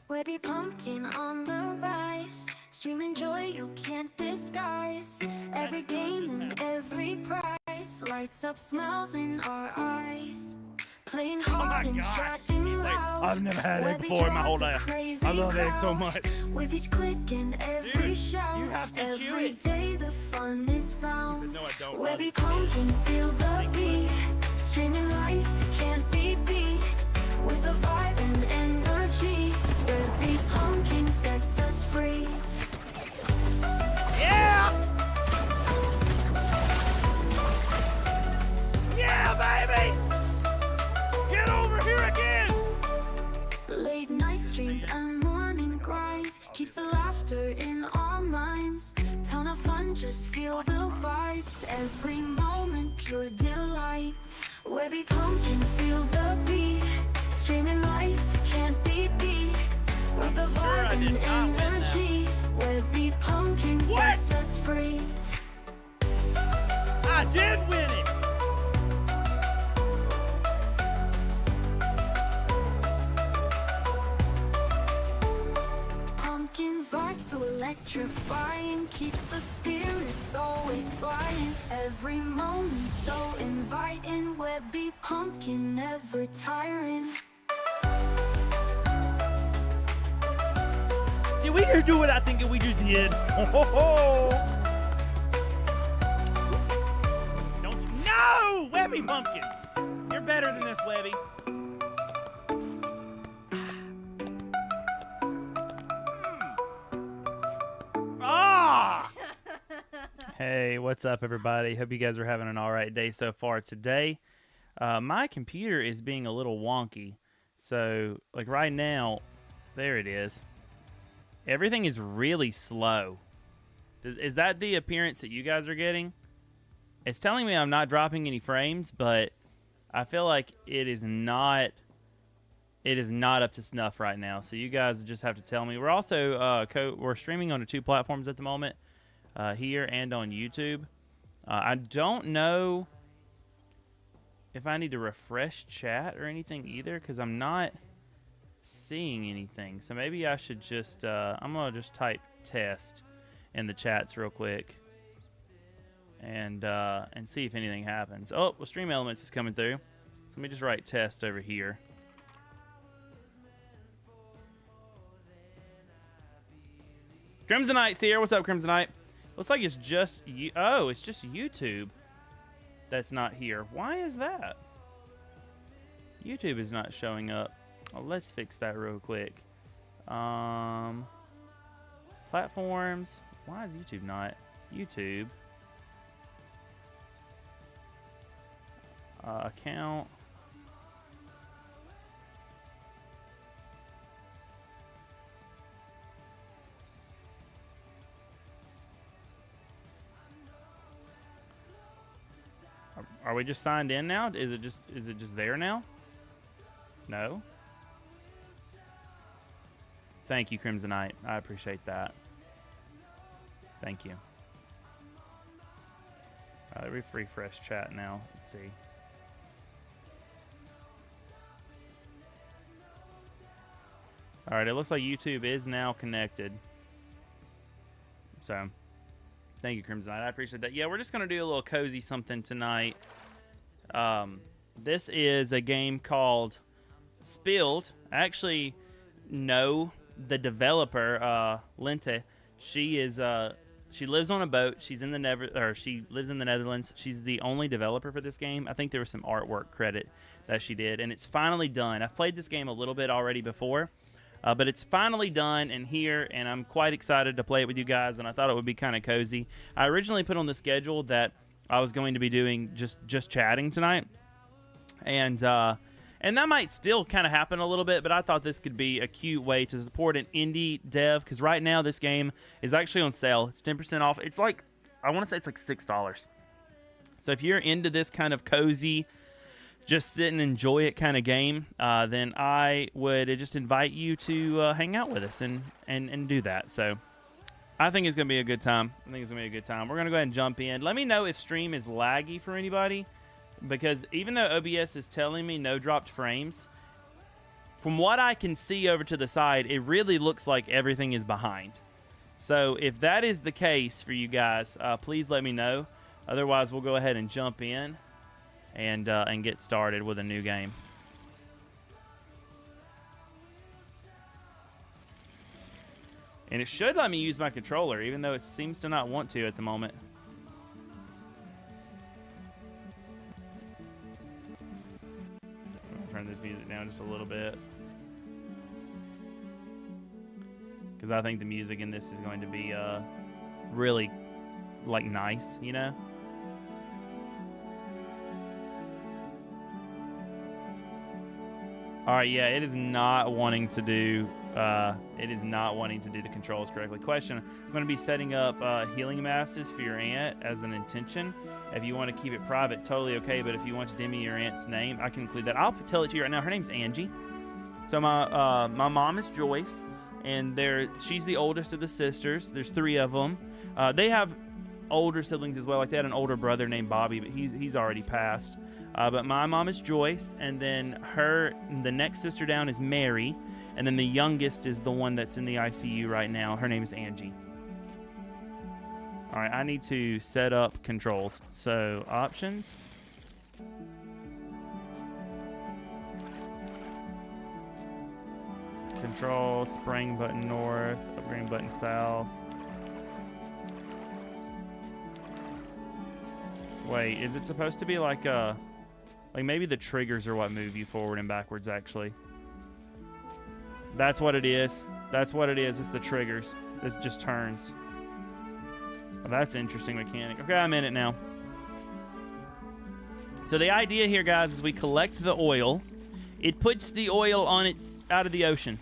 Webby pumpkin on the rise, streaming joy you can't disguise. Every game and every prize lights up smiles in our eyes. Playing hard and chatting loud. I've never had egg before in my whole life. I love egg so much. With each click and every shout, you have to chew every it. day the fun is found. No, I don't. Webby pumpkin, feel the beat. Streaming life can't be beat. With the vibe and energy, Webby pumpkin sets us free. Yeah! Yeah, baby! Get over here again! Late night streams and morning grinds keeps the laughter in our minds. Ton of fun, just feel the vibes. Every moment, pure delight. Webby pumpkin, feel the beat. Streaming life can't be beat. With the vibe and energy, Webby pumpkin sets us free. I did win it! Pumpkin vibes so electrifying, keeps the spirits always flying. Every moment so inviting, Webby pumpkin never tiring. Did we just do what I think we just did? Don't you? No! Webby pumpkin! You're better than this, Webby. Ah! Hey, what's up, everybody? Hope you guys are having an alright day so far today. My computer is being a little wonky. So, like right now, there it is. Everything is really slow. Is that the appearance that you guys are getting? It's telling me I'm not dropping any frames, but I feel like it is not up to snuff right now. So you guys just have to tell me. We're also we're streaming on 2 platforms at the moment, here and on YouTube. I don't know if I need to refresh chat or anything either, because I'm not seeing anything. So maybe I should just I'm gonna just type test in the chats real quick and see if anything happens. Oh, well, Stream Elements is coming through, so let me just write test over here. Crimsonite's here. What's up, Crimsonite? Looks like it's just you. Oh, it's just YouTube that's not here. Why is that? YouTube is not showing up. Oh, let's fix that real quick. Platforms. Why is YouTube not? YouTube. Account. Are we just signed in now? Is it just there now? No. Thank you, Crimsonite. I appreciate that. Thank you. Let me refresh chat now. Let's see. All right, it looks like YouTube is now connected. So, thank you, Crimsonite. I appreciate that. Yeah, we're just going to do a little cozy something tonight. This is a game called Spilled. I actually know the developer, Lente. She lives on a boat. She lives in the Netherlands. She's the only developer for this game. I think there was some artwork credit that she did, and it's finally done. I've played this game a little bit already before, but it's finally done and here, and I'm quite excited to play it with you guys, and I thought it would be kind of cozy. I originally put on the schedule that I was going to be doing just chatting tonight, and that might still kind of happen a little bit, but I thought this could be a cute way to support an indie dev, because right now this game is actually on sale. It's 10% off. It's like, I want to say it's like $6. So if you're into this kind of cozy, just sit and enjoy it kind of game, then I would just invite you to hang out with us and do that. So I think it's going to be a good time. We're going to go ahead and jump in. Let me know if stream is laggy for anybody, because even though OBS is telling me no dropped frames, from what I can see over to the side, it really looks like everything is behind. So if that is the case for you guys, please let me know. Otherwise, we'll go ahead and jump in and get started with a new game. And it should let me use my controller, even though it seems to not want to at the moment. I'll turn this music down just a little bit, because I think the music in this is going to be really, like, nice, you know? All right, yeah, it is not wanting to do the controls correctly. Question: I'm going to be setting up healing masses for your aunt as an intention. If you want to keep it private, totally okay. But if you want to dim me your aunt's name, I can include that. I'll tell it to you right now. Her name's Angie. So my mom is Joyce, and she's the oldest of the sisters. There's 3 of them. They have older siblings as well. Like they had an older brother named Bobby, but he's already passed. But my mom is Joyce, and then the next sister down is Mary, and then the youngest is the one that's in the ICU right now. Her name is Angie. All right, I need to set up controls. So, options. Control, spring button north, upgrade button south. Wait, is it supposed to be like maybe the triggers are what move you forward and backwards, actually. That's what it is. That's what it is. It's the triggers. This just turns. Well, that's an interesting mechanic. Okay, I'm in it now. So the idea here, guys, is we collect the oil. It puts the oil out of the ocean.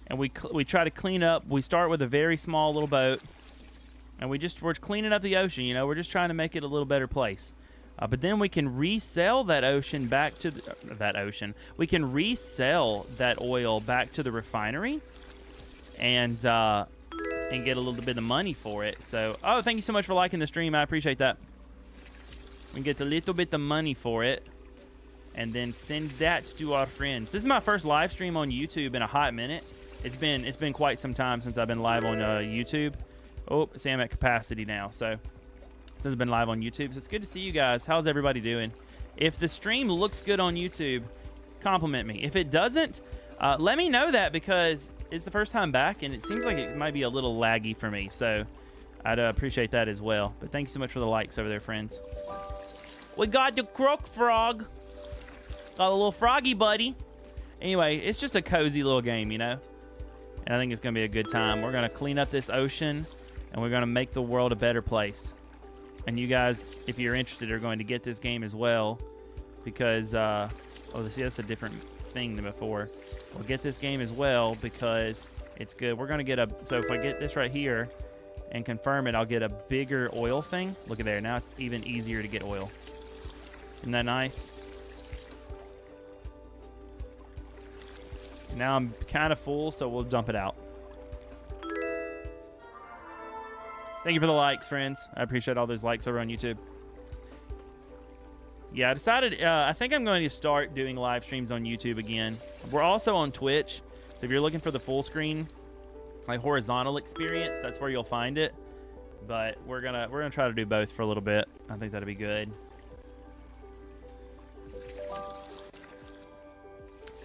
And we try to clean up. We start with a very small little boat. And we're cleaning up the ocean, you know. We're just trying to make it a little better place. But then we can resell that ocean back to we can resell that oil back to the refinery, and get a little bit of money for it. So, thank you so much for liking the stream. I appreciate that. We can get a little bit of money for it, and then send that to our friends. This is my first live stream on YouTube in a hot minute. It's been quite some time since I've been live on YouTube. Oh, see, I'm at capacity now. So. Since I've been live on YouTube. So it's good to see you guys. How's everybody doing? If the stream looks good on YouTube, compliment me. If it doesn't, let me know that, because it's the first time back and it seems like it might be a little laggy for me. So I'd appreciate that as well. But thank you so much for the likes over there, friends. We got the croak frog. Got a little froggy buddy. Anyway, it's just a cozy little game, you know? And I think it's going to be a good time. We're going to clean up this ocean, and we're going to make the world a better place. And you guys, if you're interested, are going to get this game as well, because, see, that's a different thing than before. We'll get this game as well because it's good. We're going to get so if I get this right here and confirm it, I'll get a bigger oil thing. Look at there. Now it's even easier to get oil. Isn't that nice? Now I'm kind of full, so we'll dump it out. Thank you for the likes, friends. I appreciate all those likes over on YouTube. Yeah, I decided, I think I'm going to start doing live streams on YouTube again. We're also on Twitch, so if you're looking for the full screen, like horizontal experience, that's where you'll find it. But we're gonna try to do both for a little bit. I think that'll be good.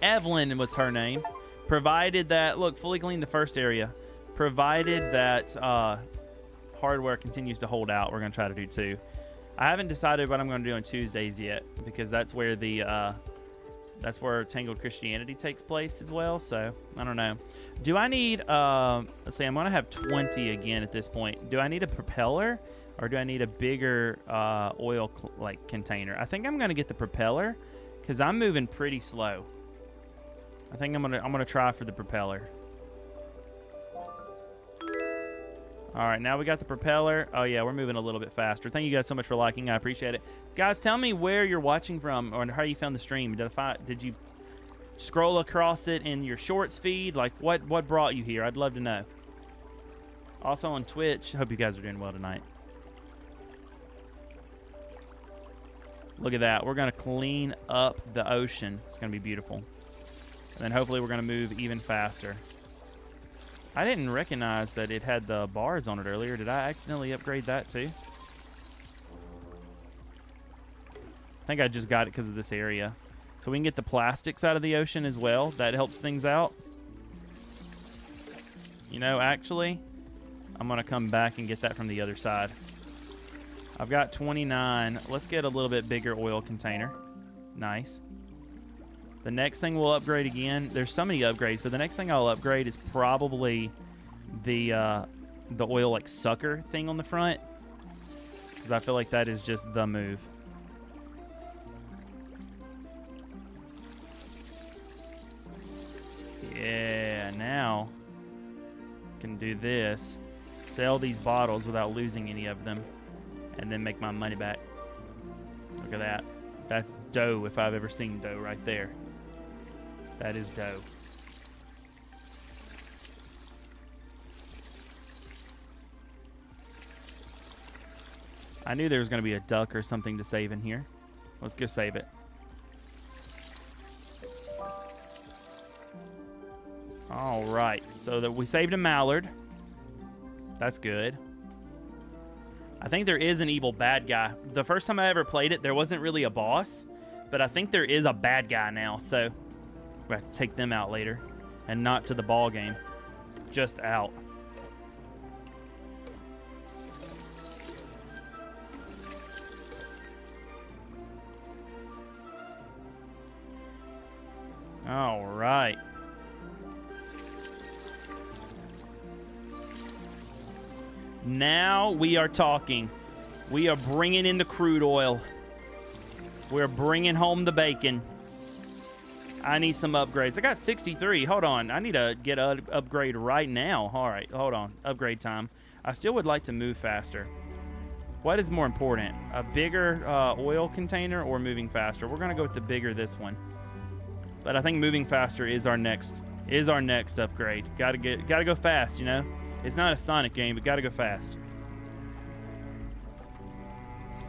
Evelyn was her name. Provided that, look, fully cleaned the first area. Provided that hardware continues to hold out, we're going to try to do 2. I haven't decided what I'm going to do on Tuesdays yet, because that's where that's where Tangled Christianity takes place as well. So I don't know. Do I need let's see, I'm going to have 20 again at this point. Do I need a propeller, or do I need a bigger oil container? I think I'm going to get the propeller, because I'm moving pretty slow. I think I'm gonna try for the propeller. All right, now we got the propeller. Oh yeah, we're moving a little bit faster. Thank you guys so much for liking. I appreciate it. Guys, tell me where you're watching from, or how you found the stream. Did you scroll across it in your shorts feed? Like, what brought you here? I'd love to know. Also on Twitch. Hope you guys are doing well tonight. Look at that. We're gonna clean up the ocean. It's gonna be beautiful. And then hopefully we're going to move even faster. I didn't recognize that it had the bars on it earlier. Did I accidentally upgrade that too? I think I just got it because of this area. So we can get the plastics out of the ocean as well. That helps things out. You know, actually, I'm going to come back and get that from the other side. I've got 29. Let's get a little bit bigger oil container. Nice. The next thing we'll upgrade again. There's so many upgrades, but the next thing I'll upgrade is probably the oil like sucker thing on the front, because I feel like that is just the move. Yeah, now I can do this. Sell these bottles without losing any of them, and then make my money back. Look at that. That's dough if I've ever seen dough right there. That is dough. I knew there was going to be a duck or something to save in here. Let's go save it. All right. So that we saved a mallard. That's good. I think there is an evil bad guy. The first time I ever played it, there wasn't really a boss, but I think there is a bad guy now, so we have to take them out later, and not to the ball game, just out. All right. Now we are talking. We are bringing in the crude oil. We're bringing home the bacon. I need some upgrades. I got 63. Hold on. I need to get an upgrade right now. All right. Hold on. Upgrade time. I still would like to move faster. What is more important? A bigger oil container or moving faster? We're going to go with the bigger this one. But I think moving faster is our next upgrade. Gotta go fast, you know? It's not a Sonic game, but gotta go fast.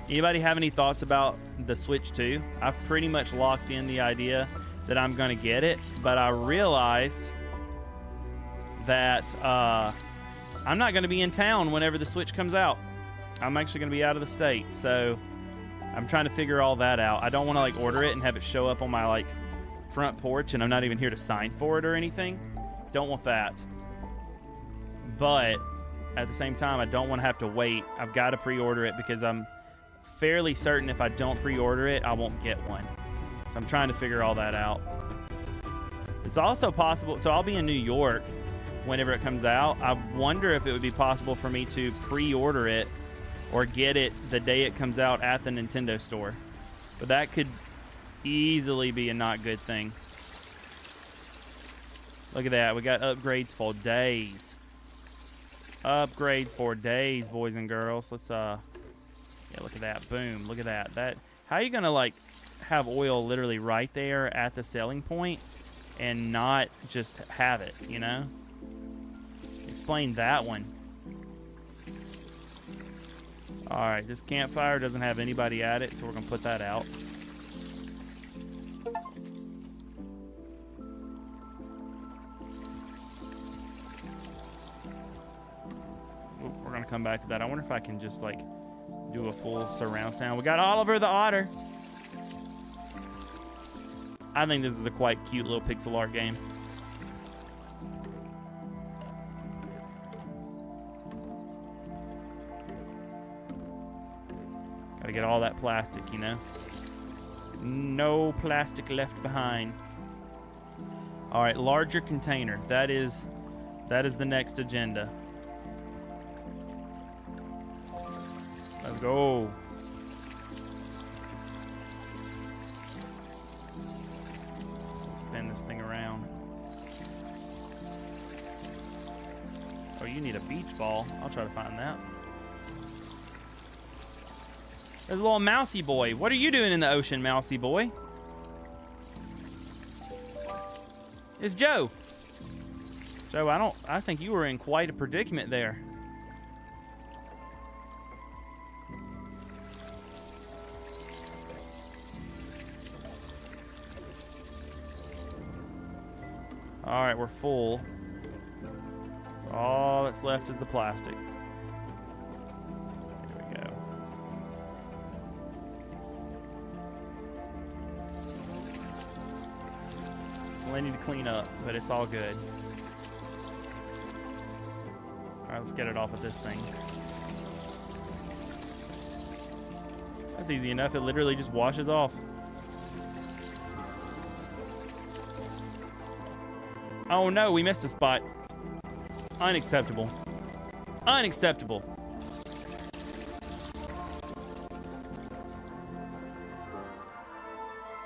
Anybody have any thoughts about the Switch 2? I've pretty much locked in the idea that I'm going to get it, but I realized that I'm not going to be in town whenever the Switch comes out. I'm actually going to be out of the state, so I'm trying to figure all that out. I don't want to like order it and have it show up on my like front porch and I'm not even here to sign for it or anything. Don't want that. But at the same time, I don't want to have to wait. I've got to pre-order it because I'm fairly certain if I don't pre-order it, I won't get one. So I'm trying to figure all that out. It's also possible, so I'll be in New York whenever it comes out. I wonder if it would be possible for me to pre-order it or get it the day it comes out at the Nintendo store. But that could easily be a not good thing. Look at that. We got upgrades for days. Upgrades for days, boys and girls. Let's yeah, look at that. Boom. Look at that. How are you gonna like have oil literally right there at the selling point and not just have it, you know? Explain that one. Alright, this campfire doesn't have anybody at it, so we're gonna put that out. We're gonna come back to that. I wonder if I can just like do a full surround sound. We got Oliver the Otter. I think this is a quite cute little pixel art game. Gotta get all that plastic, you know? No plastic left behind. All right, larger container. That is the next agenda. Let's go. Spin this thing around. Oh, you need a beach ball. I'll try to find that. There's a little mousy boy. What are you doing in the ocean, mousy boy? It's Joe. Joe, I think you were in quite a predicament there. All right, we're full. So all that's left is the plastic. There we go. Plenty to clean up, but it's all good. All right, let's get it off with this thing. That's easy enough. It literally just washes off. Oh no, we missed a spot. Unacceptable. Unacceptable.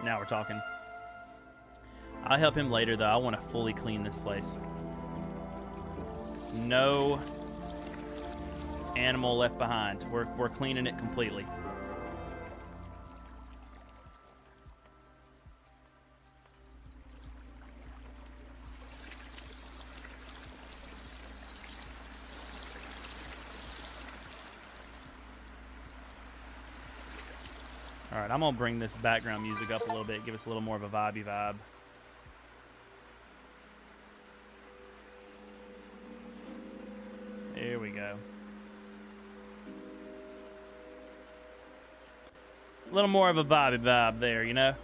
Now we're talking. I'll help him later though. I want to fully clean this place. No animal left behind. We're cleaning it completely. All right, I'm gonna bring this background music up a little bit, give us a little more of a vibey vibe. There we go. A little more of a vibey vibe there, you know?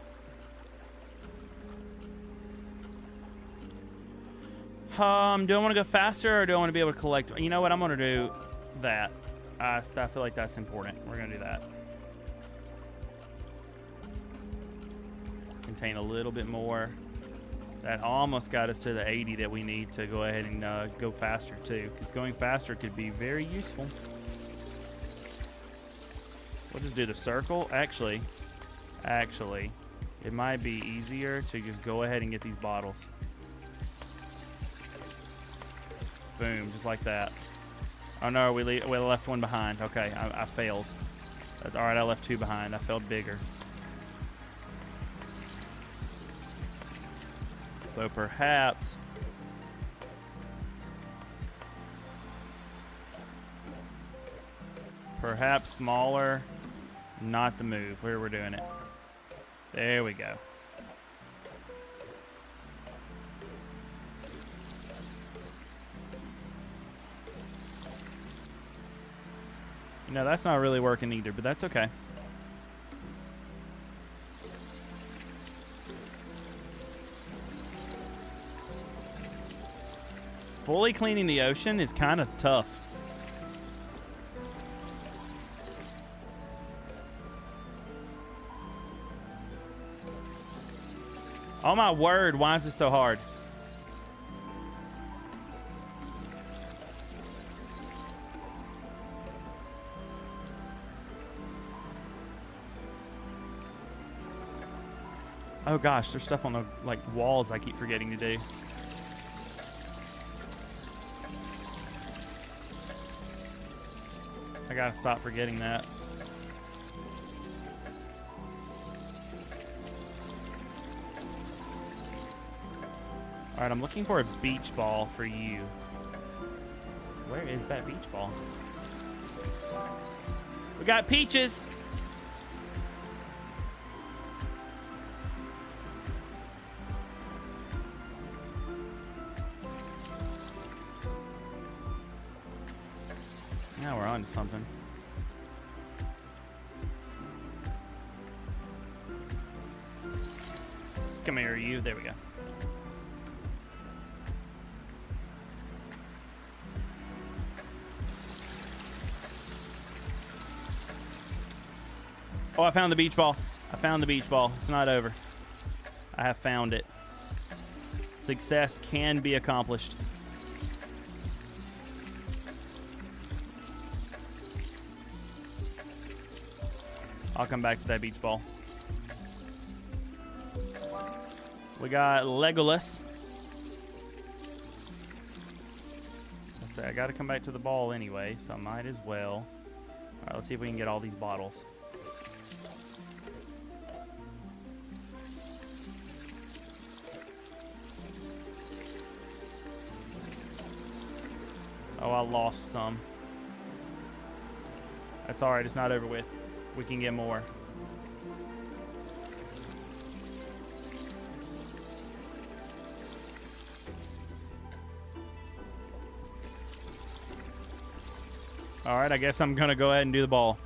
Do I want to go faster or do I want to be able to collect? You know what? I'm going to do that. I feel like that's important. We're going to do that. Contain a little bit more. That almost got us to the 80 that we need to go ahead and go faster too, because going faster could be very useful. We'll just do the circle. Actually, it might be easier to just go ahead and get these bottles. Boom, just like that. Oh no, we left one behind. Okay, I failed. That's all right. I left two behind. I failed bigger. So perhaps smaller, not the move. Where we're doing it. There we go. You know, that's not really working either, but that's okay. Fully cleaning the ocean is kind of tough. Oh my word, why is this so hard? Oh gosh, there's stuff on the walls I keep forgetting to do. I gotta stop forgetting that. All right, I'm looking for a beach ball for you. Where is that beach ball? We got peaches. Now we're on to something. Come here, you. There we go. Oh, I found the beach ball. I found the beach ball. It's not over. I have found it. Success can be accomplished. I'll come back to that beach ball. We got Legolas. Let's see, I got to come back to the ball anyway, so I might as well. All right, let's see if we can get all these bottles. Oh, I lost some. That's all right. It's not over with. We can get more. All right, I guess I'm gonna go ahead and do the ball.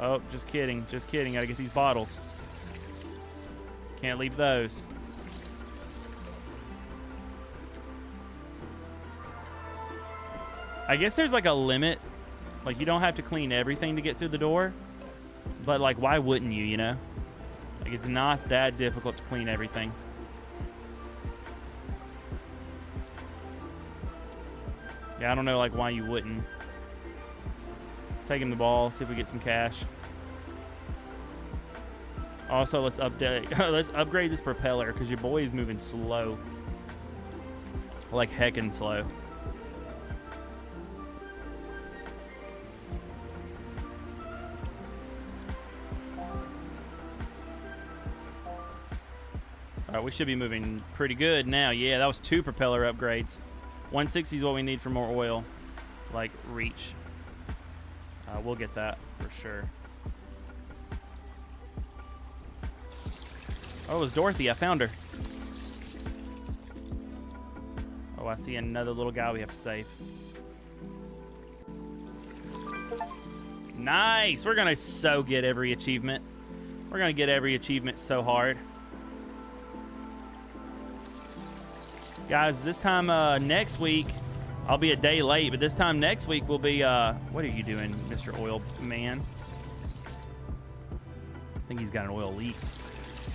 Oh, just kidding. Just kidding. Gotta get these bottles. Can't leave those. I guess there's like a limit. Like, you don't have to clean everything to get through the door. But, like, why wouldn't you, you know? Like, it's not that difficult to clean everything. Yeah, I don't know, like, why you wouldn't. Let's take him the ball, see if we get some cash. Also, let's upgrade this propeller, because your boy is moving slow. Like, heckin' slow. All right, we should be moving pretty good now. Yeah, that was 2 propeller upgrades. 160 is what we need for more oil, like reach. We'll get that for sure. Oh, it was Dorothy. I found her. Oh, I see another little guy we have to save. Nice. We're going to so get every achievement. We're going to get every achievement so hard. Guys, this time next week, I'll be a day late, but this time next week we'll be, what are you doing, Mr. Oil Man? I think he's got an oil leak.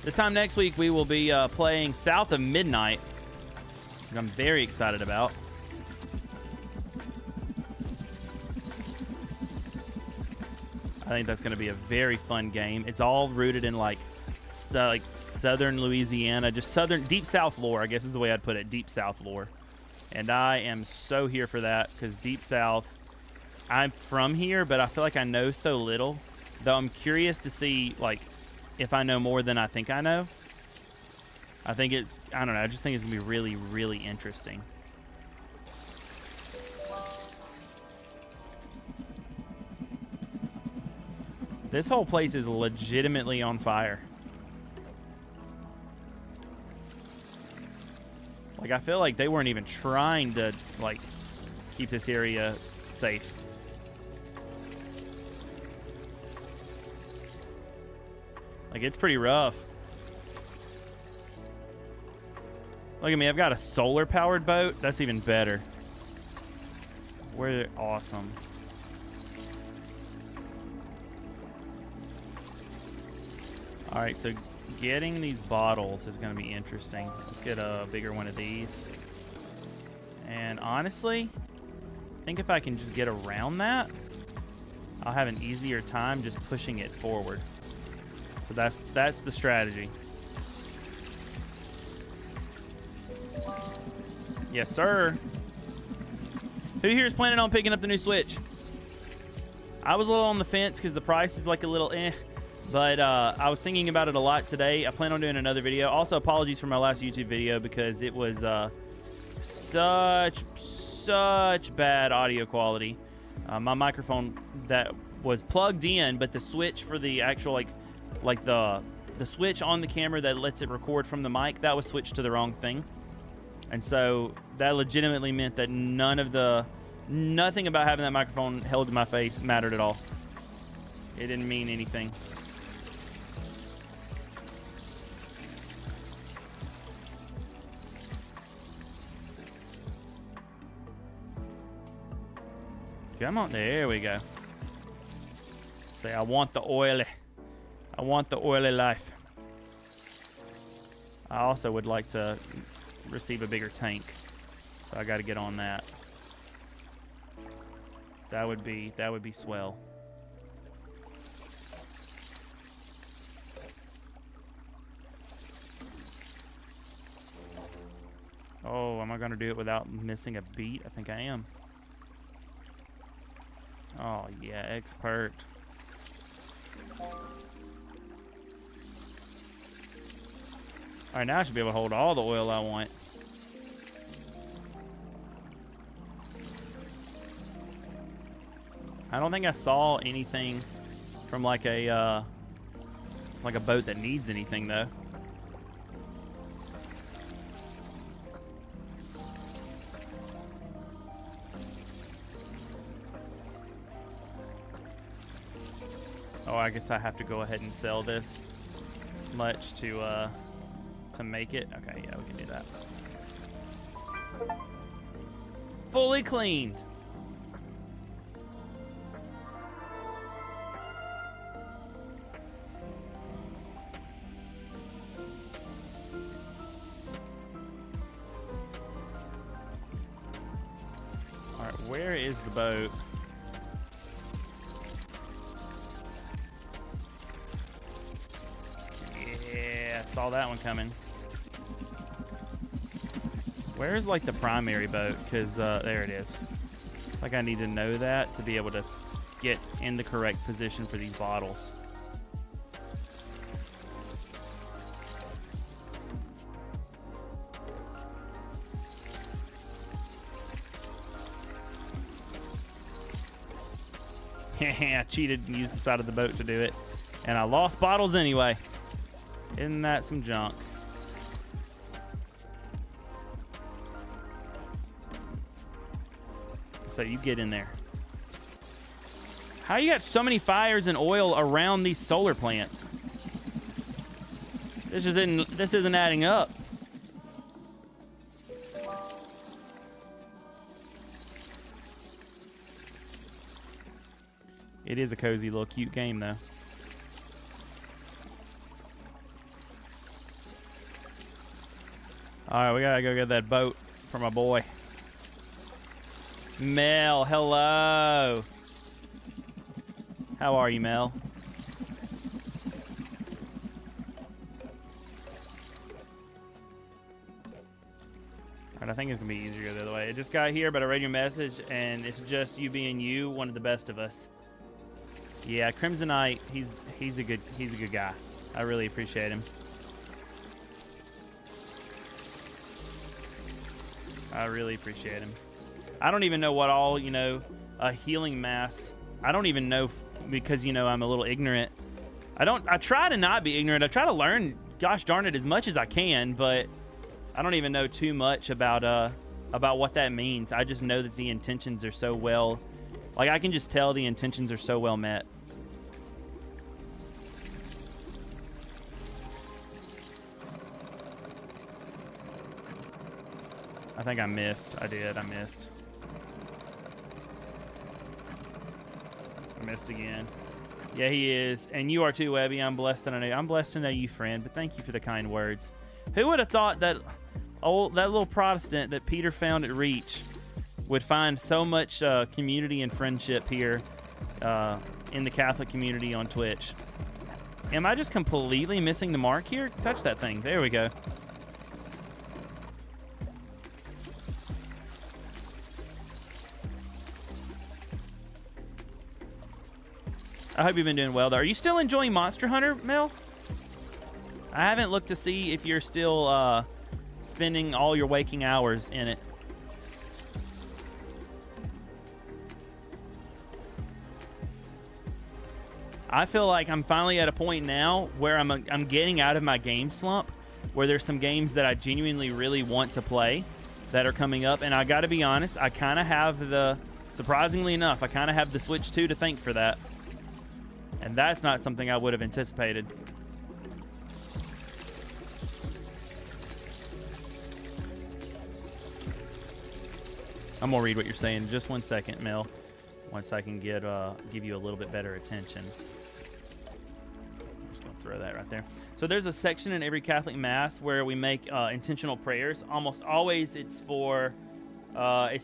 This time next week we will be playing South of Midnight, which I'm very excited about. I think that's going to be a very fun game. It's all rooted in like southern Louisiana, just southern, deep south lore, I guess is the way I'd put it, deep south lore. And I am so here for that, because deep south, I'm from here, but I feel like I know so little, though I'm curious to see, like, if I know more than I think I know. I think it's, I don't know, I just think it's going to be really, really interesting. This whole place is legitimately on fire. Like, I feel like they weren't even trying to, like, keep this area safe. Like, it's pretty rough. Look at me, I've got a solar-powered boat. That's even better. We're awesome. All right, so getting these bottles is going to be interesting. Let's get a bigger one of these. And honestly, I think if I can just get around that, I'll have an easier time just pushing it forward. So that's the strategy. Yes, sir. Who here is planning on picking up the new Switch? I was a little on the fence because the price is like a little eh. But I was thinking about it a lot today. I plan on doing another video. Also, apologies for my last YouTube video because it was such bad audio quality. My microphone that was plugged in, but the switch for the actual like the switch on the camera that lets it record from the mic, that was switched to the wrong thing. And so that legitimately meant that nothing about having that microphone held to my face mattered at all. It didn't mean anything. Come on, there we go. Say, I want the oily life. I also would like to receive a bigger tank, so I got to get on that. That would be swell. Oh, am I going to do it without missing a beat? I think I am. Oh, yeah, expert. All right, now I should be able to hold all the oil I want. I don't think I saw anything from like a boat that needs anything, though. Oh, I guess I have to go ahead and sell this much to make it. Okay, yeah, we can do that. Fully cleaned. All right, where is the boat? Yeah, saw that one coming. Where's like the primary boat? Because there it is. Like I need to know that to be able to get in the correct position for these bottles. I cheated and used the side of the boat to do it. And I lost bottles anyway. Isn't that some junk? So you get in there. How you got so many fires and oil around these solar plants? This isn't adding up. It is a cozy little cute game though. All right, we gotta go get that boat for my boy. Mel, hello. How are you, Mel? All right, I think it's gonna be easier the other way. I just got here, but I read your message, and it's just you being you, one of the best of us. Yeah, Crimsonite, he's a good guy. I really appreciate him. I really appreciate him. I don't even know what all, a healing mass. I don't even know because, I'm a little ignorant. I try to not be ignorant. I try to learn, gosh darn it, as much as I can, but I don't even know too much about what that means. I just know that the intentions are so well, like I can just tell the intentions are so well met. I think I missed. I missed. I missed again. Yeah, he is. And you are too, Webby. I'm blessed to know you. I'm blessed to know you, friend, but thank you for the kind words. Who would have thought that that little Protestant that Peter found at Reach would find so much community and friendship here in the Catholic community on Twitch? Am I just completely missing the mark here? Touch that thing. There we go. I hope you've been doing well, though. Are you still enjoying Monster Hunter, Mel? I haven't looked to see if you're still spending all your waking hours in it. I feel like I'm finally at a point now where I'm getting out of my game slump, where there's some games that I genuinely really want to play that are coming up, and I got to be honest, I kind of have surprisingly enough, I kind of have the Switch 2 to thank for that. And that's not something I would have anticipated. I'm gonna read what you're saying. Just 1 second, Mel. Once I can give you a little bit better attention. I'm just gonna throw that right there. So there's a section in every Catholic Mass where we make intentional prayers. Almost always it's for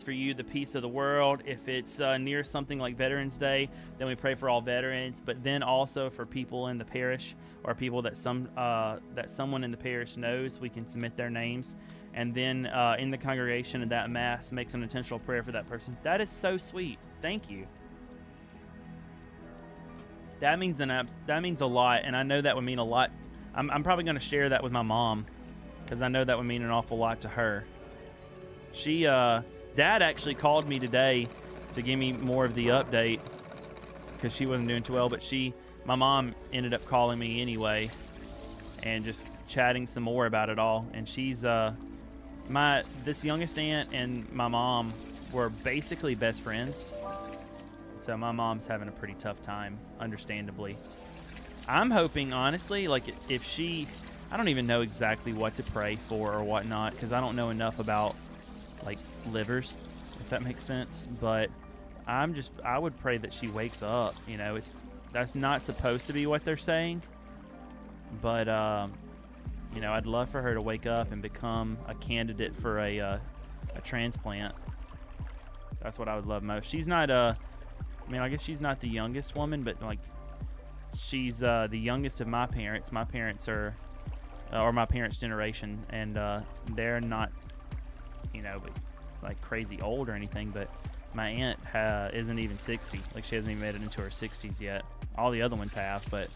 you, the peace of the world. If it's near something like Veterans Day, then we pray for all veterans, but then also for people in the parish or people that someone in the parish knows. We can submit their names, and then in the congregation of that Mass makes an intentional prayer for that person. That is so sweet. Thank you. That means a lot, and I know that would mean a lot. I'm probably going to share that with my mom because I know that would mean an awful lot to her. Dad actually called me today to give me more of the update because she wasn't doing too well, but my mom ended up calling me anyway and just chatting some more about it all. And she's, this youngest aunt and my mom were basically best friends. So my mom's having a pretty tough time, understandably. I'm hoping, honestly, like if she, I don't even know exactly what to pray for or whatnot, because I don't know enough about like livers, if that makes sense. But I would pray that she wakes up. You know, that's not supposed to be what they're saying, but you know, I'd love for her to wake up and become a candidate for a transplant. That's what I would love most. She's not I mean, I guess she's not the youngest woman, but like she's the youngest of my parents. My parents are, or my parents' generation, and they're not, you know, like crazy old or anything. But my aunt isn't even 60. Like she hasn't even made it into her 60s yet. All the other ones have, but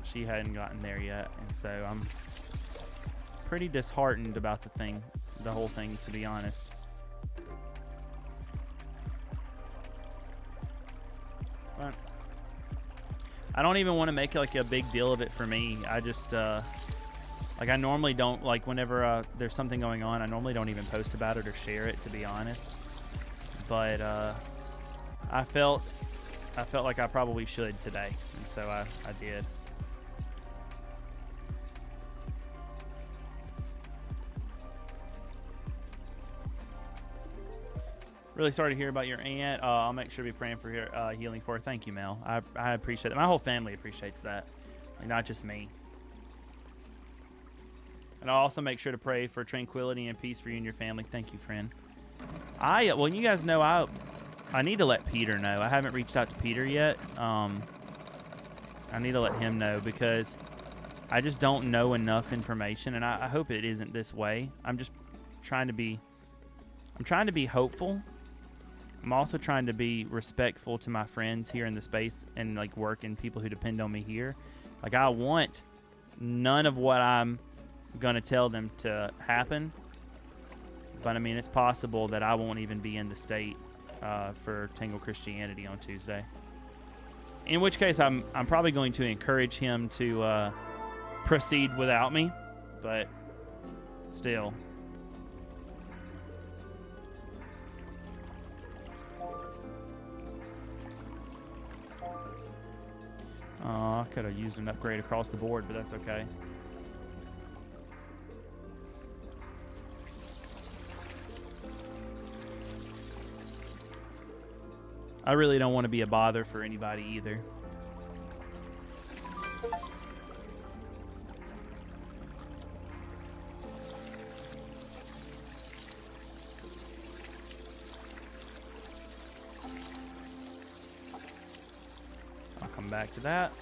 she hadn't gotten there yet, and so I'm pretty disheartened about the whole thing, to be honest. But I don't even want to make like a big deal of it for me. I just like I normally don't, like whenever there's something going on, I normally don't even post about it or share it, to be honest. But I felt like I probably should today, and so I did. Really sorry to hear about your aunt. I'll make sure to be praying for her, healing for her. Thank you, Mel. I appreciate it. My whole family appreciates that, like, not just me. And I'll also make sure to pray for tranquility and peace for you and your family. Thank you, friend. Well, you guys know I need to let Peter know. I haven't reached out to Peter yet. I need to let him know because I just don't know enough information, and I hope it isn't this way. I'm just trying to be hopeful. I'm also trying to be respectful to my friends here in the space and like work and people who depend on me here. Like I want none of what I'm gonna tell them to happen, but I mean it's possible that I won't even be in the state for Tangle Christianity on Tuesday. In which case I'm probably going to encourage him to proceed without me, but still. I could have used an upgrade across the board, but that's okay. I really don't want to be a bother for anybody either. Back to that.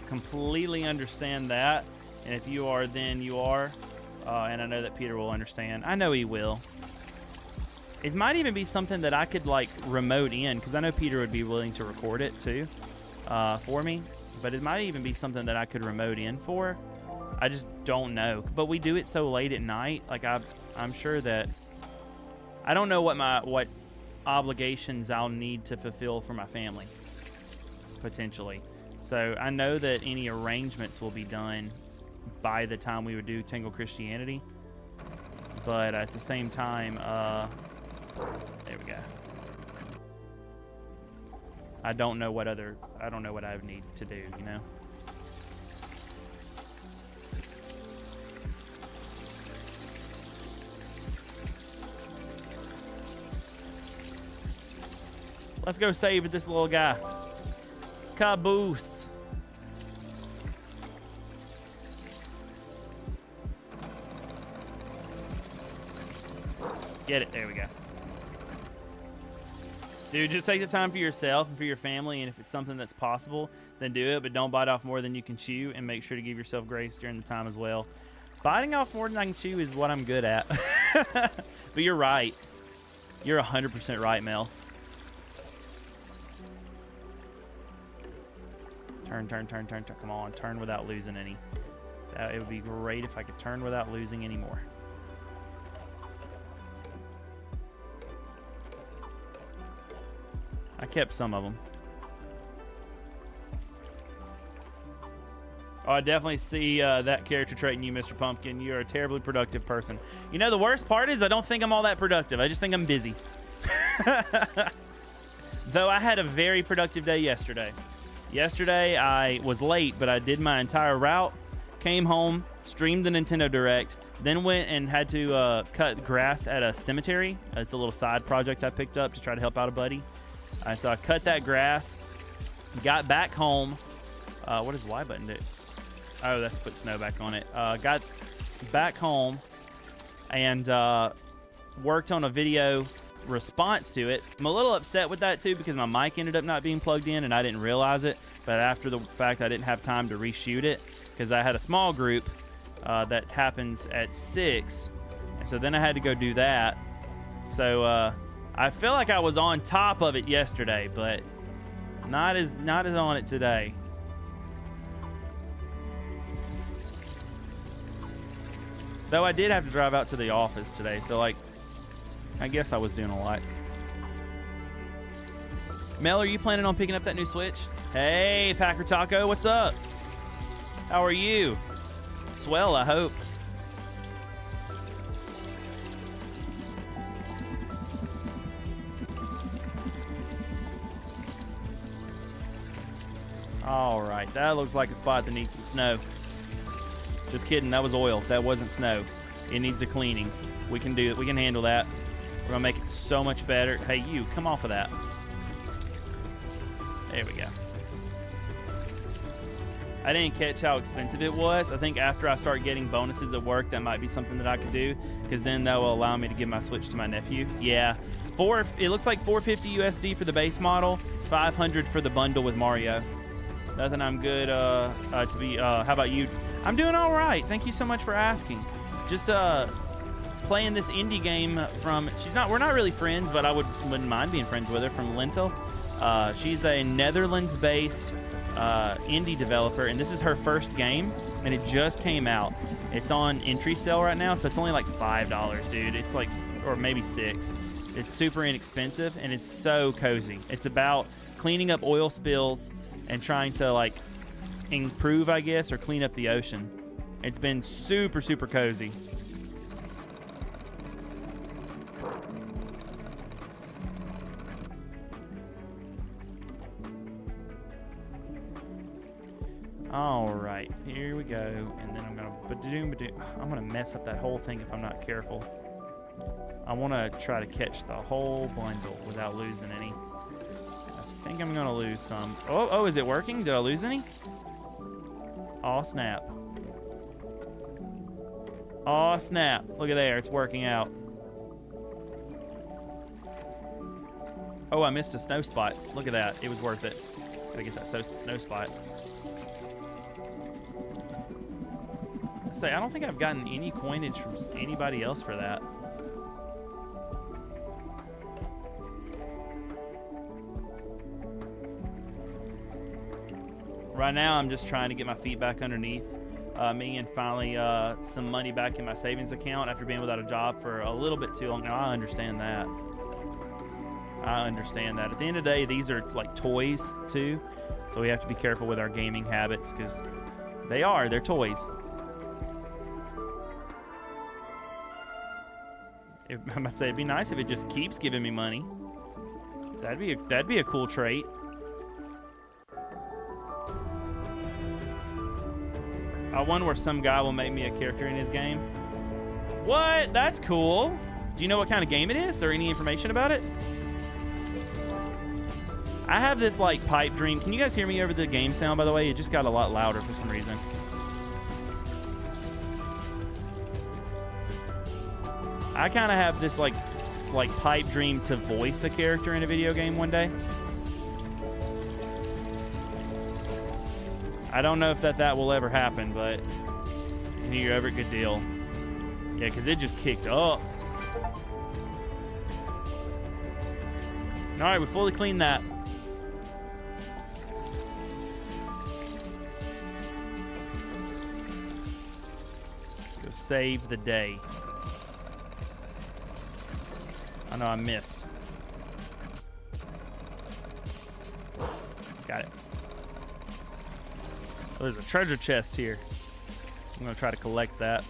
Completely understand that, and if you are, then you are, and I know that Peter will understand. I know he will. It might even be something that I could like remote in, because I know Peter would be willing to record it too for me, but it might even be something that I could remote in for. I just don't know, but we do it so late at night. Like I'm sure that I don't know what obligations I'll need to fulfill for my family, potentially. So I know that any arrangements will be done by the time we would do Tangle Christianity, but at the same time, there we go. I don't know what I would need to do, you know? Let's go save this little guy. Caboose. Get it. There we go. Dude, just take the time for yourself and for your family, and if it's something that's possible, then do it, but don't bite off more than you can chew, and make sure to give yourself grace during the time as well. Biting off more than I can chew is what I'm good at. But you're right. You're 100% right, Mel. Turn. Come on, turn without losing any. It would be great if I could turn without losing any more. I kept some of them. Oh, I definitely see that character trait in you, Mr. Pumpkin. You're a terribly productive person. You know, the worst part is I don't think I'm all that productive. I just think I'm busy. Though I had a very productive day yesterday. Yesterday I was late, but I did my entire route, came home, streamed the Nintendo Direct, then went and had to cut grass at a cemetery. It's a little side project I picked up to try to help out a buddy. So I cut that grass, got back home. What does Y button do? Oh, that's put snow back on it. Got back home and worked on a video response to it. I'm a little upset with that too because my mic ended up not being plugged in and I didn't realize it. But after the fact, I didn't have time to reshoot it because I had a small group that happens at 6. And so then I had to go do that. So I feel like I was on top of it yesterday, but not as on it today. Though I did have to drive out to the office today, so like I guess I was doing a lot. Mel, are you planning on picking up that new Switch? Hey, Packer Taco, what's up? How are you? Swell, I hope. All right, that looks like a spot that needs some snow. Just kidding, that was oil. That wasn't snow. It needs a cleaning. We can do it. We can handle that. We're gonna make it so much better. Hey, you, come off of that. There we go. I didn't catch how expensive it was. I think after I start getting bonuses at work, that might be something that I could do, because then that will allow me to give my Switch to my nephew. Yeah, it looks like $450 USD for the base model, $500 for the bundle with Mario. Nothing. I'm good. How about you? I'm doing all right. Thank you so much for asking. Just playing this indie game from. We're not really friends, but I wouldn't mind being friends with her, from Lentil. She's a Netherlands-based indie developer, and this is her first game, and it just came out. It's on entry sale right now, so it's only like $5, dude. It's like, or maybe $6. It's super inexpensive, and it's so cozy. It's about cleaning up oil spills and trying to like improve, I guess, or clean up the ocean. It's been super, super cozy. All right, here we go, and then I'm gonna mess up that whole thing if I'm not careful. I want to try to catch the whole bundle without losing any. I think I'm gonna lose some. Oh, is it working? Did I lose any? Aw, snap. Aw, snap. Look at there, it's working out. Oh, I missed a snow spot. Look at that, it was worth it. Gotta get that snow spot. Say, I don't think I've gotten any coinage from anybody else for that. Right now, I'm just trying to get my feet back underneath me and finally some money back in my savings account after being without a job for a little bit too long. Now, I understand that. At the end of the day, these are like toys too, so we have to be careful with our gaming habits because they're toys. I'm about to say, it'd be nice if it just keeps giving me money. That'd be a cool trait. I wonder where some guy will make me a character in his game. What? That's cool. Do you know what kind of game it is, or any information about it? I have this like pipe dream. Can you guys hear me over the game sound, by the way? It just got a lot louder for some reason. I kind of have this like pipe dream to voice a character in a video game one day. I don't know if that will ever happen, but you're ever good deal. Yeah, because it just kicked up. All right, we fully cleaned that. Let's go save the day. I know I missed. Got it. Oh, there's a treasure chest here. I'm gonna try to collect that.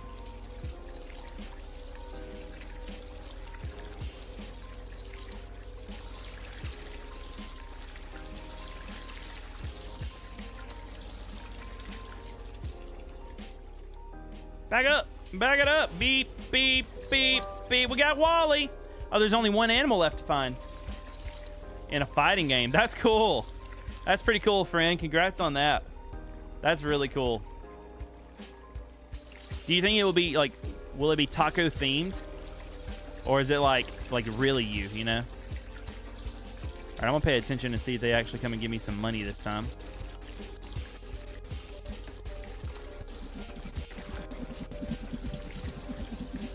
Back up. Back it up. Beep, beep, beep, beep. We got Wally. Oh, there's only one animal left to find in a fighting game. That's cool. That's pretty cool, friend. Congrats on that. That's really cool. Do you think it will be like, will it be taco themed? Or is it like really you know? All right, I'm gonna pay attention and see if they actually come and give me some money this time.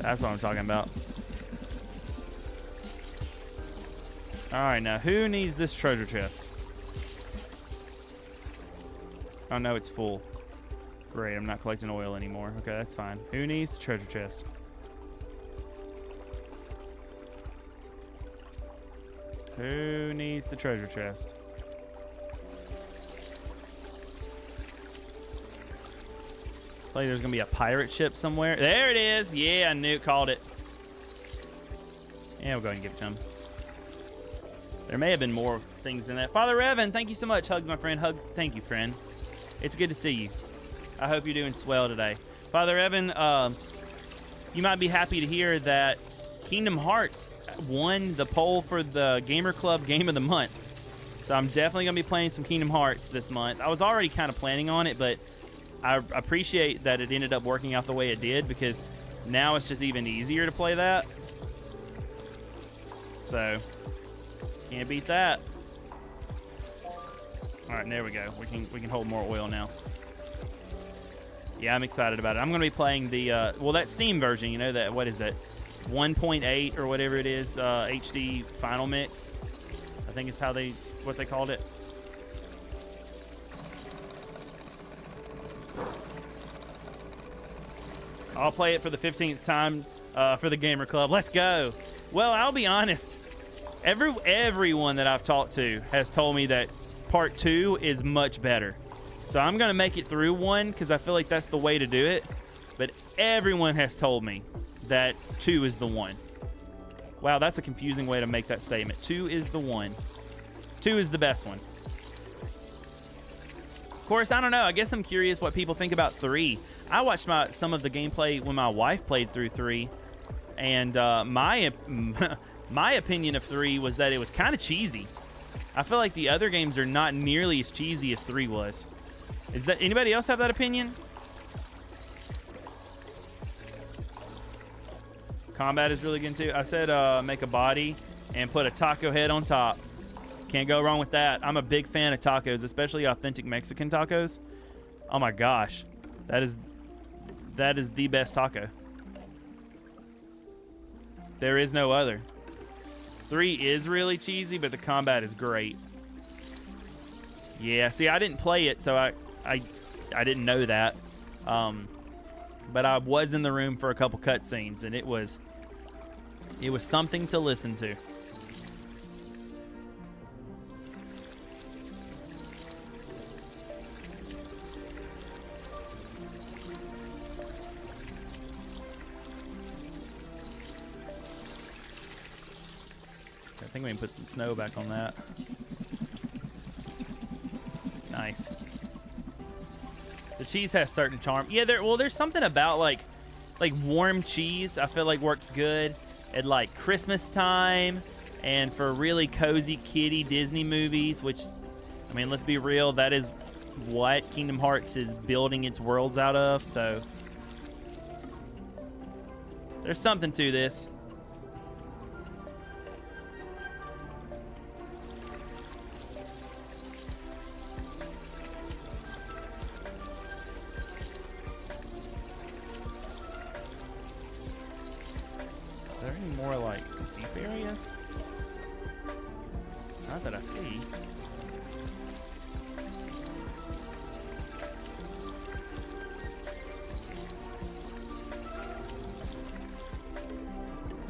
That's what I'm talking about. All right, now who needs this treasure chest? Oh no, it's full. Great, I'm not collecting oil anymore. Okay, that's fine. Who needs the treasure chest? Who needs the treasure chest? Like there's gonna be a pirate ship somewhere. There it is. Yeah, I knew, called it. Yeah, we'll go ahead and give it to him. There may have been more things in that. Father Evan, thank you so much. Hugs, my friend. Hugs. Thank you, friend. It's good to see you. I hope you're doing swell today. Father Evan, you might be happy to hear that Kingdom Hearts won the poll for the Gamer Club Game of the Month. So I'm definitely going to be playing some Kingdom Hearts this month. I was already kind of planning on it, but I appreciate that it ended up working out the way it did, because now it's just even easier to play that. So, can't beat that. All right, there we go. We can hold more oil now. Yeah, I'm excited about it. I'm going to be playing the, well, that Steam version, you know, that, what is that, 1.8 or whatever it is, HD Final Mix. I think is what they called it. I'll play it for the 15th time for the Gamer Club. Let's go. Well, I'll be honest. Everyone that I've talked to has told me that Part 2 is much better. So I'm going to make it through 1 because I feel like that's the way to do it. But everyone has told me that 2 is the one. Wow, that's a confusing way to make that statement. 2 is the one. 2 is the best one. Of course, I don't know. I guess I'm curious what people think about 3. I watched some of the gameplay when my wife played through 3. And my opinion of 3 was that it was kind of cheesy. I feel like the other games are not nearly as cheesy as 3 was. Is that anybody else have that opinion? Combat is really good too. I said make a body and put a taco head on top. Can't go wrong with that. I'm a big fan of tacos, especially authentic Mexican tacos. Oh my gosh. That is the best taco. There is no other. 3 is really cheesy, but the combat is great. Yeah, see, I didn't play it, so I didn't know that. But I was in the room for a couple cutscenes, and it was something to listen to. I think we can put some snow back on that. Nice. The cheese has certain charm. Yeah, there's something about like warm cheese I feel like works good at like Christmas time and for really cozy kiddie Disney movies, which, I mean, let's be real, that is what Kingdom Hearts is building its worlds out of, so there's something to this. More like deep areas? Not that I see.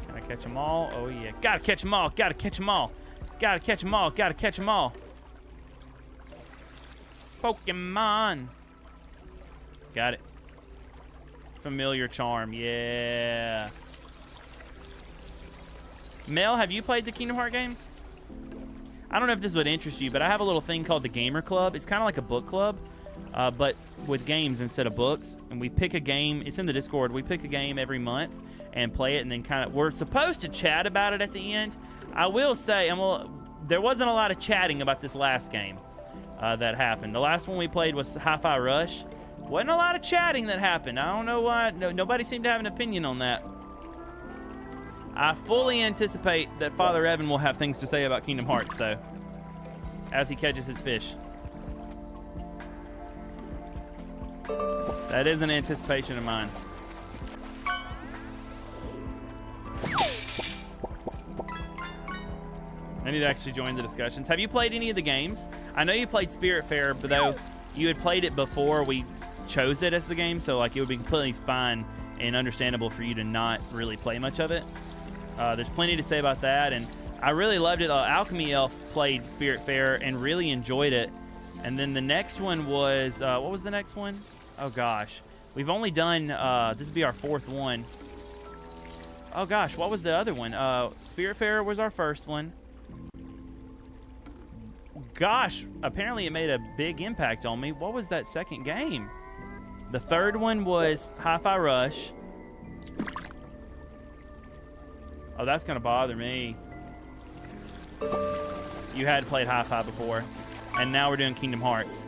Can I catch them all? Oh yeah, gotta catch them all, gotta catch them all. Gotta catch them all, gotta catch them all. Pokemon. Got it. Familiar charm, yeah. Mel, have you played the Kingdom Hearts games? I don't know if this would interest you, but I have a little thing called the Gamer Club. It's kind of like a book club but with games instead of books. And we pick a game. It's in the Discord. We pick a game every month and play it, and then we're supposed to chat about it at the end. I will say, there wasn't a lot of chatting about this last game that happened. The last one we played was Hi-Fi Rush. Wasn't a lot of chatting that happened. I don't know why. Nobody seemed to have an opinion on that. I fully anticipate that Father Evan will have things to say about Kingdom Hearts, though, as he catches his fish. That is an anticipation of mine. I need to actually join the discussions. Have you played any of the games? I know you played Spiritfarer, but though you had played it before we chose it as the game, so like it would be completely fine and understandable for you to not really play much of it. There's plenty to say about that, and I really loved it. Alchemy Elf played Spiritfarer and really enjoyed it. And then the next one was, what was the next one? Oh gosh, we've only done, this would be our 4th one. Oh gosh, what was the other one? Spiritfarer was our first one. Gosh, apparently it made a big impact on me. What was that second game? The 3rd one was Hi-Fi Rush. Oh, that's gonna bother me. You had played Hi-Fi before, and now we're doing Kingdom Hearts.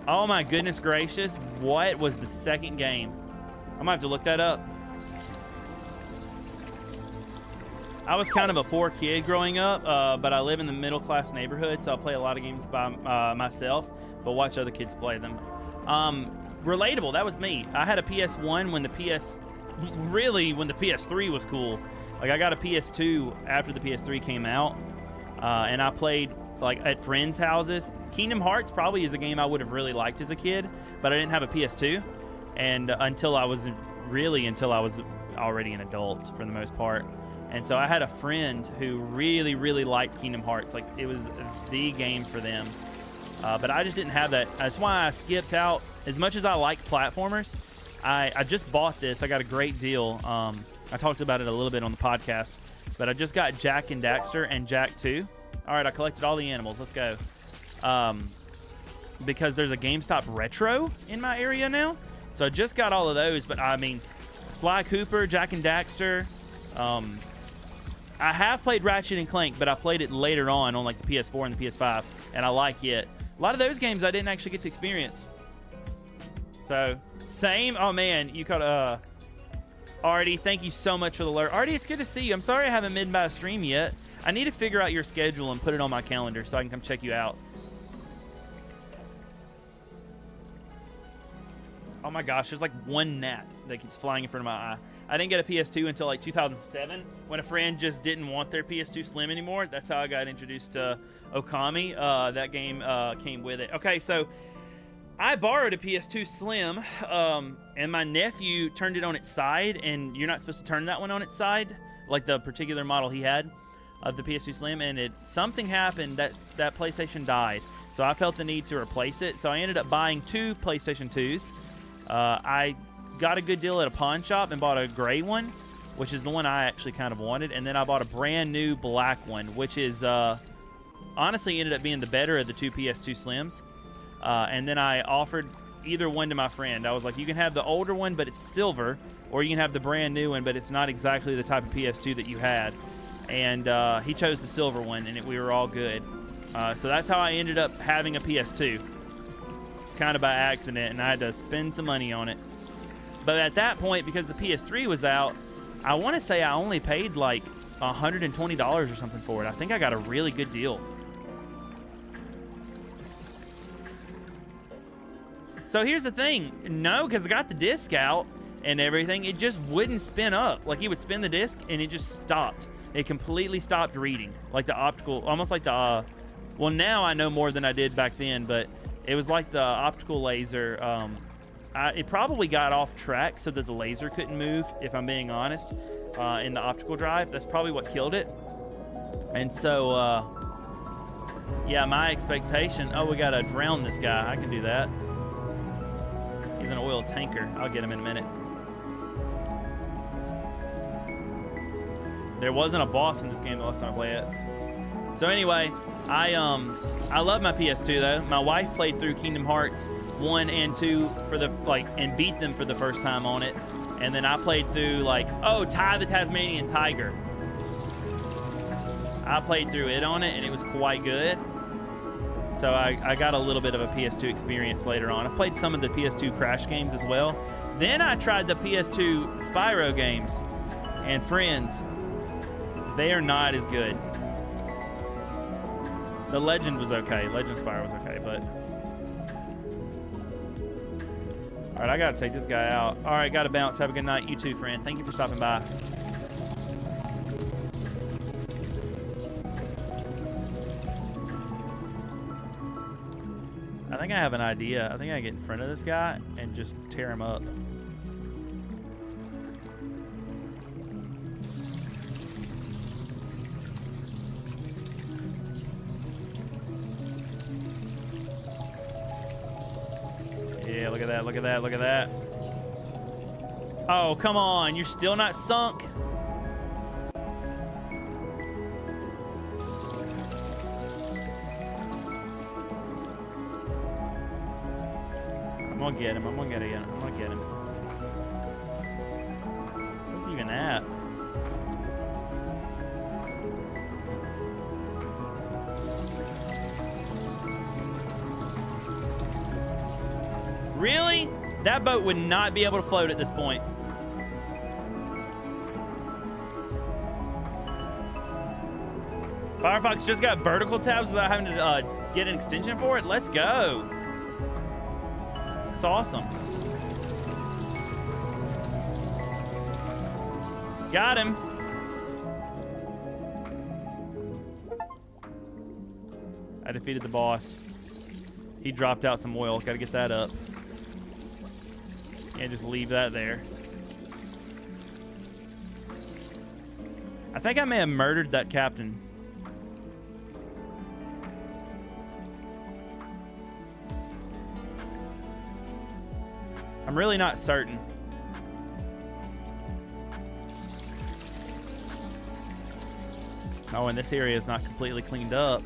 Oh my goodness gracious, what was the second game? I'm gonna have to look that up. I was kind of a poor kid growing up, but I live in the middle class neighborhood, so I play a lot of games by myself, but watch other kids play them. Relatable, that was me. I had a PS1 when the PS3 was cool. Like I got a PS2 after the PS3 came out, and I played like at friends' houses. Kingdom Hearts probably is a game I would have really liked as a kid, but I didn't have a PS2, and until I was already an adult for the most part. And so I had a friend who really, really liked Kingdom Hearts. Like it was the game for them. But I just didn't have that. That's why I skipped out. As much as I like platformers, I just bought this. I got a great deal. I talked about it a little bit on the podcast, but I just got Jak and Daxter and Jak 2. All right, I collected all the animals. Let's go. Because there's a GameStop Retro in my area now. So I just got all of those, but I mean, Sly Cooper, Jak and Daxter. I have played Ratchet and Clank, but I played it later on like the PS4 and the PS5, and I like it. A lot of those games I didn't actually get to experience. So, same. Oh, man. You caught Artie, thank you so much for the alert. Artie, it's good to see you. I'm sorry I haven't been by a stream yet. I need to figure out your schedule and put it on my calendar so I can come check you out. Oh, my gosh. There's like one gnat that keeps flying in front of my eye. I didn't get a PS2 until like 2007 when a friend just didn't want their PS2 Slim anymore. That's how I got introduced to Okami. That game came with it. Okay, so I borrowed a PS2 Slim, and my nephew turned it on its side, and you're not supposed to turn that one on its side, like the particular model he had of the PS2 Slim, and something happened that PlayStation died. So I felt the need to replace it. So I ended up buying 2 PlayStation 2s. I got a good deal at a pawn shop and bought a gray one, which is the one I actually kind of wanted, and then I bought a brand new black one, which is honestly ended up being the better of the 2 PS2 Slims. And then I offered either one to my friend. I was like, you can have the older one, but it's silver, or you can have the brand new one, but it's not exactly the type of PS2 that you had. And he chose the silver one, and we were all good. So that's how I ended up having a PS2. It's kind of by accident, and I had to spend some money on it. But at that point, because the PS3 was out, I want to say I only paid like $120 or something for it. I think I got a really good deal. So here's the thing. No, because I got the disc out and everything, it just wouldn't spin up. Like, you would spin the disc and it just stopped. It completely stopped reading. Like the optical, almost like the, well, now I know more than I did back then, but it was like the optical laser. It probably got off track so that the laser couldn't move, if I'm being honest, in the optical drive. That's probably what killed it. And so, yeah, my expectation, oh, we got to drown this guy. I can do that. He's an oil tanker. I'll get him in a minute. There wasn't a boss in this game the last time I played it. So anyway, I love my PS2 though. My wife played through Kingdom Hearts 1 and 2 for the and beat them for the first time on it. And then I played through Ty the Tasmanian Tiger. I played through it on it and it was quite good. So I got a little bit of a PS2 experience later on. I've played some of the PS2 Crash games as well. Then I tried the PS2 Spyro games. And friends, they are not as good. The Legend was okay. Legend of Spyro was okay, but... All right, I gotta take this guy out. All right, gotta bounce. Have a good night. You too, friend. Thank you for stopping by. I think I have an idea. I think I get in front of this guy and just tear him up. Yeah, look at that, look at that, look at that. Oh, come on. You're still not sunk. I'm gonna get him. I'm gonna get him. I'm gonna get him. Where's he even at? Really? That boat would not be able to float at this point. Firefox just got vertical tabs without having to get an extension for it? Let's go. That's awesome. Got him. I defeated the boss. He dropped out some oil. Gotta get that up. Can't just leave that there. I think I may have murdered that captain. I'm really not certain. Oh, and this area is not completely cleaned up.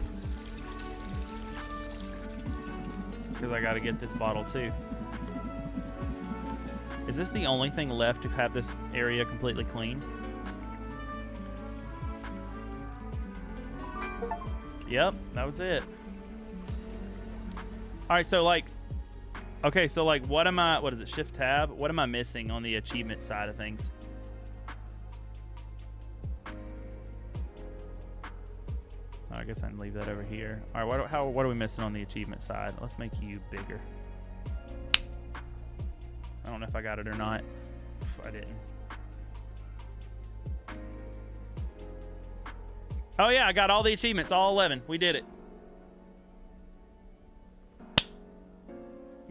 Because I gotta get this bottle too. Is this the only thing left to have this area completely clean? Yep, that was it. All right, so okay, so what is it, shift tab? What am I missing on the achievement side of things? Oh, I guess I can leave that over here. All right, what are we missing on the achievement side? Let's make you bigger. I don't know if I got it or not. I didn't. Oh yeah, I got all the achievements, all 11. We did it.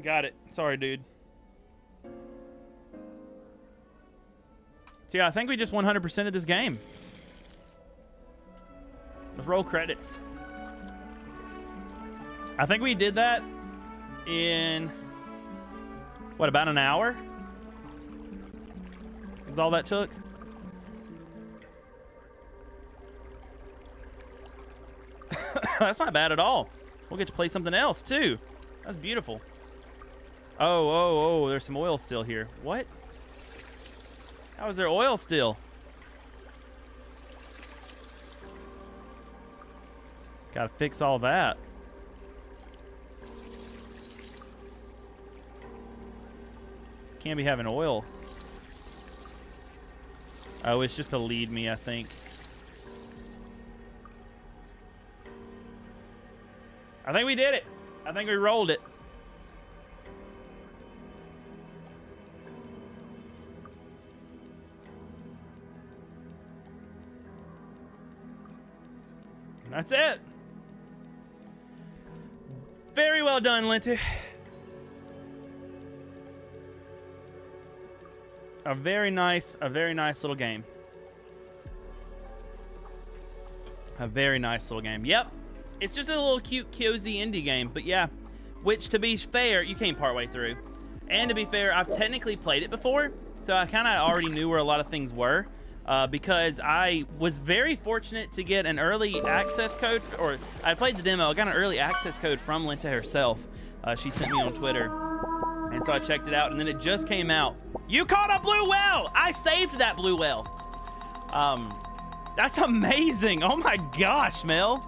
Got it. Sorry, dude. So yeah, I think we just 100%ed this game. Let's roll credits. I think we did that in... what, about an hour? Is all that took? That's not bad at all. We'll get to play something else too. That's beautiful. Oh, there's some oil still here. What? How is there oil still? Gotta fix all that. Can't be having oil. Oh, it's just to lead me, I think. I think we did it. I think we rolled it. That's it. Very well done, Linty. A very nice little game. A very nice little game. Yep. It's just a little cute, cozy indie game. But yeah, which to be fair, you came partway through. And to be fair, I've technically played it before. So I kind of already knew where a lot of things were. because I was very fortunate to get an early access code, or I played the demo. I got an early access code from Linta herself. She sent me on Twitter, and so I checked it out, and then it just came out. You caught a blue whale! I saved that blue whale. That's amazing. Oh my gosh, Mel.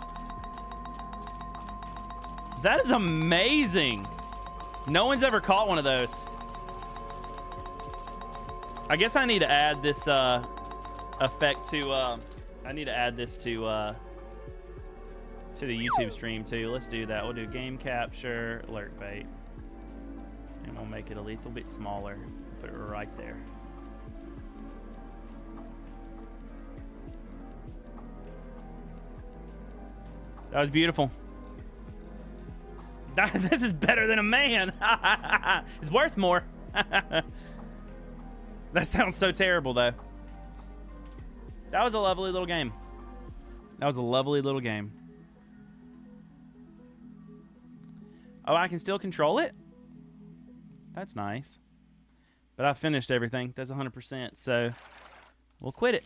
That is amazing. No one's ever caught one of those. I guess I need to add this effect to I need to add this to the YouTube stream too. Let's do that. We'll do game capture, alert bait. And we'll make it a little bit smaller. Put it right there. That was beautiful. This is better than a man. It's worth more. That sounds so terrible, though. That was a lovely little game. That was a lovely little game. Oh, I can still control it? That's nice. But I finished everything. That's 100%, so we'll quit it.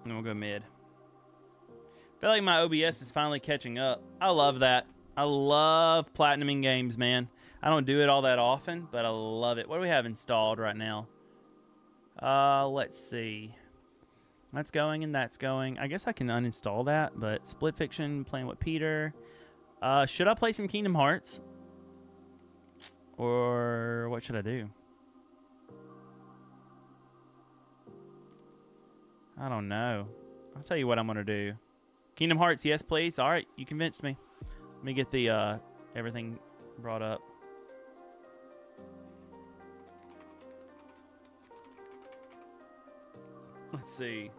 And we'll go mid. I feel like my OBS is finally catching up. I love that. I love platinuming games, man. I don't do it all that often, but I love it. What do we have installed right now? Let's see. That's going and that's going. I guess I can uninstall that, but Split Fiction, playing with Peter. Should I play some Kingdom Hearts? Or what should I do? I don't know. I'll tell you what I'm going to do. Kingdom Hearts, yes, please. All right, you convinced me. Let me get the everything brought up. Let's see.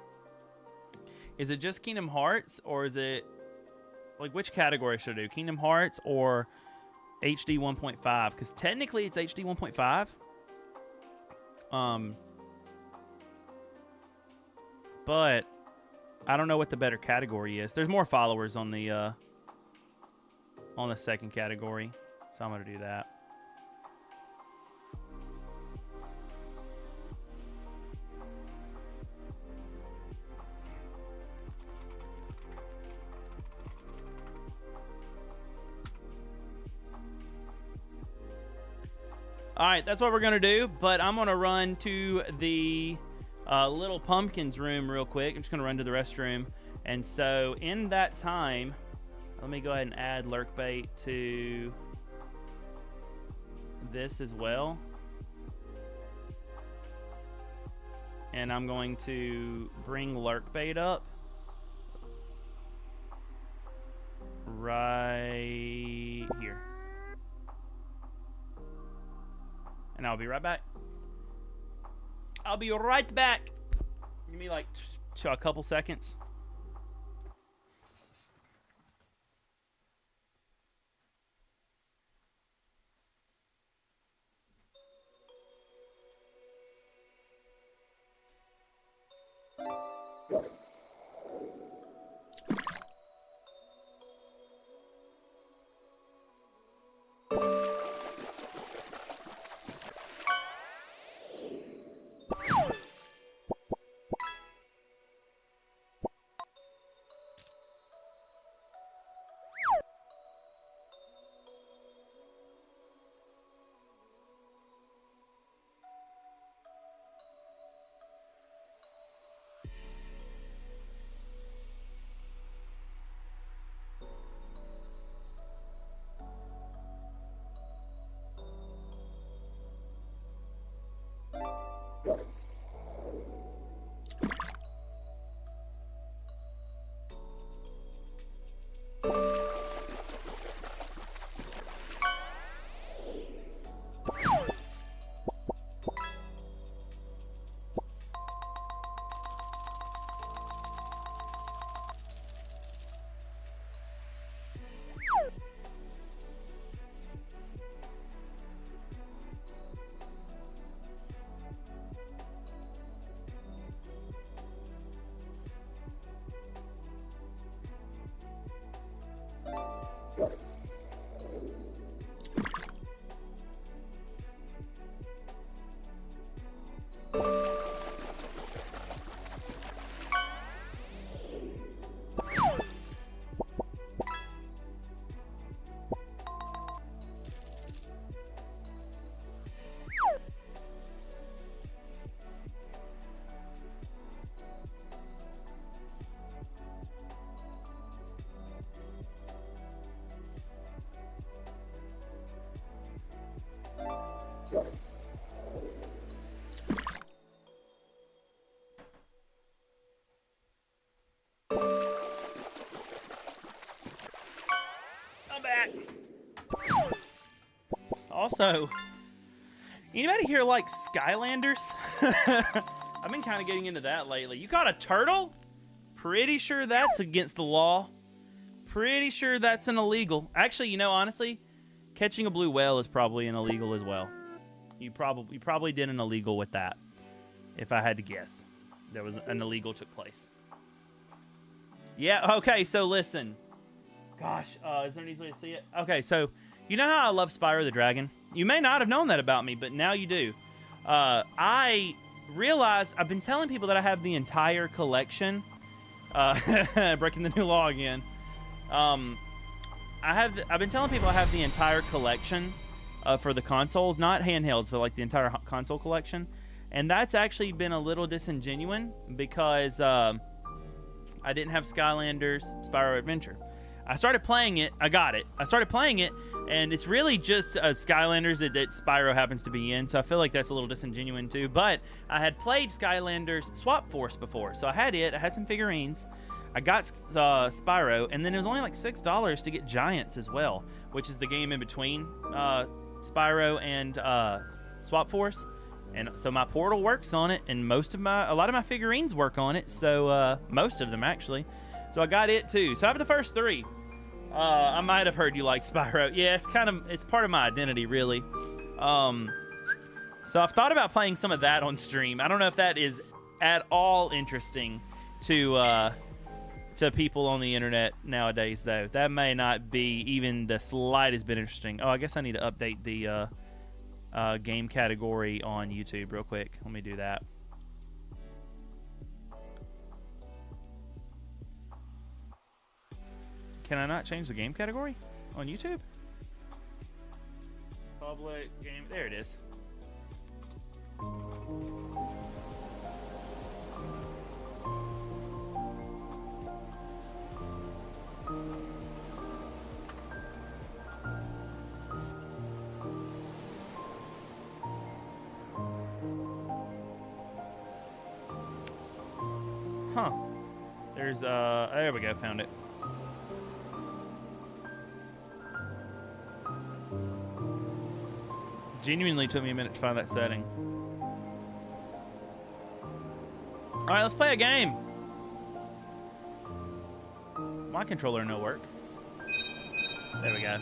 Is it just Kingdom Hearts, or is it like which category should I do? Kingdom Hearts or HD 1.5? Because technically it's HD 1.5. But I don't know what the better category is. There's more followers on the second category, so I'm gonna do that. All right, that's what we're gonna do, but I'm gonna run to the Little Pumpkins room real quick. I'm just gonna run to the restroom, and so in that time, let me go ahead and add lurk bait to this as well. And I'm going to bring lurk bait up right here. And I'll be right back. I'll be right back. Give me like a couple seconds. Also, anybody here like Skylanders? I've been kind of getting into that lately. You caught a turtle? Pretty sure that's against the law. Pretty sure that's an illegal. Actually, you know, honestly, catching a blue whale is probably an illegal as well. You probably did an illegal with that. If I had to guess, there was an illegal took place. Yeah. Okay. So listen. Gosh, is there an easy way to see it? Okay. So you know how I love Spyro the Dragon? You may not have known that about me, but now you do. I realized I've been telling people that I have the entire collection. Breaking the new law again. I've been telling people I have the entire collection for the consoles, not handhelds, but like the entire console collection. And that's actually been a little disingenuous because I didn't have Skylanders Spyro Adventure. I started playing it. I got it. I started playing it, and it's really just Skylanders that Spyro happens to be in. So I feel like that's a little disingenuous too. But I had played Skylanders Swap Force before, so I had it. I had some figurines. I got Spyro, and then it was only like $6 to get Giants as well, which is the game in between Spyro and Swap Force. And so my portal works on it, and a lot of my figurines work on it. So most of them actually. So I got it too. So I have the first three. I might have heard you like Spyro. Yeah, it's part of my identity really. So I've thought about playing some of that on stream. I don't know if that is at all interesting to people on the internet nowadays, though. That may not be even the slightest bit interesting. Oh, I guess I need to update the game category on YouTube real quick. Let me do that. Can I not change the game category on YouTube? Public game. There it is. Huh. There's there we go, found it. Genuinely took me a minute to find that setting. All right, let's play a game. My controller no work. There we go.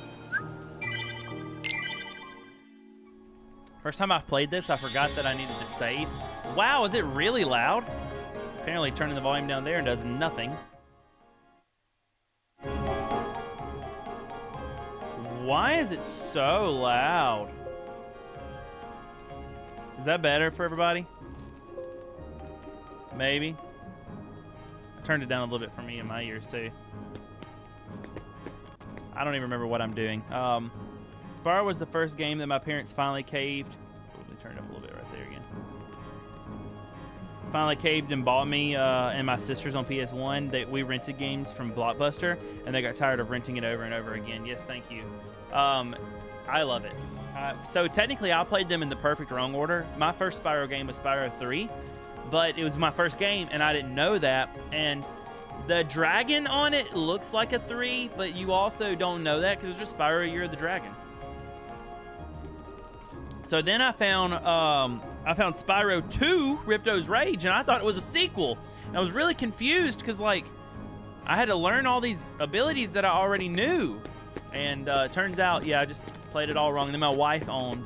First time I played this, I forgot that I needed to save. Wow, is it really loud? Apparently turning the volume down there does nothing. Why is it so loud? Is that better for everybody? Maybe. I turned it down a little bit for me in my ears too. I don't even remember what I'm doing. Spyro was the first game that my parents finally caved. Let me turn it up a little bit right there again. Finally caved and bought me and my sisters on PS1. We rented games from Blockbuster, and they got tired of renting it over and over again. Yes, thank you. I love it. So technically, I played them in the perfect wrong order. My first Spyro game was Spyro 3, but it was my first game, and I didn't know that. And the dragon on it looks like a 3, but you also don't know that because it's just Spyro, You're the Dragon. So then I found Spyro 2, Ripto's Rage, and I thought it was a sequel. And I was really confused because, like, I had to learn all these abilities that I already knew. And it turns out, yeah, I just played it all wrong. And then my wife owned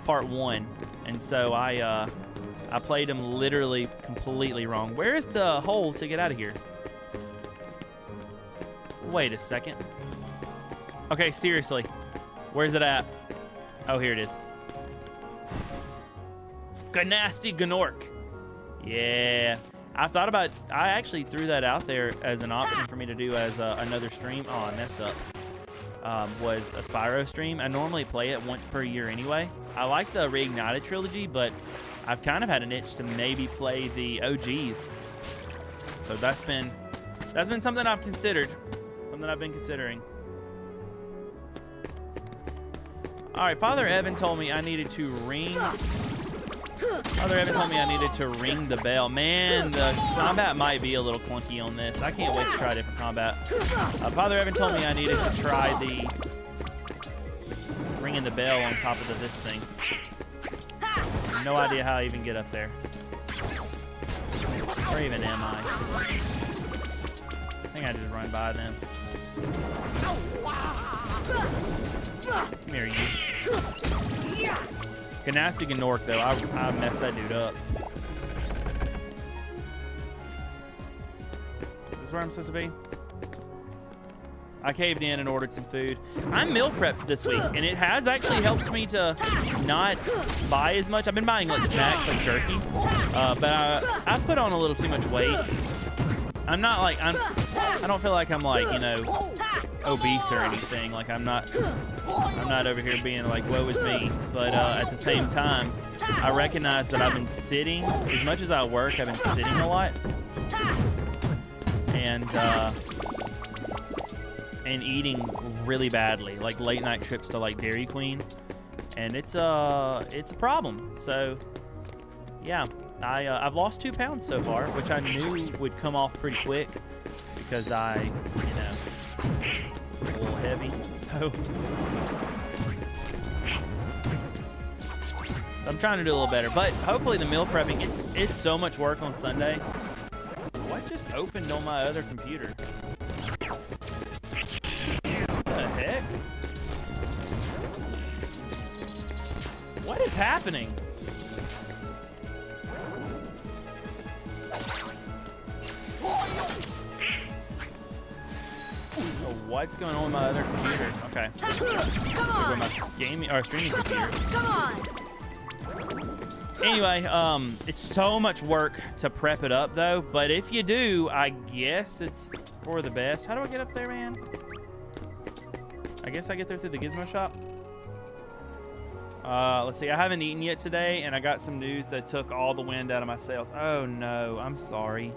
part 1, and so I played them literally completely wrong. Where is the hole to get out of here? Wait a second. Okay, seriously. Where's it at? Oh, here it is. Gnasty Gnorc. Yeah. I actually threw that out there as an option for me to do as another stream. Oh, I messed up. Was a Spyro stream. I normally play it once per year anyway. I like the Reignited trilogy, but I've kind of had an itch to maybe play the OGs. So that's been something I've considered. Something I've been considering. All right, Father Evan told me I needed to ring. Father Evan told me I needed to ring the bell. Man, the combat might be a little clunky on this. I can't wait to try different combat. Father Evan told me I needed to try the ringing the bell on top of this thing. No idea how I even get up there. Where even am I? I think I just run by them. Come here, you. Gymnastic and Nork, though. I messed that dude up. Is this where I'm supposed to be? I caved in and ordered some food. I'm meal prepped this week, and it has actually helped me to not buy as much. I've been buying like snacks, like jerky, but I've put on a little too much weight. I'm not like I don't feel like I'm like, you know, obese or anything. Like I'm not over here being like, woe is me. But at the same time, I recognize that I've been sitting as much as I work. I've been sitting a lot, and eating really badly, like late night trips to like Dairy Queen, and it's a problem. So yeah, I've lost 2 pounds so far, which I knew would come off pretty quick because I, you know, was a little heavy. So I'm trying to do a little better, but hopefully the meal prepping, it's so much work on Sunday. What just opened on my other computer? What the heck? What is happening? Oh, what's going on with my other computer? Okay. Come on. My gaming or streaming computer. Come on. Anyway, it's so much work to prep it up, though. But if you do, I guess it's for the best. How do I get up there, man? I guess I get there through the gizmo shop. Let's see. I haven't eaten yet today, and I got some news that took all the wind out of my sails. Oh, no. I'm sorry.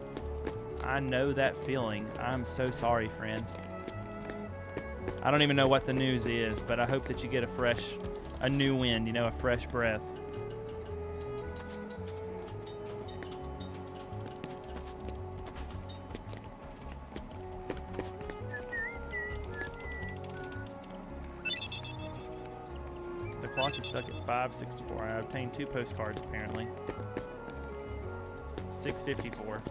I know that feeling. I'm so sorry, friend. I don't even know what the news is, but I hope that you get a new wind, you know, a fresh breath. The clock is stuck at 5:64. I obtained 2 postcards, apparently. 6:54.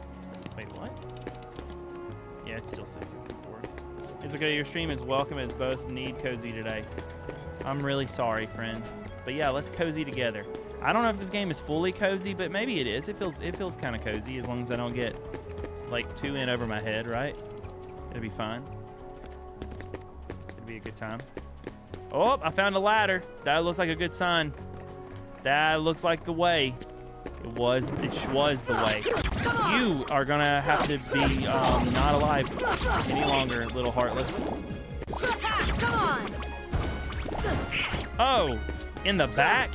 Wait, what? Yeah, it's still 6:54. It's okay, your stream is welcome as both need cozy today. I'm really sorry, friend. But yeah, let's cozy together. I don't know if this game is fully cozy, but maybe it is. It feels kind of cozy as long as I don't get like 2 in over my head, right? It'll be fine. It'll be a good time. Oh, I found a ladder. That looks like a good sign. That looks like the way. It was the way. You are gonna have to be not alive any longer, little heartless. Come on. Oh, in the back?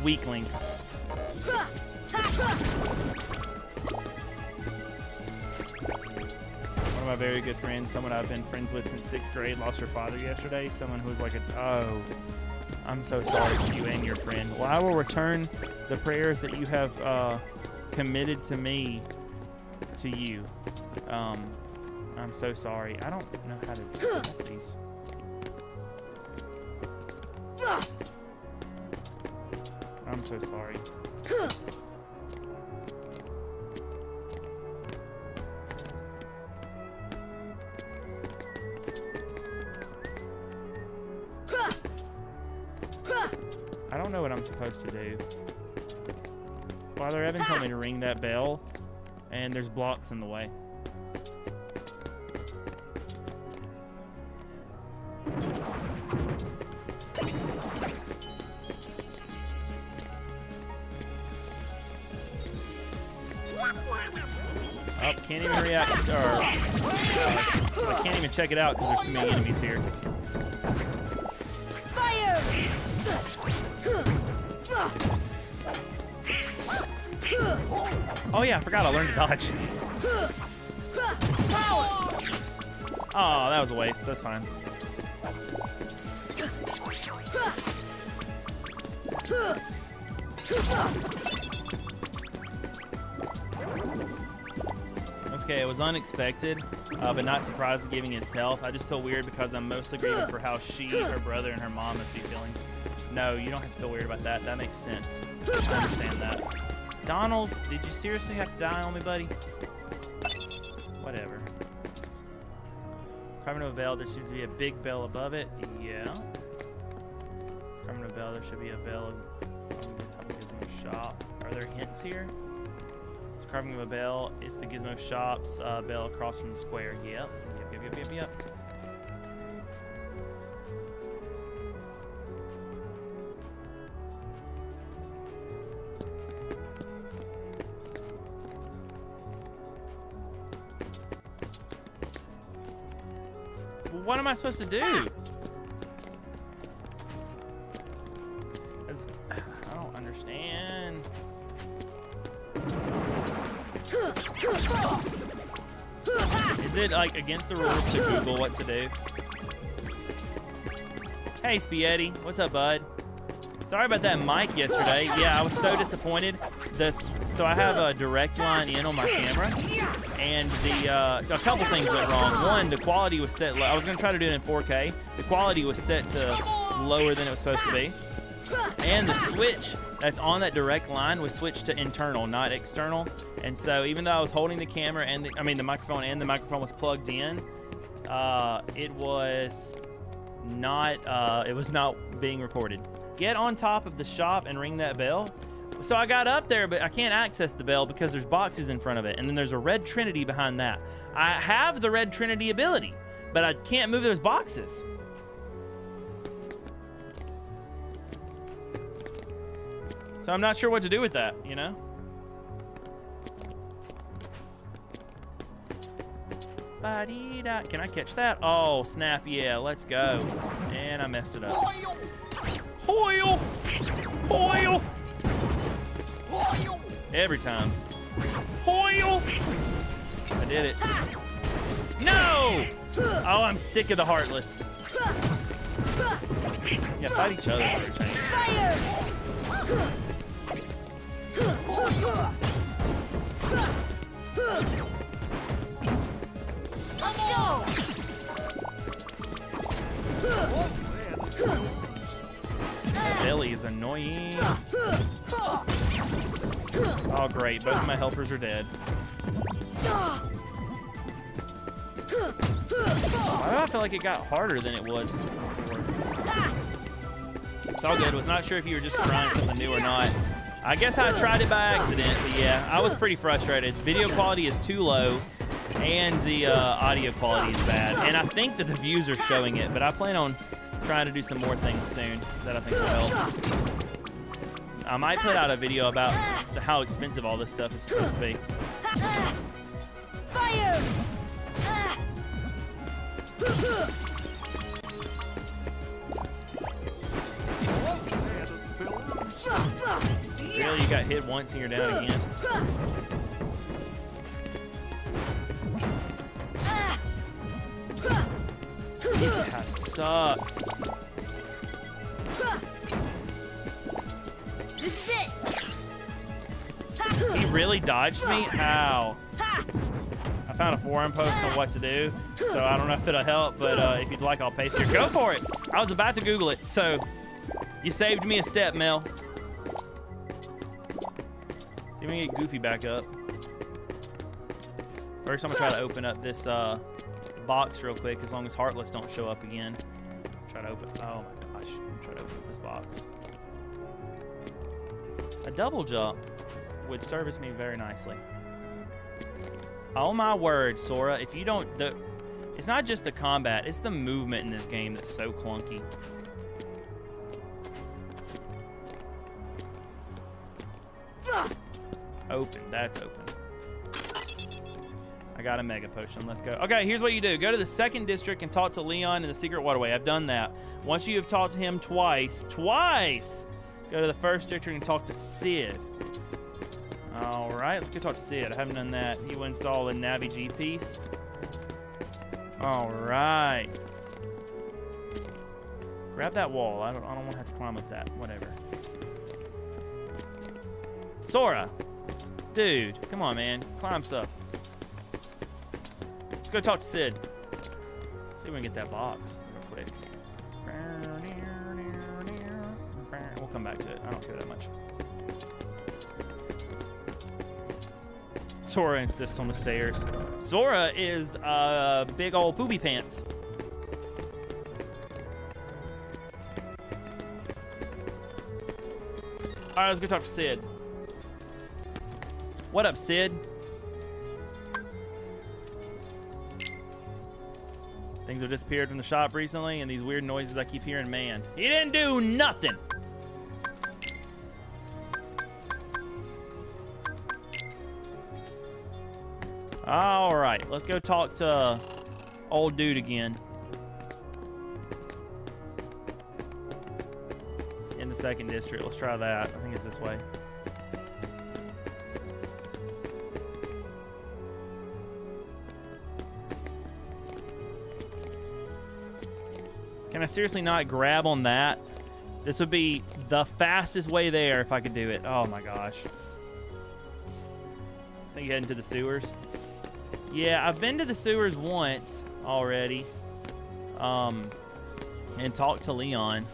Weakling. One of my very good friends, someone I've been friends with since 6th grade, lost her father yesterday. Someone who was like oh, I'm so sorry for you and your friend. Well, I will return the prayers that you have committed to me to you. I'm so sorry. I don't know how to do these. I'm so sorry. I don't know what I'm supposed to do. Father Evan told me to ring that bell, and there's blocks in the way. Oh, can't even react, I can't even check it out because there's too many enemies here. Fire! Oh yeah, I forgot I learned to dodge. Oh, that was a waste. That's fine. Okay, it was unexpected, but not surprised giving his health. I just feel weird because I'm mostly grieving for how she, her brother, and her mom must be feeling. No, you don't have to feel weird about that. That makes sense. I understand that. Donald, did you seriously have to die on me, buddy? Whatever. Carving of a bell, there seems to be a big bell above it. Yeah. Carving of a bell, there should be a bell on the top of the Gizmo shop. Are there hints here? It's carving of a bell. It's the Gizmo shop's bell across from the square. Yep. Yep. What am I supposed to do? I don't understand. Is it like against the rules to Google what to do? Hey, Spaghetti. What's up, bud? Sorry about that mic yesterday. Yeah, I was so disappointed. So I have a direct line in on my camera, and a couple things went wrong. One, the quality was set low. I was going to try to do it in 4K. The quality was set to lower than it was supposed to be. And the switch that's on that direct line was switched to internal, not external. And so even though I was holding the camera and the microphone, and the microphone was plugged in, it was not being recorded. Get on top of the shop and ring that bell. So I got up there, but I can't access the bell because there's boxes in front of it, and then there's a red trinity behind that. I have the red trinity ability, but I can't move those boxes. So I'm not sure what to do with that, you know? Ba-dee-da. Can I catch that? Oh, snap, yeah, let's go. And I messed it up. Hoyle! Hoyle! Every time. Hoyle! I did it. No! Oh, I'm sick of the Heartless. Yeah, fight each other for a change. Fire! Billy is annoying. Oh, great. Both of my helpers are dead. Why do I feel like it got harder than it was before? It's all good. Was not sure if you were just trying something new or not. I guess I tried it by accident, but yeah, I was pretty frustrated. Video quality is too low, and the audio quality is bad. And I think that the views are showing it, but I plan on trying to do some more things soon that I think will help. I might put out a video about how expensive all this stuff is supposed to be. Fire! Really, you got hit once and you're down again? These guys suck. This is it! He really dodged me? How? I found a forum post on what to do, so I don't know if it'll help, but if you'd like, I'll paste here. Go for it! I was about to Google it, so you saved me a step, Mel. See if we can get Goofy back up. First, I'm gonna try to open up this box real quick, as long as Heartless don't show up again. Try to open. Oh my gosh! Try to open up this box. A double jump would service me very nicely. Oh my word, Sora! If you don't, it's not just the combat; it's the movement in this game that's so clunky. Open. That's open. I got a mega potion. Let's go. Okay, here's what you do. Go to the second district and talk to Leon in the secret waterway. I've done that. Once you have talked to him twice, go to the first district and talk to Sid. All right, let's go talk to Sid. I haven't done that. He will install the Navi G piece. All right. Grab that wall. I don't want to have to climb up that. Whatever. Sora. Dude, come on, man. Climb stuff. Let's go talk to Sid. See if we can get that box real quick. come back to it. I don't care that much. Sora insists on the stairs. Sora is big old poopy pants. All right, let's go talk to Sid. What up, Sid? Things have disappeared from the shop recently, and these weird noises I keep hearing, man. He didn't do nothing. All right, let's go talk to old dude again. In the second district. Let's try that. I think it's this way. Can I seriously not grab on that? This would be the fastest way there if I could do it. Oh my gosh. I think heading to the sewers. Yeah, I've been to the sewers once already. And talked to Leon.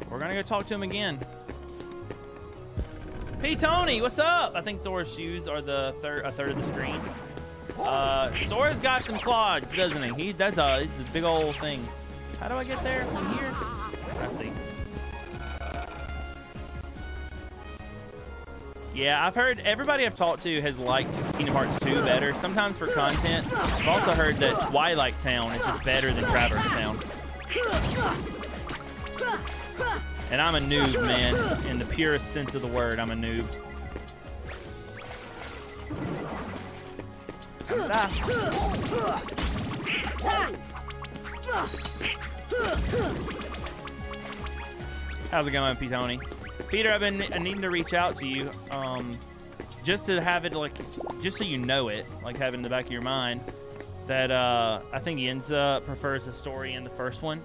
We're gonna go talk to him again. Hey Tony, what's up? I think Thor's shoes are a third of the screen. Sora's got some clogs, doesn't he? He does this big old thing. How do I get there from here? I see. Yeah, I've heard everybody I've talked to has liked Kingdom Hearts 2 better, sometimes for content. I've also heard that Twilight Town is just better than Traverse Town. And I'm a noob, man. In the purest sense of the word, I'm a noob. How's it going, P. Tony? Peter, I've been needing to reach out to you, just to have it, like, just so you know it, like, have it in the back of your mind, that I think Yenza prefers the story in the first one.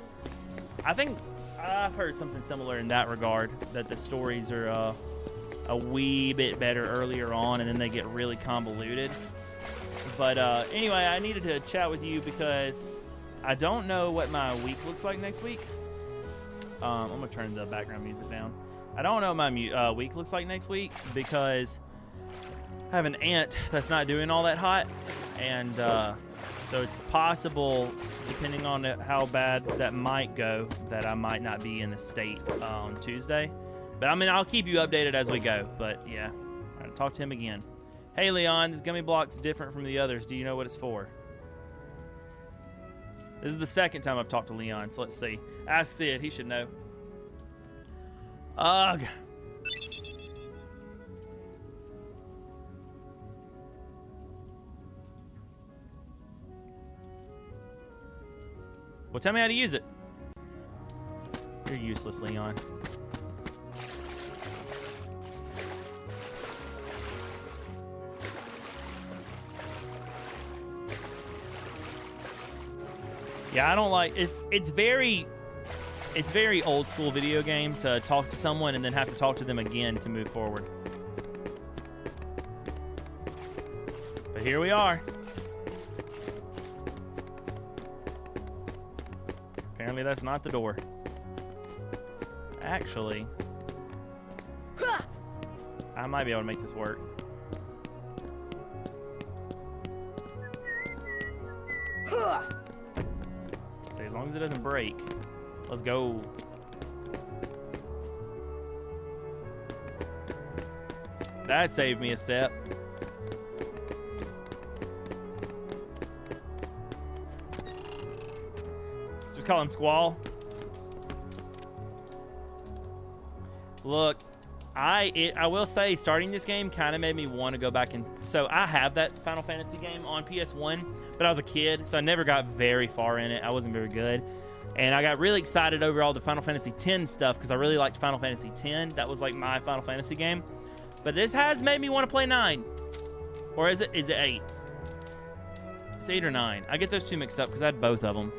I think I've heard something similar in that regard, that the stories are a wee bit better earlier on, and then they get really convoluted. But anyway, I needed to chat with you because I don't know what my week looks like next week. I'm going to turn the background music down. I don't know what my week looks like next week because I have an aunt that's not doing all that hot. And so it's possible, depending on how bad that might go, that I might not be in the state on Tuesday. But I mean, I'll keep you updated as we go. But yeah, I'm going to talk to him again. Hey, Leon, this gummy block's different from the others. Do you know what it's for? This is the second time I've talked to Leon, so let's see. Ask Sid, he should know. Ugh. Well, tell me how to use it. You're useless, Leon. Yeah, I don't like it's very old school video game to talk to someone and then have to talk to them again to move forward. But here we are. Apparently that's not the door. Actually, I might be able to make this work. As long as it doesn't break. Let's go. That saved me a step. Just call him Squall. Look, I will say starting this game kind of made me want to go back and... So I have that Final Fantasy game on PS1, but I was a kid, so I never got very far in it. I wasn't very good. And I got really excited over all the Final Fantasy X stuff because I really liked Final Fantasy X. That was like my Final Fantasy game. But this has made me want to play 9. Or is it 8? It's 8 or 9. I get those two mixed up because I had both of them.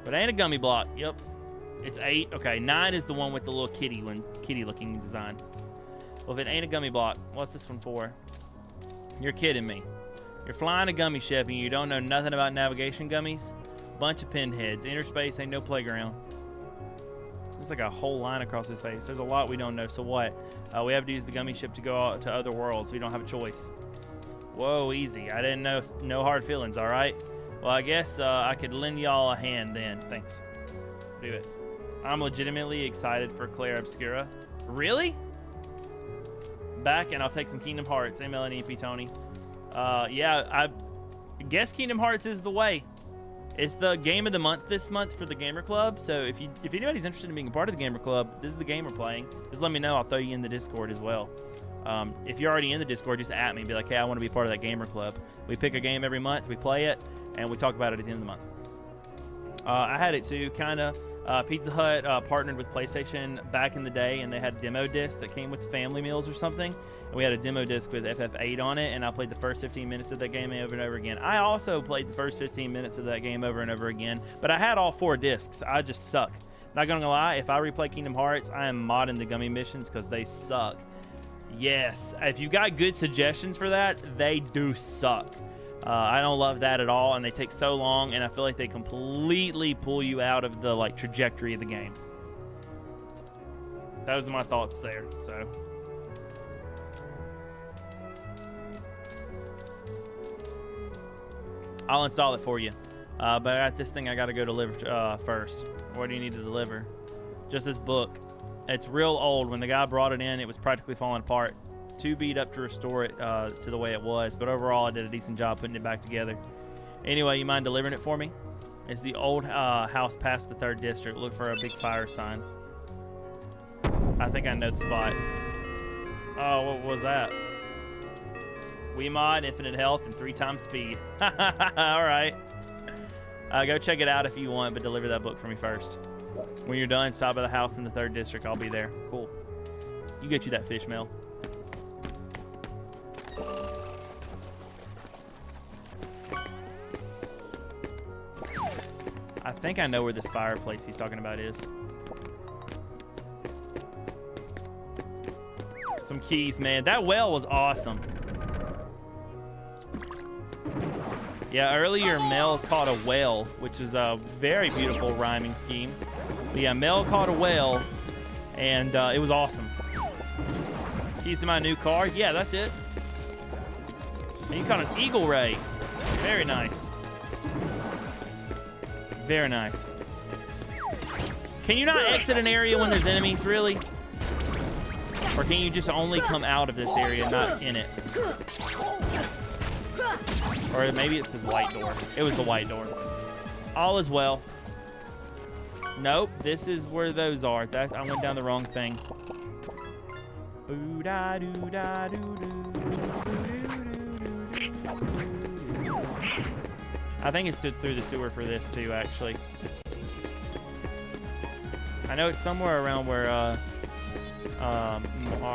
But it ain't a gummy block. Yep. It's 8. Okay, 9 is the one with the little kitty-looking design. Well, if it ain't a gummy block, what's this one for? You're kidding me. You're flying a gummy ship and you don't know nothing about navigation gummies? Bunch of pinheads. Inner space ain't no playground. There's like a whole line across his face. There's a lot we don't know. So what? We have to use the gummy ship to go out to other worlds. We don't have a choice. Whoa, easy. I didn't know. No hard feelings, all right? Well, I guess I could lend y'all a hand then. Thanks. Do it. I'm legitimately excited for Claire Obscura. Really? Back, and I'll take some Kingdom Hearts. Hey, Melanie P. Tony. Yeah, I guess Kingdom Hearts is the way. It's the game of the month this month for the Gamer Club. So if anybody's interested in being a part of the Gamer Club, this is the game we're playing. Just let me know. I'll throw you in the Discord as well. If you're already in the Discord, just at me. Be like, hey, I want to be part of that Gamer Club. We pick a game every month. We play it, and we talk about it at the end of the month. I had it too, kind of. Pizza Hut partnered with PlayStation back in the day, and they had demo discs that came with family meals or something. And we had a demo disc with FF8 on it, and I played the first 15 minutes of that game over and over again. I also played the first 15 minutes of that game over and over again, but I had all 4 discs. I just suck. Not gonna lie, if I replay Kingdom Hearts, I am modding the gummy missions because they suck. Yes, if you got good suggestions for that, they do suck. I don't love that at all, and they take so long, and I feel like they completely pull you out of the trajectory of the game. Those are my thoughts there. So, I'll install it for you. But I got this thing I got to go deliver first. What do you need to deliver? Just this book. It's real old. When the guy brought it in, it was practically falling apart. Too beat up to restore it to the way it was, but overall I did a decent job putting it back together. Anyway, you mind delivering it for me? It's the old house past the 3rd district. Look for a big fire sign. I think I know the spot. Oh, what was that? Wiimod, infinite health, and 3 times speed. Alright. Go check it out if you want, but deliver that book for me first. When you're done, stop by the house in the 3rd district. I'll be there. Cool. You get you that fish mail. I think I know where this fireplace he's talking about is. Some keys, man. That well was awesome. Yeah, earlier Mel caught a whale, which is a very beautiful rhyming scheme. But yeah, Mel caught a whale, and it was awesome. Keys to my new car. Yeah, that's it. And you caught an eagle ray. Very nice. Very nice. Can you not exit an area when there's enemies, really? Or can you just only come out of this area, not in it? Or maybe it's this white door. It was the white door. All is well. Nope, this is where those are. I went down the wrong thing. I think it stood through the sewer for this too, actually. I know it's somewhere around where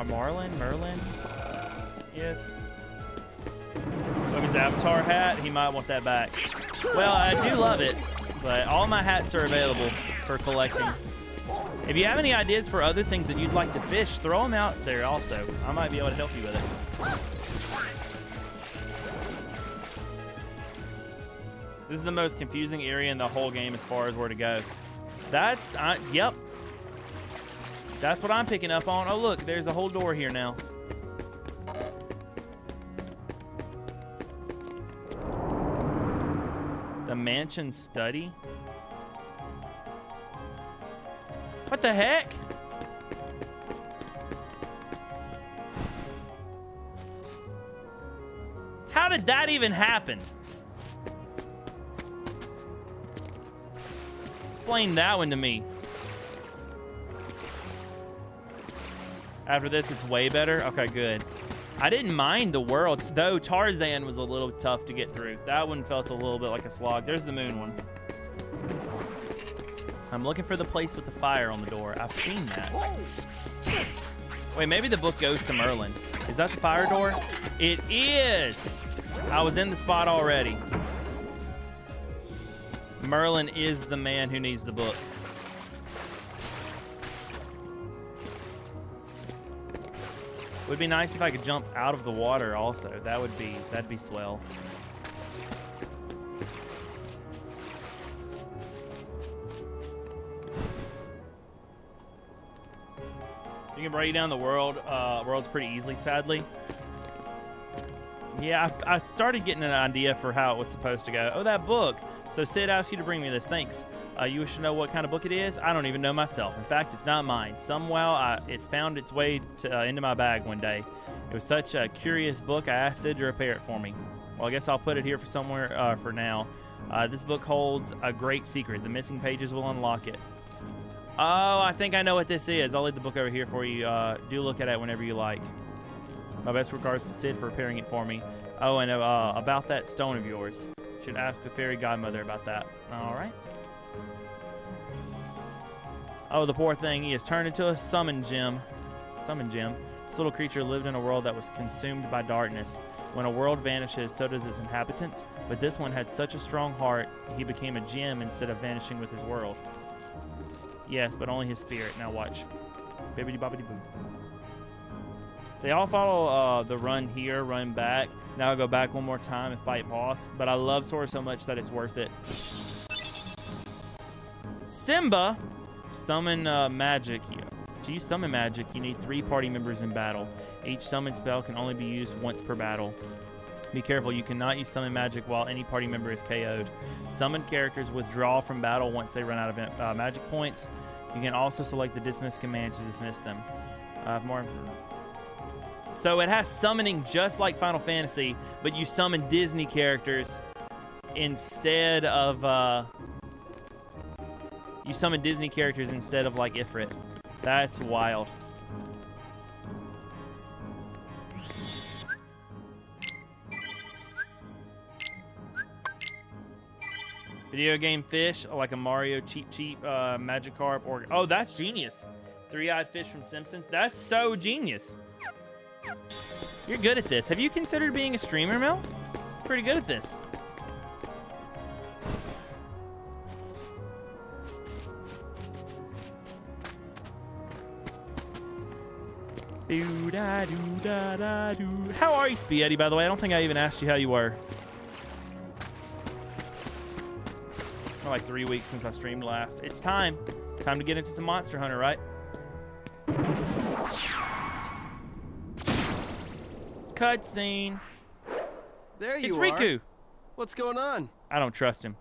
Merlin is. Look, his avatar hat. He might want that back. Well, I do love it, but all my hats are available for collecting. If you have any ideas for other things that you'd like to fish, throw them out there also. I might be able to help you with it. This is the most confusing area in the whole game as far as where to go. Yep. That's what I'm picking up on. Oh, look, there's a whole door here now. The mansion study? What the heck? How did that even happen? Explain that one to me. After this, it's way better? Okay, good. I didn't mind the worlds, though Tarzan was a little tough to get through. That one felt a little bit like a slog. There's the moon one. I'm looking for the place with the fire on the door. I've seen that. Wait, maybe the book goes to Merlin. Is that the fire door? It is! I was in the spot already. Merlin is the man who needs the book. Would be nice if I could jump out of the water also. That'd be swell. You can break down the worlds pretty easily, sadly. Yeah, I started getting an idea for how it was supposed to go. Oh, that book. So Sid asked you to bring me this. Thanks. You wish to know what kind of book it is? I don't even know myself. In fact, it's not mine. Somehow it found its way into my bag one day. It was such a curious book, I asked Sid to repair it for me. Well, I guess I'll put it here for somewhere for now. This book holds a great secret. The missing pages will unlock it. Oh, I think I know what this is. I'll leave the book over here for you. Do look at it whenever you like. My best regards to Sid for repairing it for me. Oh, and about that stone of yours. Should ask the fairy godmother about that. All right. Oh, the poor thing. He has turned into a summon gem. This little creature lived in a world that was consumed by darkness. When a world vanishes, so does its inhabitants. But this one had such a strong heart, he became a gem instead of vanishing with his world. Yes, but only his spirit. Now watch. Bibbidi bobbidi boo. They all follow the run here, run back. Now I'll go back one more time and fight boss. But I love Sora so much that it's worth it. Simba! Summon magic. To use summon magic, you need 3 party members in battle. Each summon spell can only be used once per battle. Be careful, you cannot use summon magic while any party member is KO'd. Summoned characters withdraw from battle once they run out of magic points. You can also select the dismiss command to dismiss them. So it has summoning just like Final Fantasy, but you summon Disney characters instead of like Ifrit. That's wild. Video game fish, like a Mario cheap Magikarp, or oh, that's genius. 3-eyed fish from Simpsons. That's so genius. You're good at this. Have you considered being a streamer, Mel? Pretty good at this. How are you, Spaghetti, by the way? I don't think I even asked you how you were. Like 3 weeks since I streamed last. It's time. Time to get into some Monster Hunter, right? Cutscene. There you it's are. Riku. What's going on? I don't trust him.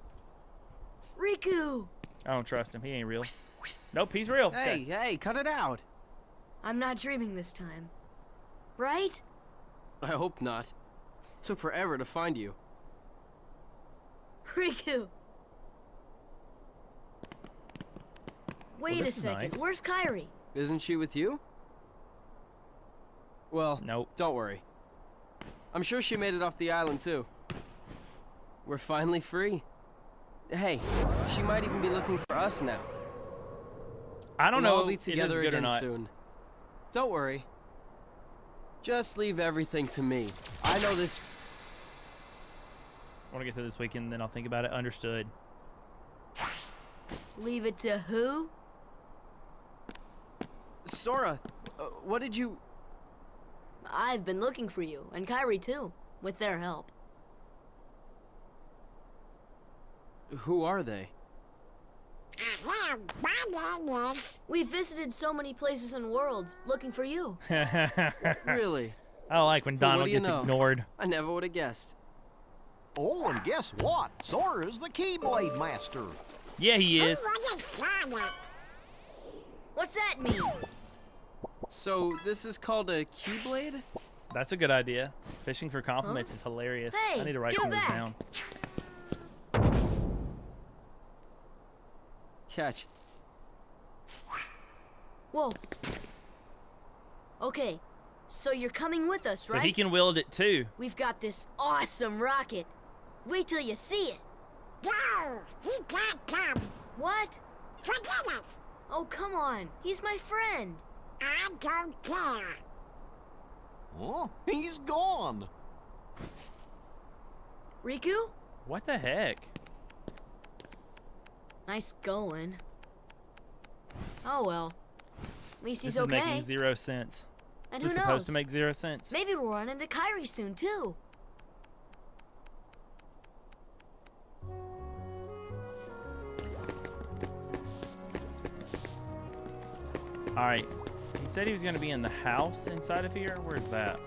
Riku! I don't trust him. He ain't real. Nope, he's real. Hey, hey, cut it out. I'm not dreaming this time. Right? I hope not. Took forever to find you. Riku! Wait a second. Nice. Where's Kairi? Isn't she with you? Well, nope. Don't worry. I'm sure she made it off the island too. We're finally free. Hey, she might even be looking for us now. I don't know we'll be if together it is good again or not. soon. Don't worry. Just leave everything to me. I know this. I want to get through this weekend, then I'll think about it. Understood. Leave it to who? Sora, what did you... I've been looking for you, and Kairi too, with their help. Who are they? We've visited so many places and worlds looking for you. Really? I don't like when Donald what do you gets know? ignored. I never would have guessed. Oh, and guess what? Sora's the Keyblade Master. Yeah, he is. What's that mean? So, this is called a Keyblade? That's a good idea. Fishing for compliments is hilarious. Hey, I need to write give some of it this back. down. Catch. Whoa. Okay, so you're coming with us, right? So he can wield it too. We've got this awesome rocket. Wait till you see it. No, he can't come. What? Forget it. Oh, come on. He's my friend. I don't care. Oh, he's gone. Riku? What the heck? Nice going. Oh well. At least he's This is okay. making 0 sense. And Is who it knows? supposed to make 0 sense? Maybe we'll run into Kairi soon too. All right. He said he was going to be in the house inside of here. Where's that?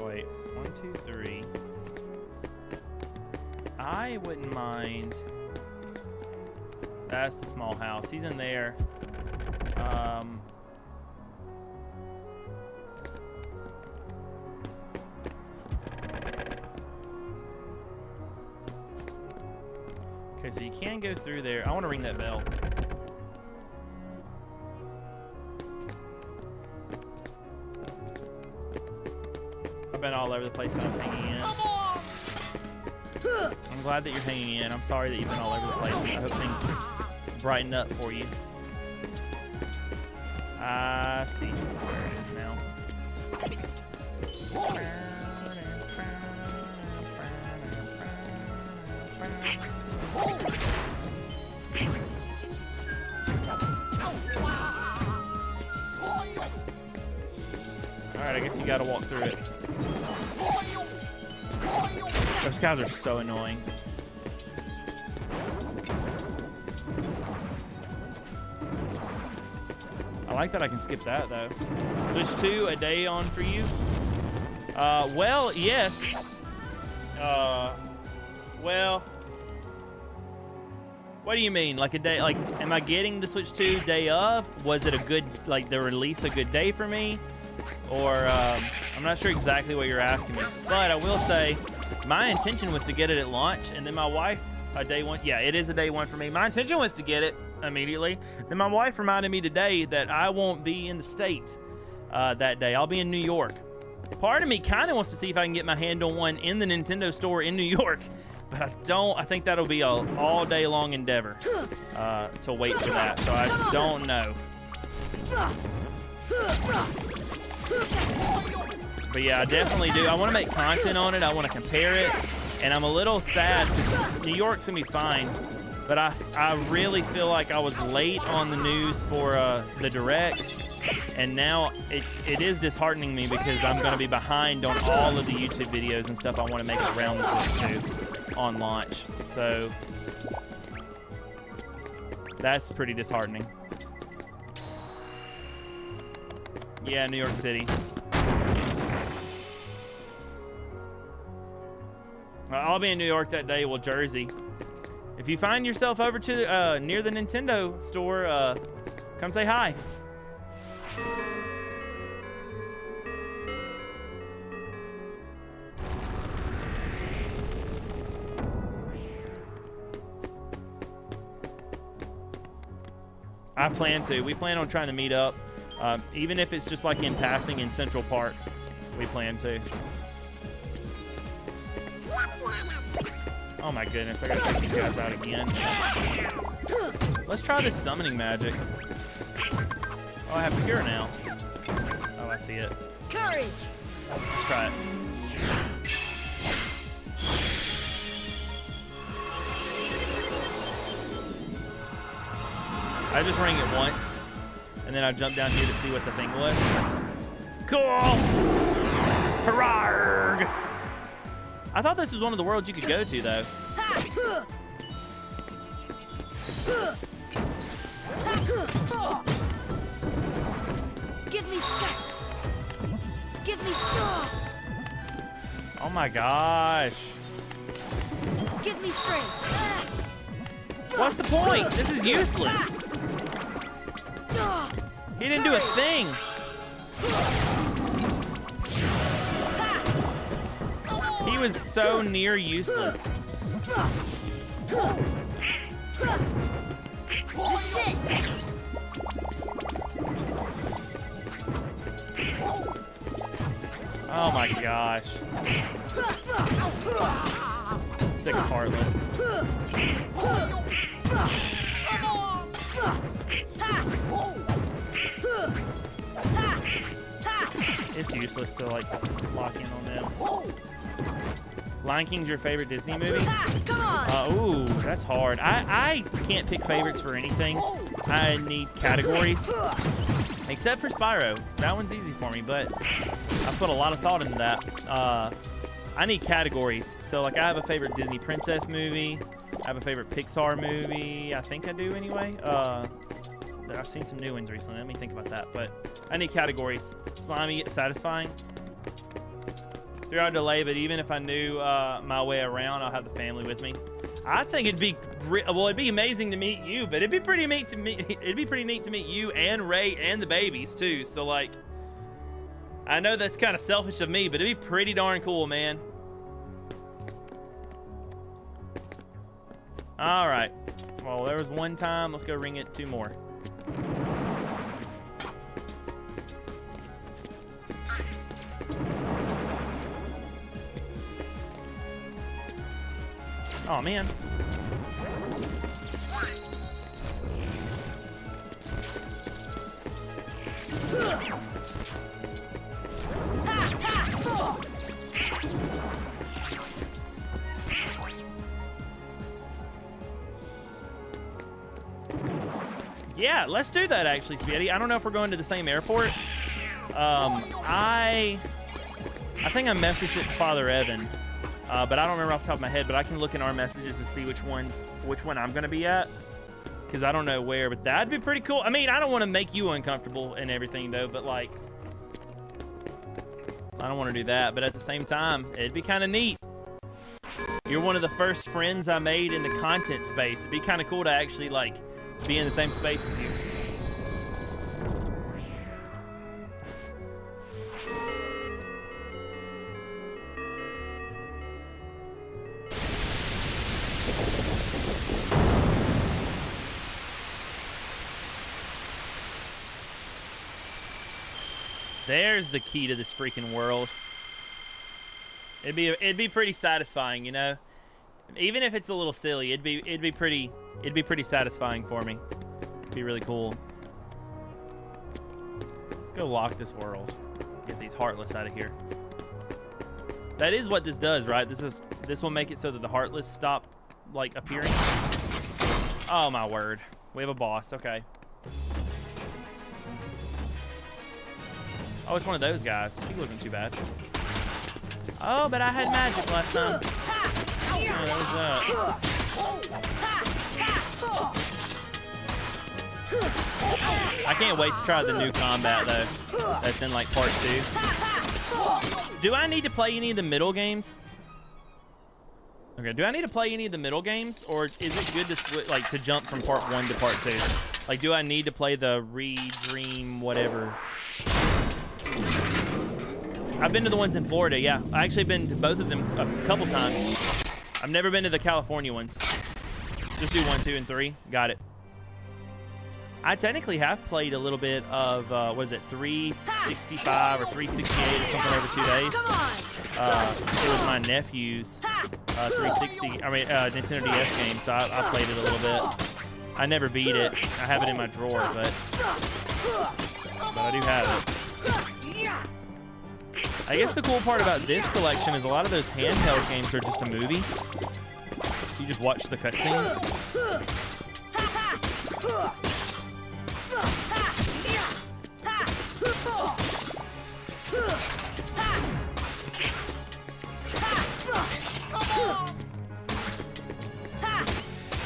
Wait, 1, 2, 3. I wouldn't mind. That's the small house. He's in there. Okay, so you can go through there. I want to ring that bell. I've been all over the place when I'm hanging in. I'm glad that you're hanging in. I'm sorry that you've been all over the place. I hope things brighten up for you. I see where it is now. Alright, I guess you gotta walk through it. Those guys are so annoying. I like that I can skip that, though. Switch 2, a day on for you? Well, yes. Well, what do you mean? Like a day, like, am I getting the Switch 2 day of? Was it a good, like, the release a good day for me? Or, I'm not sure exactly what you're asking me. But I will say, my intention was to get it at launch, and then my wife, a day one, yeah, it is a day one for me. My intention was to get it immediately. Then my wife reminded me today that I won't be in the state that day. I'll be in New York. Part of me kind of wants to see if I can get my hand on one in the Nintendo store in New York, but I don't. I think that'll be a all day long endeavor to wait for that. So I don't know. But yeah, I definitely do. I want to make content on it. I want to compare it, and I'm a little sad because New York's gonna be fine. But I really feel like I was late on the news for the Direct. And now it is disheartening me because I'm going to be behind on all of the YouTube videos and stuff I want to make around the Switch 2 on launch. So that's pretty disheartening. Yeah, New York City. I'll be in New York that day. Well, Jersey. If you find yourself over to near the Nintendo store, come say hi. I plan to. We plan on trying to meet up, even if it's just like in passing in Central Park. We plan to. Oh my goodness, I gotta take these guys out again. Let's try this summoning magic. Oh, I have Cure now. Oh, I see it. Courage! Let's try it. I just rang it once, and then I jumped down here to see what the thing was. Cool! Hurrah! I thought this was one of the worlds you could go to, though. Give me strength! Give me strength! Oh my gosh. Give me strength! What's the point? This is useless. He didn't do a thing. He was so near useless. Oh my gosh. Sick of Heartless. It's useless to like lock in on them. Lion King's your favorite Disney movie? Come on! Ooh, that's hard. I can't pick favorites for anything. I need categories. Except for Spyro. That one's easy for me, but I put a lot of thought into that. I need categories. So, like, I have a favorite Disney princess movie. I have a favorite Pixar movie. I think I do anyway. I've seen some new ones recently. Let me think about that. But I need categories. Slimy, satisfying. 3-hour delay, but even if I knew my way around, I'll have the family with me. I think it'd be it'd be amazing to meet you, but it'd be pretty neat to meet. It'd be pretty neat to meet you and Ray and the babies too. So like, I know that's kind of selfish of me, but it'd be pretty darn cool, man. All right. Well, there was one time. Let's go ring it 2 more. Oh man. Yeah, let's do that actually, Spaghetti. I don't know if we're going to the same airport. I think I messaged it to Father Evan. But I don't remember off the top of my head, but I can look in our messages to see which one I'm going to be at. Because I don't know where, but that'd be pretty cool. I mean, I don't want to make you uncomfortable and everything, though, but, like, I don't want to do that. But at the same time, it'd be kind of neat. You're one of the first friends I made in the content space. It'd be kind of cool to actually, like, be in the same space as you. There's the key to this freaking world. It'd be pretty satisfying, you know. Even if it's a little silly, it'd be pretty satisfying for me. It'd be really cool. Let's go lock this world. Get these Heartless out of here. That is what this does, right? This will make it so that the Heartless stop like appearing. Oh my word. We have a boss. Okay. Oh, it's one of those guys. He wasn't too bad. Oh, but I had magic last time. Yeah, that was I can't wait to try the new combat, though. That's in, like, part 2. Do I need to play any of the middle games? Okay, do I need to play any of the middle games? Or is it good to, to jump from part 1 to part 2? Like, do I need to play the Dream whatever? I've been to the ones in Florida, yeah. I actually been to both of them a couple times. I've never been to the California ones. Just do 1, 2, and 3. Got it. I technically have played a little bit of, what is it, 365 or 368 or something over 2 days. It was my nephew's 360, Nintendo DS game, so I played it a little bit. I never beat it. I have it in my drawer, but I do have it. I guess the cool part about this collection is a lot of those handheld games are just a movie. You just watch the cutscenes.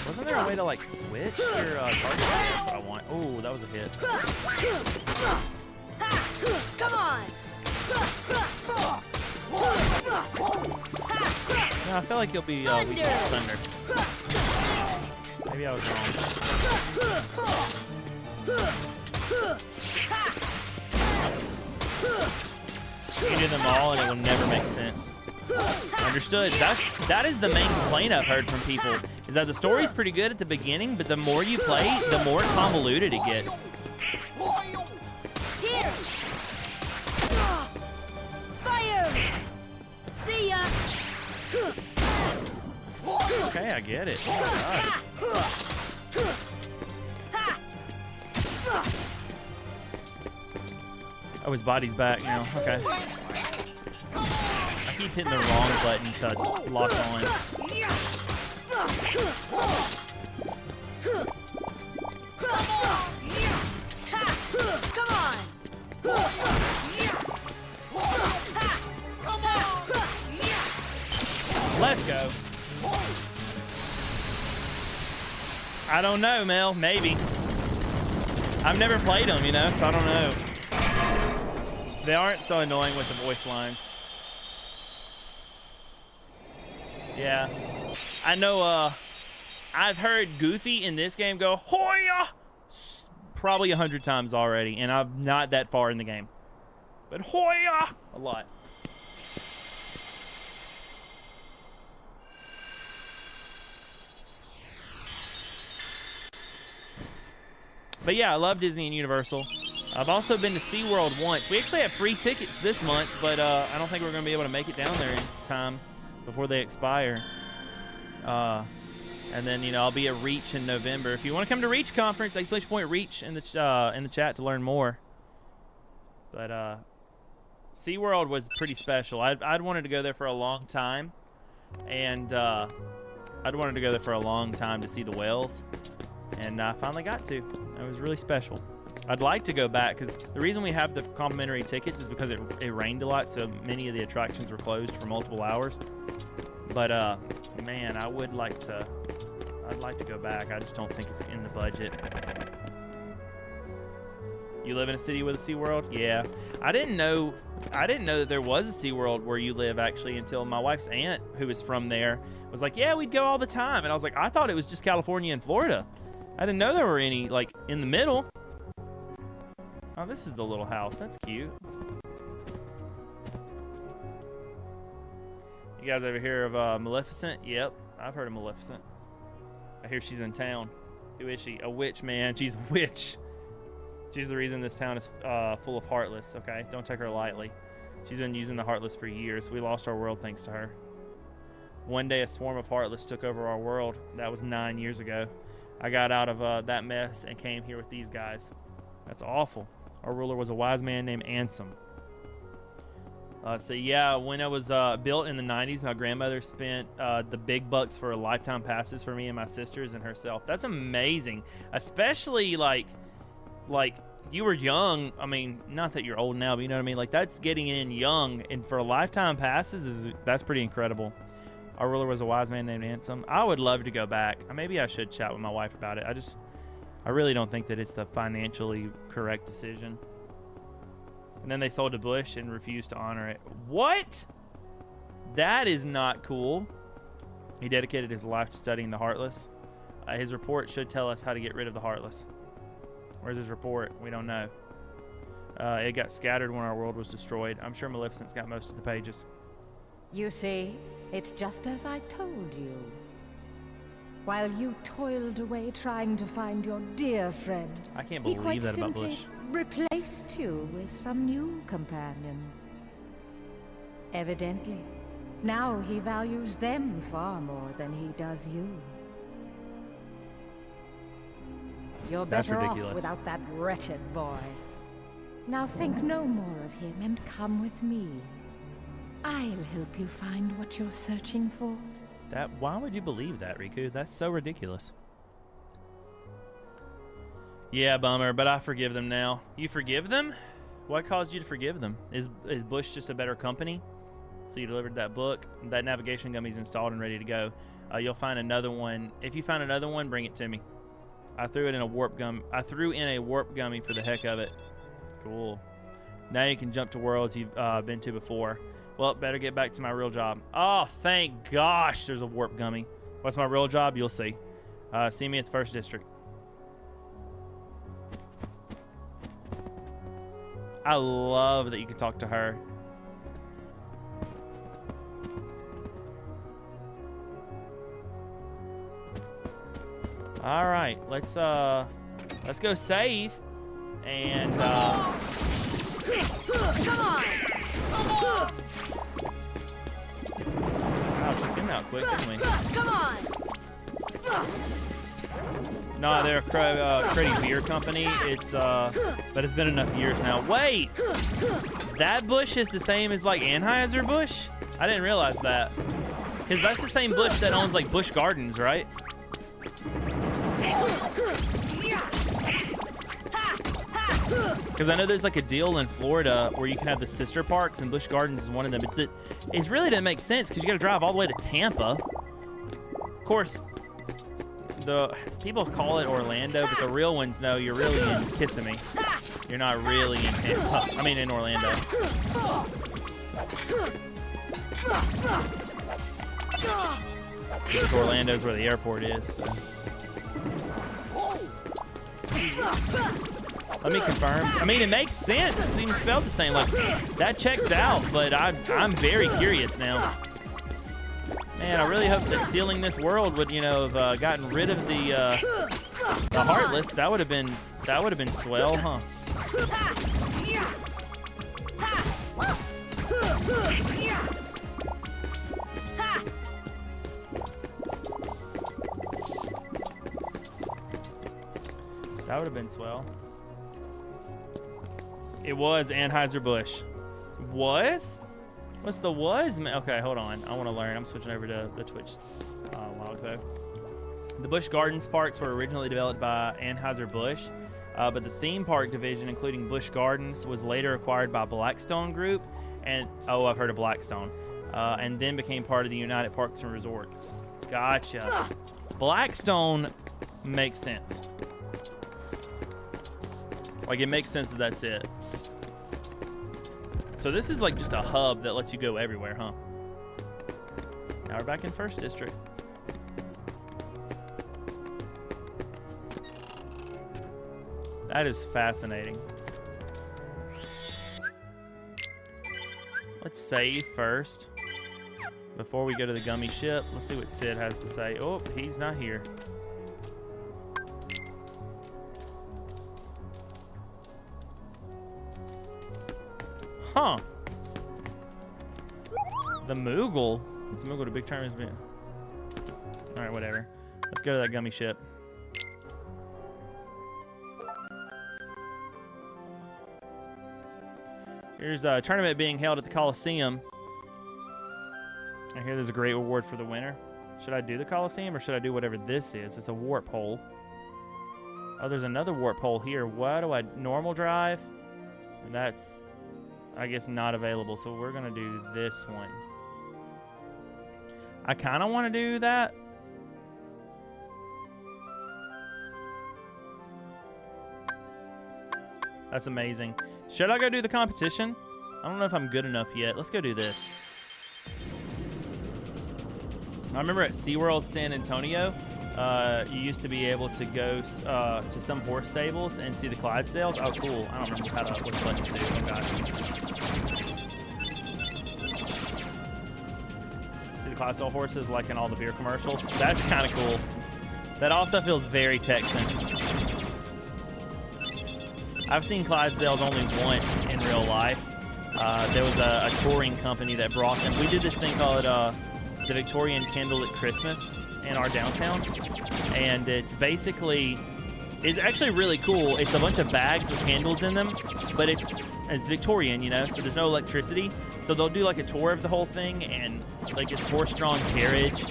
Wasn't there a way to like switch your target? That's what I want. Oh, that was a hit. Come on! No, I feel like you'll be weak against thunder. Maybe I was wrong. You do them all and it will never make sense. Understood. That is the main complaint I've heard from people, is that the story's pretty good at the beginning, but the more you play, the more convoluted it gets. Here! Fire! See ya! Okay, I get it. Oh my God. Oh, his body's back now. Okay. I keep hitting the wrong button to lock on. Come on! I don't know, Mel. Maybe. I've never played them, you know, so I don't know. They aren't so annoying with the voice lines. Yeah. I know, I've heard Goofy in this game go, Hoya! Probably 100 times already, and I'm not that far in the game. But Hoya! A lot. But yeah, I love Disney and Universal. I've also been to SeaWorld once. We actually have free tickets this month, but I don't think we're going to be able to make it down there in time before they expire. And then, you know, I'll be at Reach in November. If you want to come to Reach Conference, !Reach in the chat to learn more. But SeaWorld was pretty special. I'd wanted to go there for a long time. And I'd wanted to go there for a long time to see the whales. And I finally got to. It was really special. I'd like to go back because the reason we have the complimentary tickets is because it rained a lot, so many of the attractions were closed for multiple hours. But man, I'd like to go back. I just don't think it's in the budget. You live in a city with a SeaWorld? Yeah. I didn't know that there was a SeaWorld where you live actually until my wife's aunt, who is from there, was like, yeah, we'd go all the time. And I was like, I thought it was just California and Florida. I didn't know there were any, like, in the middle. Oh, this is the little house. That's cute. You guys ever hear of Maleficent? Yep, I've heard of Maleficent. I hear she's in town. Who is she? A witch, man. She's a witch. She's the reason this town is full of Heartless, okay? Don't take her lightly. She's been using the Heartless for years. We lost our world thanks to her. One day a swarm of Heartless took over our world. That was 9 years ago. I got out of that mess and came here with these guys. That's awful. Our ruler was a wise man named Ansem. So yeah, when I was built in the 90s, my grandmother spent the big bucks for lifetime passes for me and my sisters and herself. That's amazing. Especially like you were young. I mean, not that you're old now, but you know what I mean? Like that's getting in young, and for lifetime passes that's pretty incredible. Our ruler was a wise man named Ansem. I would love to go back. Maybe I should chat with my wife about it. I really don't think that it's the financially correct decision. And then they sold to Bush and refused to honor it. What? That is not cool. He dedicated his life to studying the Heartless. His report should tell us how to get rid of the Heartless. Where's his report? We don't know. It got scattered when our world was destroyed. I'm sure Maleficent's got most of the pages. You see, it's just as I told you. While you toiled away trying to find your dear friend, I can't he believe quite that about simply Bush. replaced you with some new companions. Evidently, now he values them far more than he does you. You're That's better off ridiculous. without that wretched boy. Now think no more of him and come with me. I'll help you find what you're searching for. Why would you believe that, Riku? That's so ridiculous. Yeah, bummer, but I forgive them now. You forgive them? What caused you to forgive them? Is Bush just a better company? So you delivered that book. That navigation gummy's installed and ready to go. You'll find another one. If you find another one, bring it to me. I threw in a warp gummy for the heck of it. Cool. Now you can jump to worlds you've been to before. Well, better get back to my real job. Oh, thank gosh there's a warp gummy. What's my real job? You'll see. See me at the 1st District. I love that you can talk to her. All right, let's go save and Come on! wow, took him out quick, didn't we? Come on! No, they're a creating beer company. It's but it's been enough years now. Wait, that Bush is the same as like Anheuser-Busch? I didn't realize that, because that's the same Bush that owns like Busch Gardens, right? Because I know there's like a deal in Florida where you can have the sister parks, and Busch Gardens is one of them. It really doesn't make sense because you got to drive all the way to Tampa. Of course, the people call it Orlando, but the real ones know you're really in Kissimmee. You're not really in Tampa. I mean, in Orlando. Because Orlando's where the airport is. So. Let me confirm. I mean, it makes sense. It's even spelled the same. Like, that checks out, but I'm very curious now. Man, I really hope that sealing this world would, you know, have gotten rid of the Heartless. That would have been swell, huh? That would have been swell. It was Anheuser-Busch. Was? What's the was? Okay, hold on. I want to learn. I'm switching over to the Twitch a while ago. The Busch Gardens parks were originally developed by Anheuser-Busch, but the theme park division, including Busch Gardens, was later acquired by Blackstone Group, and I've heard of Blackstone, and then became part of the United Parks and Resorts. Gotcha. Blackstone makes sense. Like, it makes sense that that's it. So this is like just a hub that lets you go everywhere, huh? Now we're back in First District. That is fascinating. Let's save first. Before we go to the gummy ship, let's see what Sid has to say. Oh, he's not here. Huh. The Moogle. Is the Moogle a big term? Has been. Alright, whatever. Let's go to that gummy ship. Here's a tournament being held at the Coliseum. I hear there's a great reward for the winner. Should I do the Coliseum or should I do whatever this is? It's a warp hole. Oh, there's another warp hole here. What do I... Normal drive? And that's... I guess not available, so we're gonna do this one. I kind of want to do that. That's amazing. Should I go do the competition? I don't know if I'm good enough yet. Let's go do this. I remember at SeaWorld San Antonio, you used to be able to go to some horse stables and see the Clydesdales. Oh, cool. I don't remember what the buttons do. Oh, gosh. Clydesdale horses like in all the beer commercials. That's kind of cool. That also feels very Texan. I've seen Clydesdales only once in real life. There was a touring company that brought them. We did this thing called the Victorian Candlelit Christmas in our downtown, and it's actually really cool. It's a bunch of bags with candles in them, but it's Victorian, you know, so there's no electricity. So they'll do like a tour of the whole thing, and like it's horse-drawn carriage.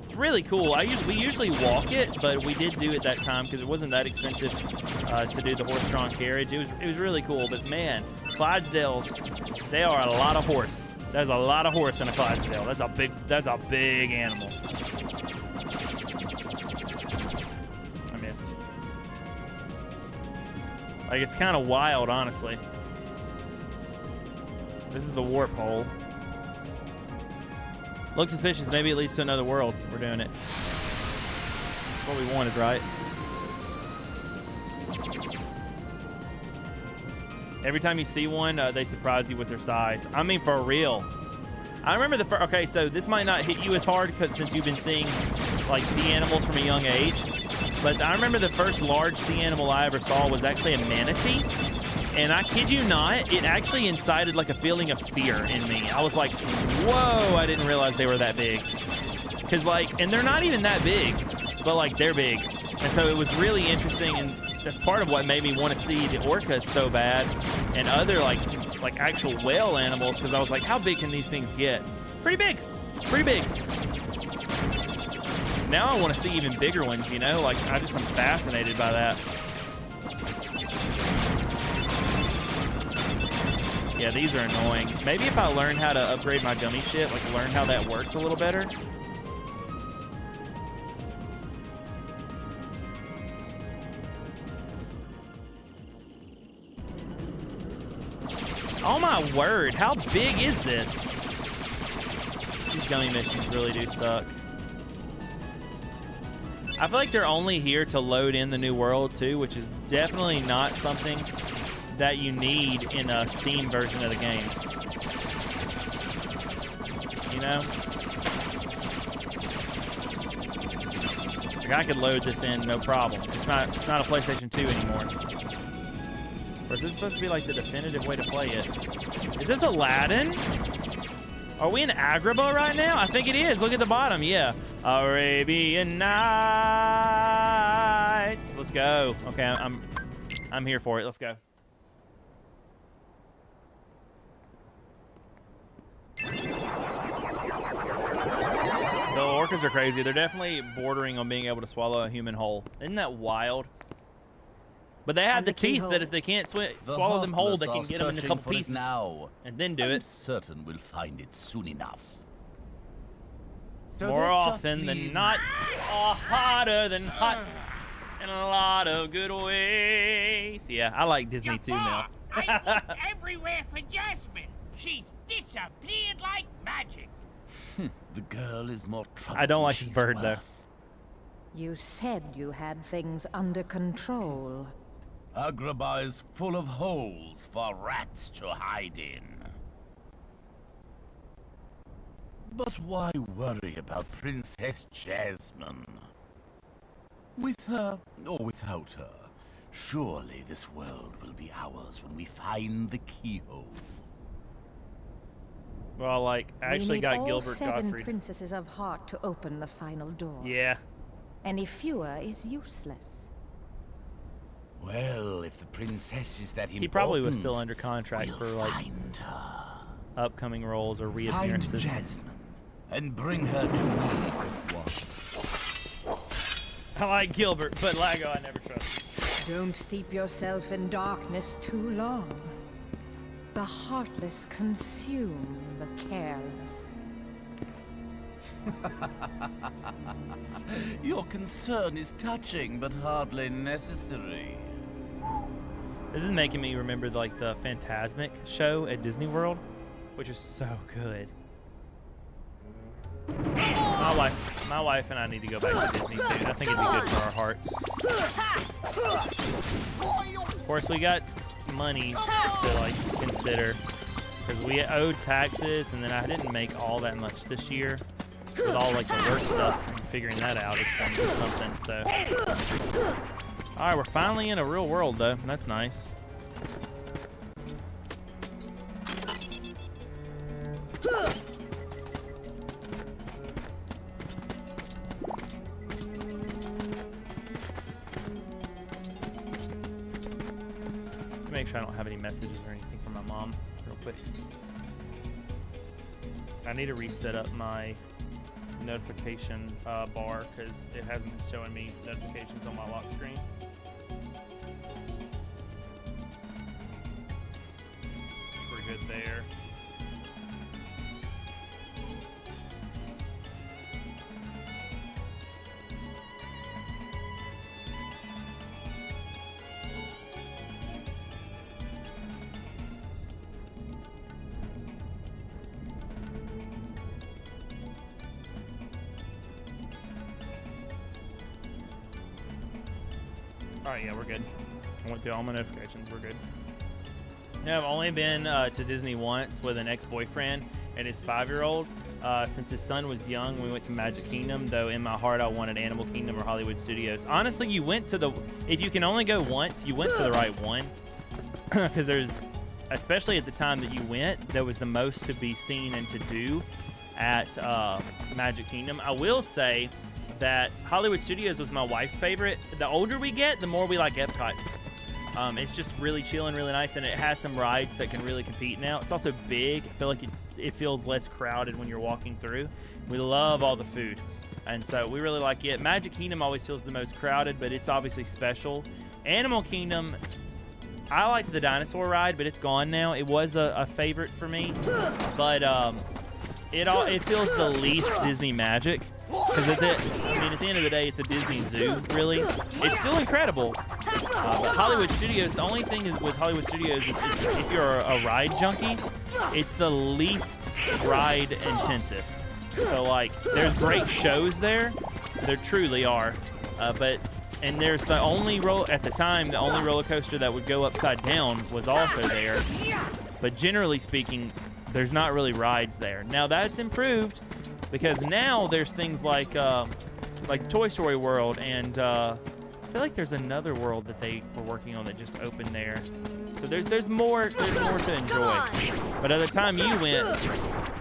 It's really cool. We usually walk it, but we did do it that time because it wasn't that expensive to do the horse-drawn carriage. It was really cool. But man, Clydesdales, they are a lot of horse. There's a lot of horse in a Clydesdale. That's a big animal. I missed. Like, it's kind of wild, honestly. This is the warp hole. Looks suspicious. Maybe it leads to another world. We're doing it. That's what we wanted, right? Every time you see one, they surprise you with their size. I mean, for real. I remember the first... Okay, so this might not hit you as hard since you've been seeing, like, sea animals from a young age. But I remember the first large sea animal I ever saw was actually a manatee. And I kid you not, it actually incited like a feeling of fear in me. I was like, whoa, I didn't realize they were that big. Because like, and they're not even that big, but like they're big. And so it was really interesting, and that's part of what made me want to see the orcas so bad and other like actual whale animals, because I was like, how big can these things get? Pretty big, pretty big. Now I want to see even bigger ones, you know? Like, I'm fascinated by that. Yeah, these are annoying. Maybe if I learn how to upgrade my gummy ship, like learn how that works a little better. Oh my word, how big is this? These gummy missions really do suck. I feel like they're only here to load in the new world too, which is definitely not something that you need in a Steam version of the game. You know? Like I could load this in no problem. It's not a PlayStation 2 anymore. Or is this supposed to be like the definitive way to play it? Is this Aladdin? Are we in Agrabah right now? I think it is. Look at the bottom. Yeah. Arabian Nights. Let's go. Okay, I'm here for it. Let's go. The orcas are crazy. They're definitely bordering on being able to swallow a human whole. Isn't that wild? But they have And the the teeth keyhole. that if they can't swallow them whole, they can get them in a couple pieces now. and then do I'm it certain we'll find it soon enough. So more they're just often than leaves. not. Oh, hotter than hot in a lot of good ways. Yeah, I like Disney too now. I looked everywhere for Jasmine. She's disappeared like magic. The girl is more trouble I don't than like this she's bird, though. worth. You said you had things under control. Agrabah is full of holes for rats to hide in. But why worry about Princess Jasmine? With her or without her, surely this world will be ours when we find the keyhole. Well, like, I actually we need got all Gilbert 7 Gottfried. princesses of heart to open the final door. Yeah. Any fewer is useless. Well, if the princess is that important, He probably was still under contract we'll for, like, find her. upcoming roles or Find reappearances. Jasmine and bring her to me. I like Gilbert, but Lago I never trust. Don't steep yourself in darkness too long. The heartless consume the careless. Your concern is touching, but hardly necessary. This is making me remember like the Phantasmic show at Disney World, which is so good. My wife and I need to go back to Disney soon. I think it'd be good for our hearts. Of course, we got money to like consider because we owed taxes, and then I didn't make all that much this year with all like the work stuff and figuring that out. It's gonna be something. So, all right, we're finally in a real world though. That's nice. Make sure I don't have any messages or anything from my mom real quick. I need to reset up my notification bar because it hasn't been showing me notifications on my lock screen. We're good there. Alright, yeah, we're good. I went through all my notifications. We're good. Yeah, I've only been to Disney once with an ex-boyfriend and his 5-year-old. Since his son was young, we went to Magic Kingdom, though in my heart I wanted Animal Kingdom or Hollywood Studios. Honestly, you went to the... If you can only go once, you went to the right one. Because there's... Especially at the time that you went, there was the most to be seen and to do at Magic Kingdom. I will say that Hollywood Studios was my wife's favorite. The older we get, the more we like Epcot. It's just really chill and really nice, and it has some rides that can really compete now. It's also big. I feel like it feels less crowded when you're walking through. We love all the food, and so we really like it. Magic Kingdom always feels the most crowded, but it's obviously special. Animal Kingdom, I liked the dinosaur ride, but it's gone now. It was a favorite for me, but it feels the least Disney magic. Because at the end of the day, it's a Disney zoo, really. It's still incredible, But Hollywood Studios, the only thing is with Hollywood Studios is if you're a ride junkie, it's the least ride intensive. So like, there's great shows there. There truly are. And there's the only at the time, the only roller coaster that would go upside down was also there. But generally speaking, there's not really rides there. Now that's improved because now there's things like Toy Story World, and I feel like there's another world that they were working on that just opened there. So there's more to enjoy. But at the time you went,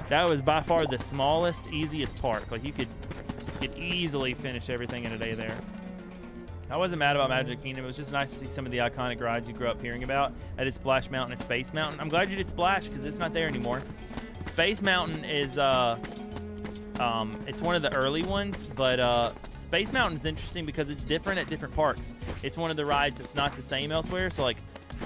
that was by far the smallest, easiest park. Like you could easily finish everything in a day there. I wasn't mad about Magic Kingdom. It was just nice to see some of the iconic rides you grew up hearing about. I did Splash Mountain and Space Mountain. I'm glad you did Splash because it's not there anymore. Space Mountain is it's one of the early ones, but Space Mountain is interesting because it's different at different parks. It's one of the rides that's not the same elsewhere. So like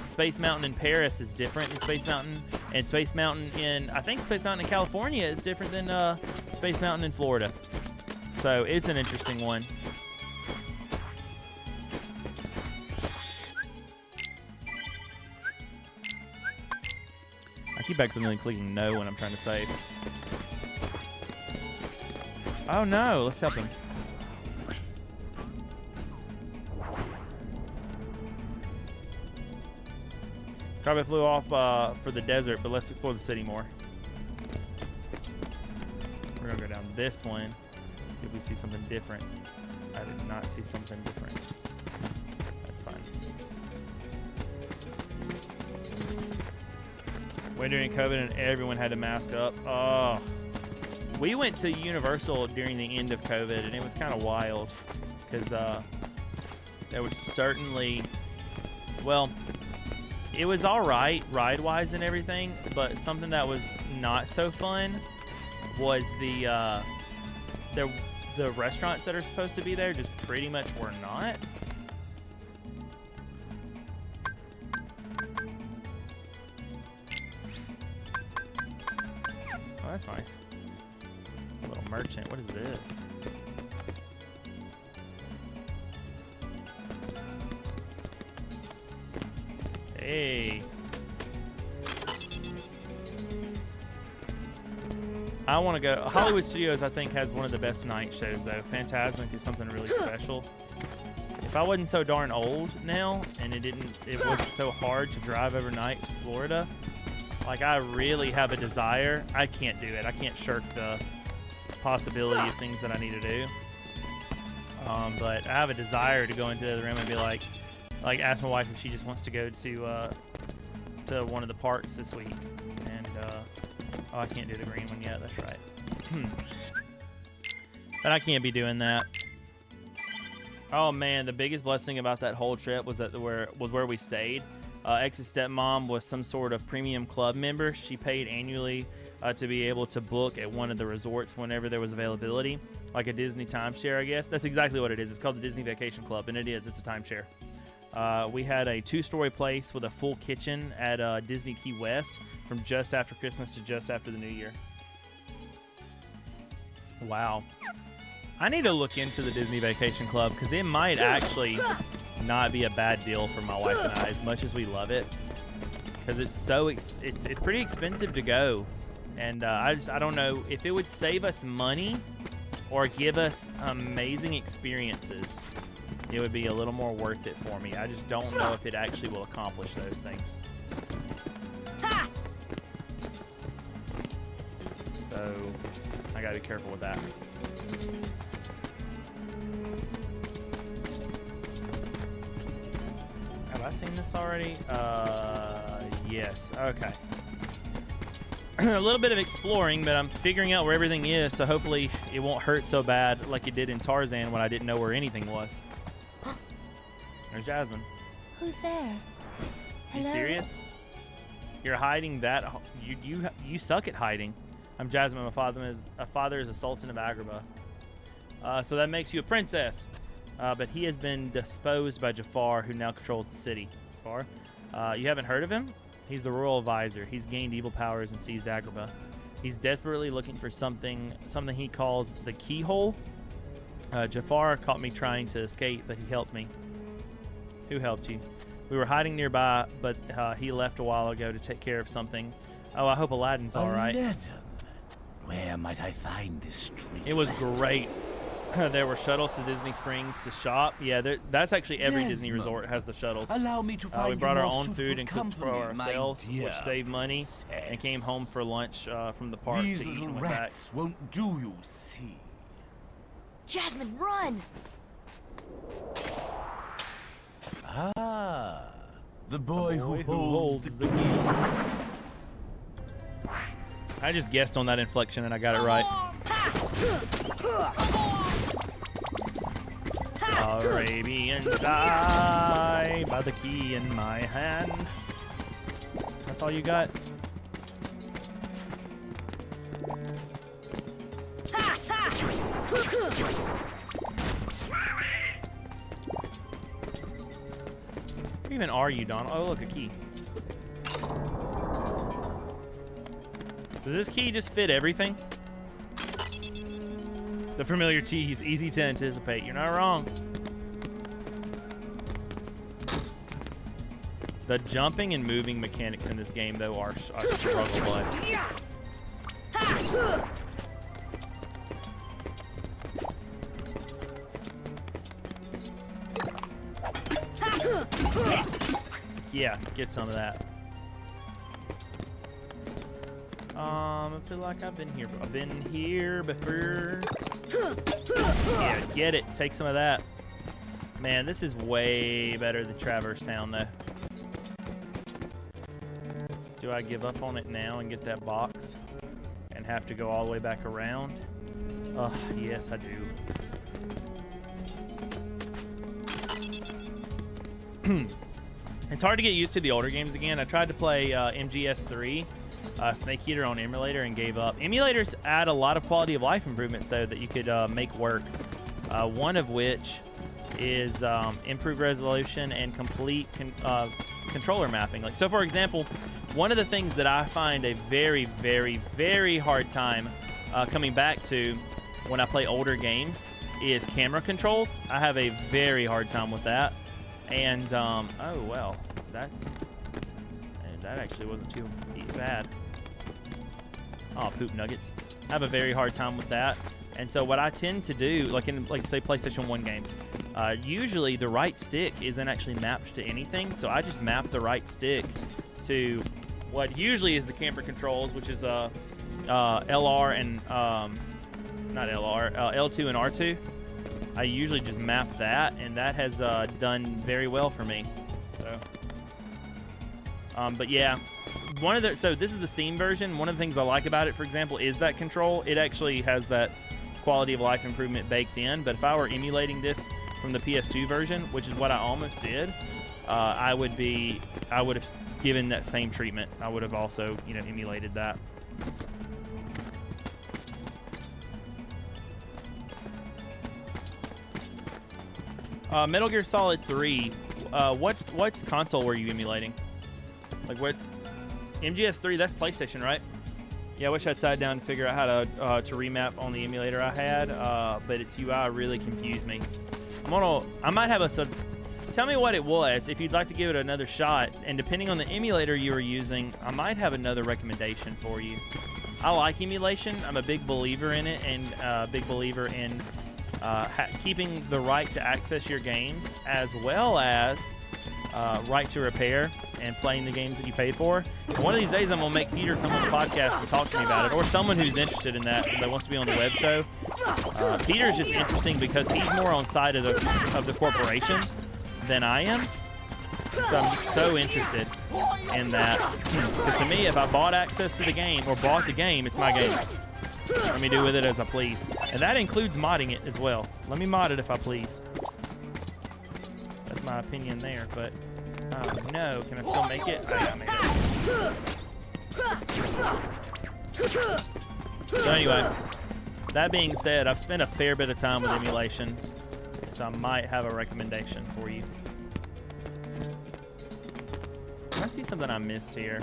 Space Mountain in Paris is different than Space Mountain, and Space Mountain in California is different than Space Mountain in Florida. So it's an interesting one. I keep accidentally clicking no when I'm trying to save. Oh no, let's help him. Probably flew off for the desert, but let's explore the city more. We're gonna go down this one, see if we see something different. I did not see something different. That's fine. When during COVID and everyone had to mask up. Oh. We went to Universal during the end of COVID, and it was kind of wild because there was certainly, well, it was all right ride-wise and everything, but something that was not so fun was the restaurants that are supposed to be there just pretty much were not. Oh, that's nice. A little merchant. What is this? Hey. I want to go. Hollywood Studios, I think, has one of the best night shows, though. Fantasmic is something really special. If I wasn't so darn old now, and it wasn't so hard to drive overnight to Florida, like I really have a desire. I can't do it. I can't shirk the possibility of things that I need to do. But I have a desire to go into the other room and be like ask my wife if she just wants to go to one of the parks this week. And oh, I can't do the green one yet. That's right. But I can't be doing that. Oh man, the biggest blessing about that whole trip was where we stayed. Ex's stepmom was some sort of premium club member. She paid annually to be able to book at one of the resorts whenever there was availability, like a Disney timeshare, I guess. That's exactly what it is. It's called the Disney Vacation Club, and it's a timeshare. We had a 2-story place with a full kitchen at Disney Key West from just after Christmas to just after the New Year. Wow. I need to look into the Disney Vacation Club because it might actually not be a bad deal for my wife and I, as much as we love it, because it's pretty expensive to go, and I don't know if it would save us money or give us amazing experiences. It would be a little more worth it for me. I just don't know if it actually will accomplish those things. So I gotta be careful with that. Have I seen this already? Yes. Okay. A little bit of exploring, but I'm figuring out where everything is, so hopefully it won't hurt so bad like it did in Tarzan when I didn't know where anything was. There's Jasmine. Who's there? You Hello? serious? You're hiding that? You suck at hiding. I'm Jasmine. My father is a sultan of Agrabah. So that makes you a princess. But he has been disposed by Jafar, who now controls the city. Jafar? You haven't heard of him? He's the royal advisor. He's gained evil powers and seized Agrabah. He's desperately looking for something he calls the keyhole. Jafar caught me trying to escape, but he helped me. Who helped you? We were hiding nearby, but he left a while ago to take care of something. Oh, I hope Aladdin's all right. Aladdin? Where might I find this street? It was rat? great. There were shuttles to Disney Springs to shop. Yeah, that's actually every Disney Desmond, resort has the shuttles. Allow me to find We brought you our more own food suitable and cooked for company, my ourselves, dear which saved money, princess. and came home for lunch from the park These to eat little and went back. rats won't do, you see. Jasmine, run! Ah, the boy, Boy who holds the key. I just guessed on that inflection and I got it right. Arabian sky by the key in my hand. That's all you got? Where even are you, Donald? Oh, look, a key. So does this key just fit everything? The familiar cheese, easy to anticipate. You're not wrong. The jumping and moving mechanics in this game, though, are a struggle bus. Yeah, get some of that. I feel like I've been here. I've been here before. Yeah, get it. Take some of that. Man, this is way better than Traverse Town, though. Do I give up on it now and get that box and have to go all the way back around? Oh, yes, I do. It's hard to get used to the older games again. I tried to play MGS3, Snake Eater on emulator, and gave up. Emulators add a lot of quality of life improvements, though, that you could make work. One of which is improved resolution and complete controller mapping. Like, so, for example, one of the things that I find a very, very, very hard time coming back to when I play older games is camera controls. I have a very hard time with that. And, oh, well, that actually wasn't too bad. Oh, poop nuggets. I have a very hard time with that. And so what I tend to do, like in, like, say, PlayStation 1 games, usually the right stick isn't actually mapped to anything. So I just map the right stick to what usually is the camera controls, which is LR and, not LR, L2 and R2. I usually just map that, and that has done very well for me. So, but yeah, so this is the Steam version. One of the things I like about it, for example, is that control. It actually has that quality of life improvement baked in. But if I were emulating this from the PS2 version, which is what I almost did, I would have given that same treatment. I would have also, emulated that. Metal Gear Solid 3, what's console were you emulating? Like what? MGS3, that's PlayStation, right? Yeah, I wish I'd sat down and figure out how to remap on the emulator I had, but its UI really confused me. I might have tell me what it was if you'd like to give it another shot, and depending on the emulator you were using, I might have another recommendation for you. I like emulation. I'm a big believer in it, and a big believer in keeping the right to access your games, as well as right to repair and playing the games that you pay for. And one of these days I'm going to make Peter come on the podcast and talk to me about it, or someone who's interested in that wants to be on the web show. Peter's just interesting because he's more on side of the corporation than I am. So I'm just so interested in that. Because to me, if I bought access to the game, or bought the game, it's my game. Let me do with it as I please. And that includes modding it as well. Let me mod it if I please. That's my opinion there, but... Oh no, can I still make it? Oh, yeah, I made it. So anyway, that being said, I've spent a fair bit of time with emulation, so I might have a recommendation for you. There must be something I missed here.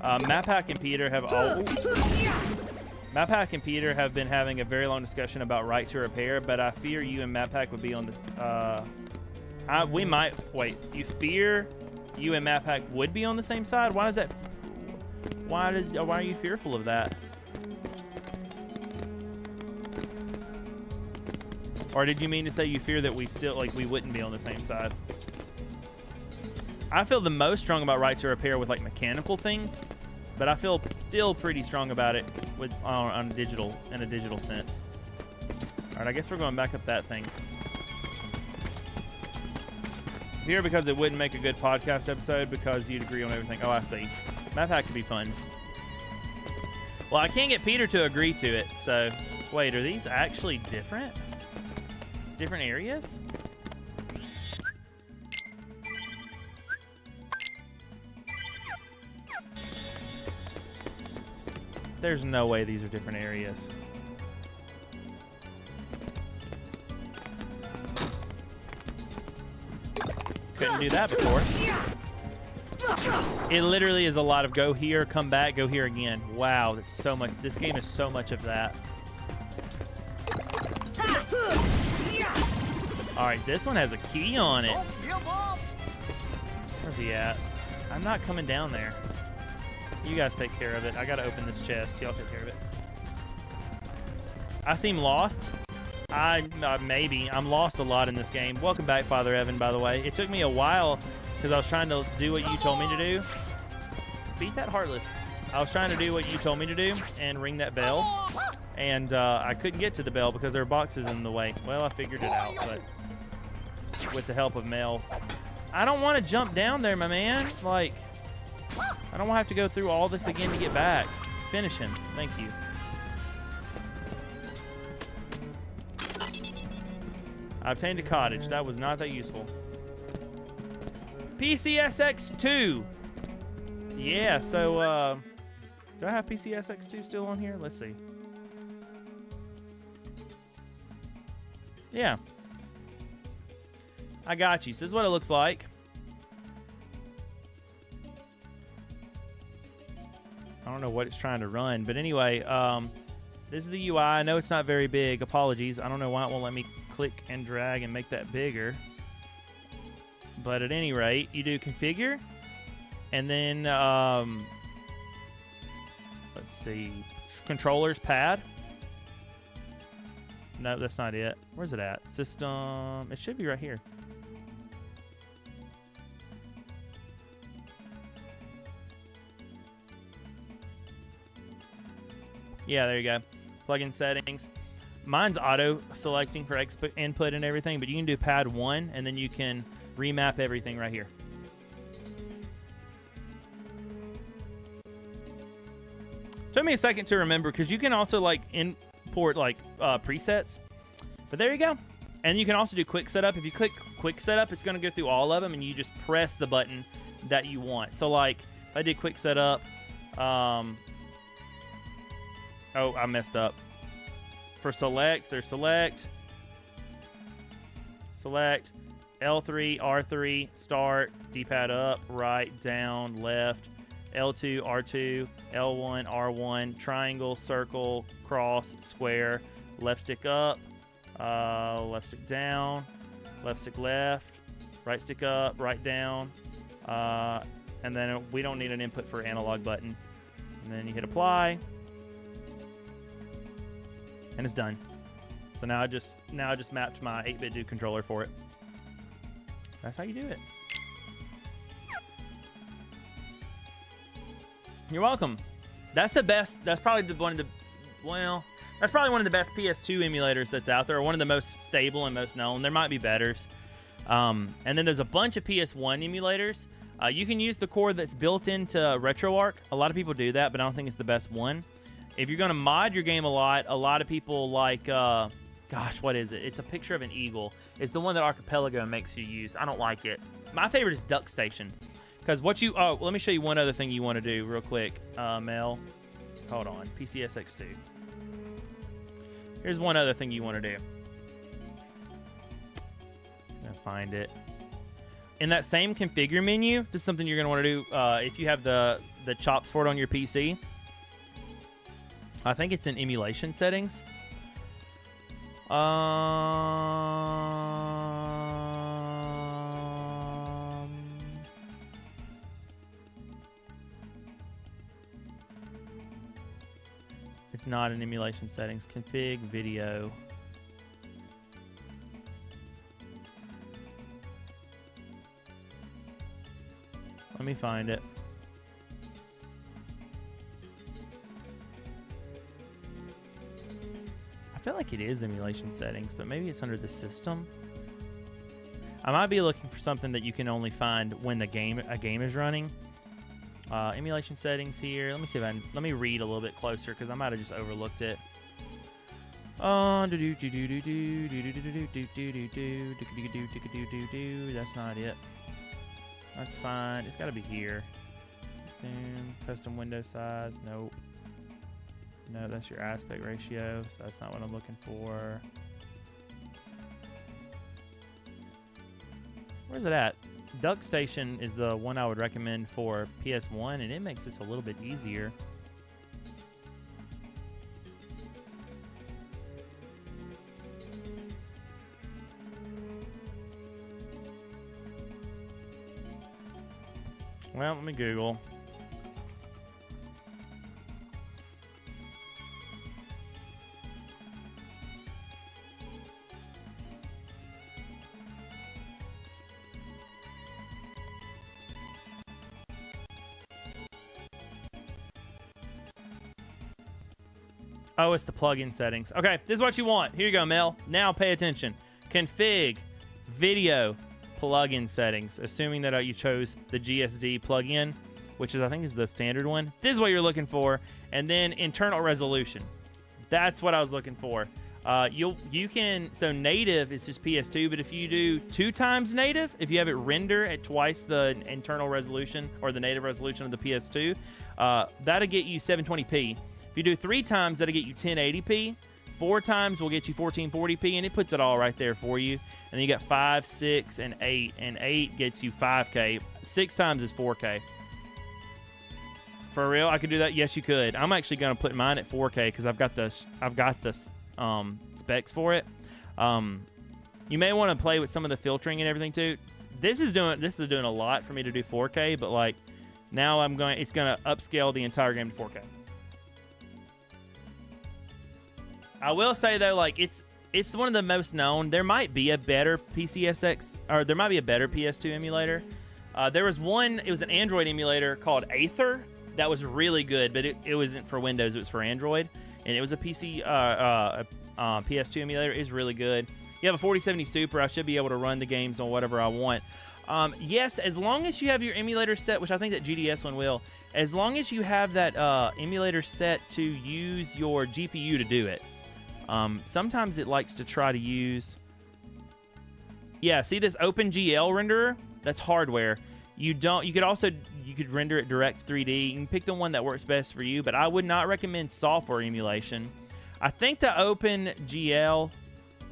MapHack and Peter have MapHack and Peter have been having a very long discussion about right to repair, but I fear you and MapHack would be on the We might wait. You fear you and Map Hack would be on the same side? Why is that? Why are you fearful of that? Or did you mean to say you fear that we wouldn't be on the same side? I feel the most strong about right to repair with like mechanical things, but I feel still pretty strong about it with on digital in a digital sense. All right, I guess we're going back up that thing. Here because it wouldn't make a good podcast episode because you'd agree on everything. Oh, I see. Map Hack could be fun. Well, I can't get Peter to agree to it, so wait, are these actually different? Different areas? There's no way these are different areas. Couldn't do that before. It literally is a lot of go here, come back, go here again. Wow, that's so much. This game is so much of that. All right, this one has a key on it. Don't give up. Where's he at? I'm not coming down there. You guys take care of it. I gotta open this chest. Y'all take care of it. I seem lost. Maybe. I'm lost a lot in this game. Welcome back, Father Evan, by the way. It took me a while because I was trying to do what you told me to do. Beat that Heartless. I was trying to do what you told me to do and ring that bell. And I couldn't get to the bell because there were boxes in the way. Well, I figured it out, but with the help of Mel. I don't want to jump down there, my man. Like, I don't want to have to go through all this again to get back. Finish him. Thank you. I obtained a cottage. That was not that useful. PCSX2. Yeah, so, do I have PCSX2 still on here? Let's see. Yeah. I got you. So this is what it looks like. I don't know what it's trying to run, but anyway, this is the UI. I know it's not very big. Apologies. I don't know why it won't let me click and drag and make that bigger. But at any rate, you do configure, and then let's see, controllers pad. No, that's not it. Where's it at? System. It should be right here. Yeah, there you go. Plugin settings. Mine's auto selecting for input and everything, but you can do pad 1 and then you can remap everything right here. Took me a second to remember because you can also like import like presets, but there you go. And you can also do quick setup. If you click quick setup, it's going to go through all of them and you just press the button that you want. So like if I did quick setup, oh, I messed up. For select, there's select, L3, R3, start, D-pad up, right, down, left, L2, R2, L1, R1, triangle, circle, cross, square, left stick up, left stick down, left stick left, right stick up, right down, and then we don't need an input for analog button. And then you hit apply. And it's done. So now I just mapped my 8-bit do controller for it. That's how you do it. You're welcome. That's the best. That's probably one of the best PS2 emulators that's out there, or one of the most stable and most known. There might be betters. And then there's a bunch of PS1 emulators. You can use the core that's built into RetroArch. A lot of people do that, but I don't think it's the best one. If you're going to mod your game a lot of people like, gosh, what is it? It's a picture of an eagle. It's the one that Archipelago makes you use. I don't like it. My favorite is Duck Station. Because let me show you one other thing you want to do real quick, Mel. Hold on, PCSX2. Here's one other thing you want to do. I'm going to find it. In that same configure menu, this is something you're going to want to do if you have the chops for it on your PC. I think it's in emulation settings. It's not in emulation settings. Config video. Let me find it. I feel like it is emulation settings, but maybe it's under the system. I might be looking for something that you can only find when a game is running. Emulation settings here. Let me see if let me read a little bit closer because I might have just overlooked it. That's not it. That's fine. It's got to be here. Zoom, custom window size. Nope. No, that's your aspect ratio. So that's not what I'm looking for. Where's it at? DuckStation is the one I would recommend for PS1, and it makes this a little bit easier. Well, let me Google. Oh, it's the plugin settings. Okay, this is what you want. Here you go, Mel. Now pay attention. Config video plugin settings, assuming that you chose the GSD plugin, which is I think is the standard one. This is what you're looking for, and then internal resolution. That's what I was looking for. You can, so native is just PS2, but if you do 2 times native, if you have it render at twice the internal resolution or the native resolution of the PS2, that'll get you 720p. If you do 3 times, that'll get you 1080p. 4 times will get you 1440p, and it puts it all right there for you. And then you got 5, 6, and 8, and 8 gets you 5K. 6 times is 4K. For real, I could do that. Yes, you could. I'm actually gonna put mine at 4K because I've got the specs for it. You may want to play with some of the filtering and everything too. This is doing a lot for me to do 4K, but like now it's gonna upscale the entire game to 4K. I will say though, like it's one of the most known. There might be a better PCSX, or there might be a better PS2 emulator. There was one. It was an Android emulator called Aether that was really good, but it wasn't for Windows. It was for Android, and it was a PS2 emulator. It's really good. You have a 4070 Super. I should be able to run the games on whatever I want. Yes, as long as you have your emulator set, which I think that GDS one will. As long as you have that emulator set to use your GPU to do it. Sometimes it likes to try to use... Yeah, see this OpenGL renderer? That's hardware. You could render it direct 3D. You can pick the one that works best for you, but I would not recommend software emulation. I think the OpenGL...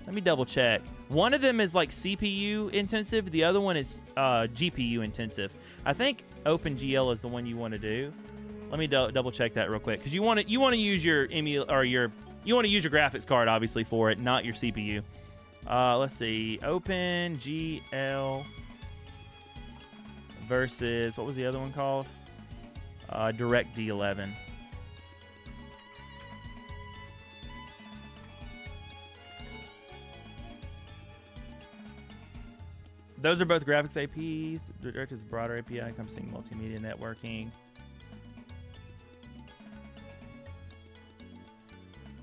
Let me double check. One of them is like CPU intensive. The other one is GPU intensive. I think OpenGL is the one you want to do. Let me double check that real quick, because you want to use your you want to use your graphics card, obviously, for it, not your CPU. Let's see. OpenGL versus... What was the other one called? DirectD11. Those are both graphics APs. Direct is a broader API encompassing multimedia networking.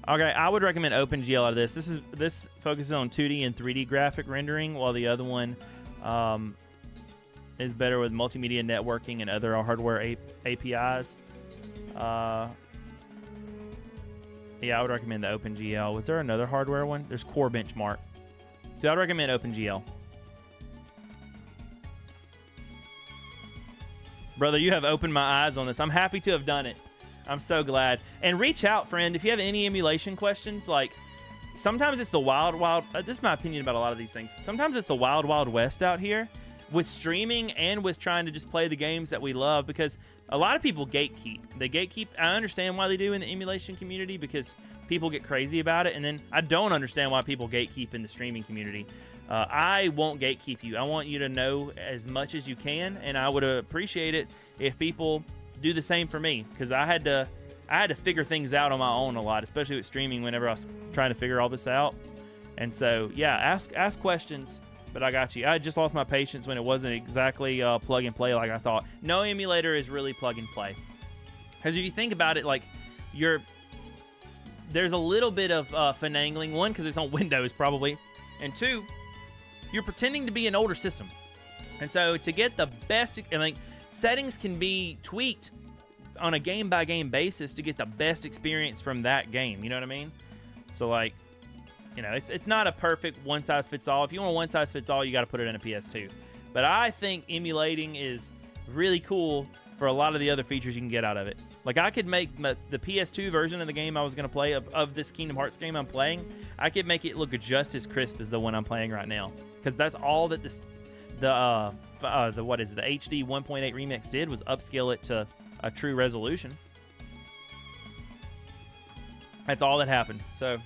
Okay, I would recommend OpenGL out of this. This focuses on 2D and 3D graphic rendering, while the other one is better with multimedia networking and other hardware APIs. Yeah, I would recommend the OpenGL. Was there another hardware one? There's Core Benchmark. So I'd recommend OpenGL. Brother, you have opened my eyes on this. I'm happy to have done it. I'm so glad. And reach out, friend, if you have any emulation questions. Like, sometimes it's the wild, this is my opinion about a lot of these things. Sometimes it's the wild west out here with streaming and with trying to just play the games that we love, because a lot of people gatekeep. They gatekeep. I understand why they do in the emulation community, because people get crazy about it. And then I don't understand why people gatekeep in the streaming community. I won't gatekeep you. I want you to know as much as you can, and I would appreciate it if people do the same for me, because I had I had to figure things out on my own a lot, especially with streaming whenever I was trying to figure all this out. And so, yeah, ask questions, but I got you. I just lost my patience when it wasn't exactly plug and play like I thought. No emulator is really plug and play. Because if you think about it, like, there's a little bit of finagling. One, because it's on Windows probably. And two, you're pretending to be an older system. And so to get the best, I mean, settings can be tweaked on a game-by-game basis to get the best experience from that game. You know what I mean? So, like, you know, it's not a perfect one-size-fits-all. If you want a one-size-fits-all, you got to put it in a PS2. But I think emulating is really cool for a lot of the other features you can get out of it. Like, I could make the PS2 version of the game I was going to play of this Kingdom Hearts game I'm playing, I could make it look just as crisp as the one I'm playing right now. Because that's all that the HD 1.8 remix did was upscale it to a true resolution. That's all that happened. So,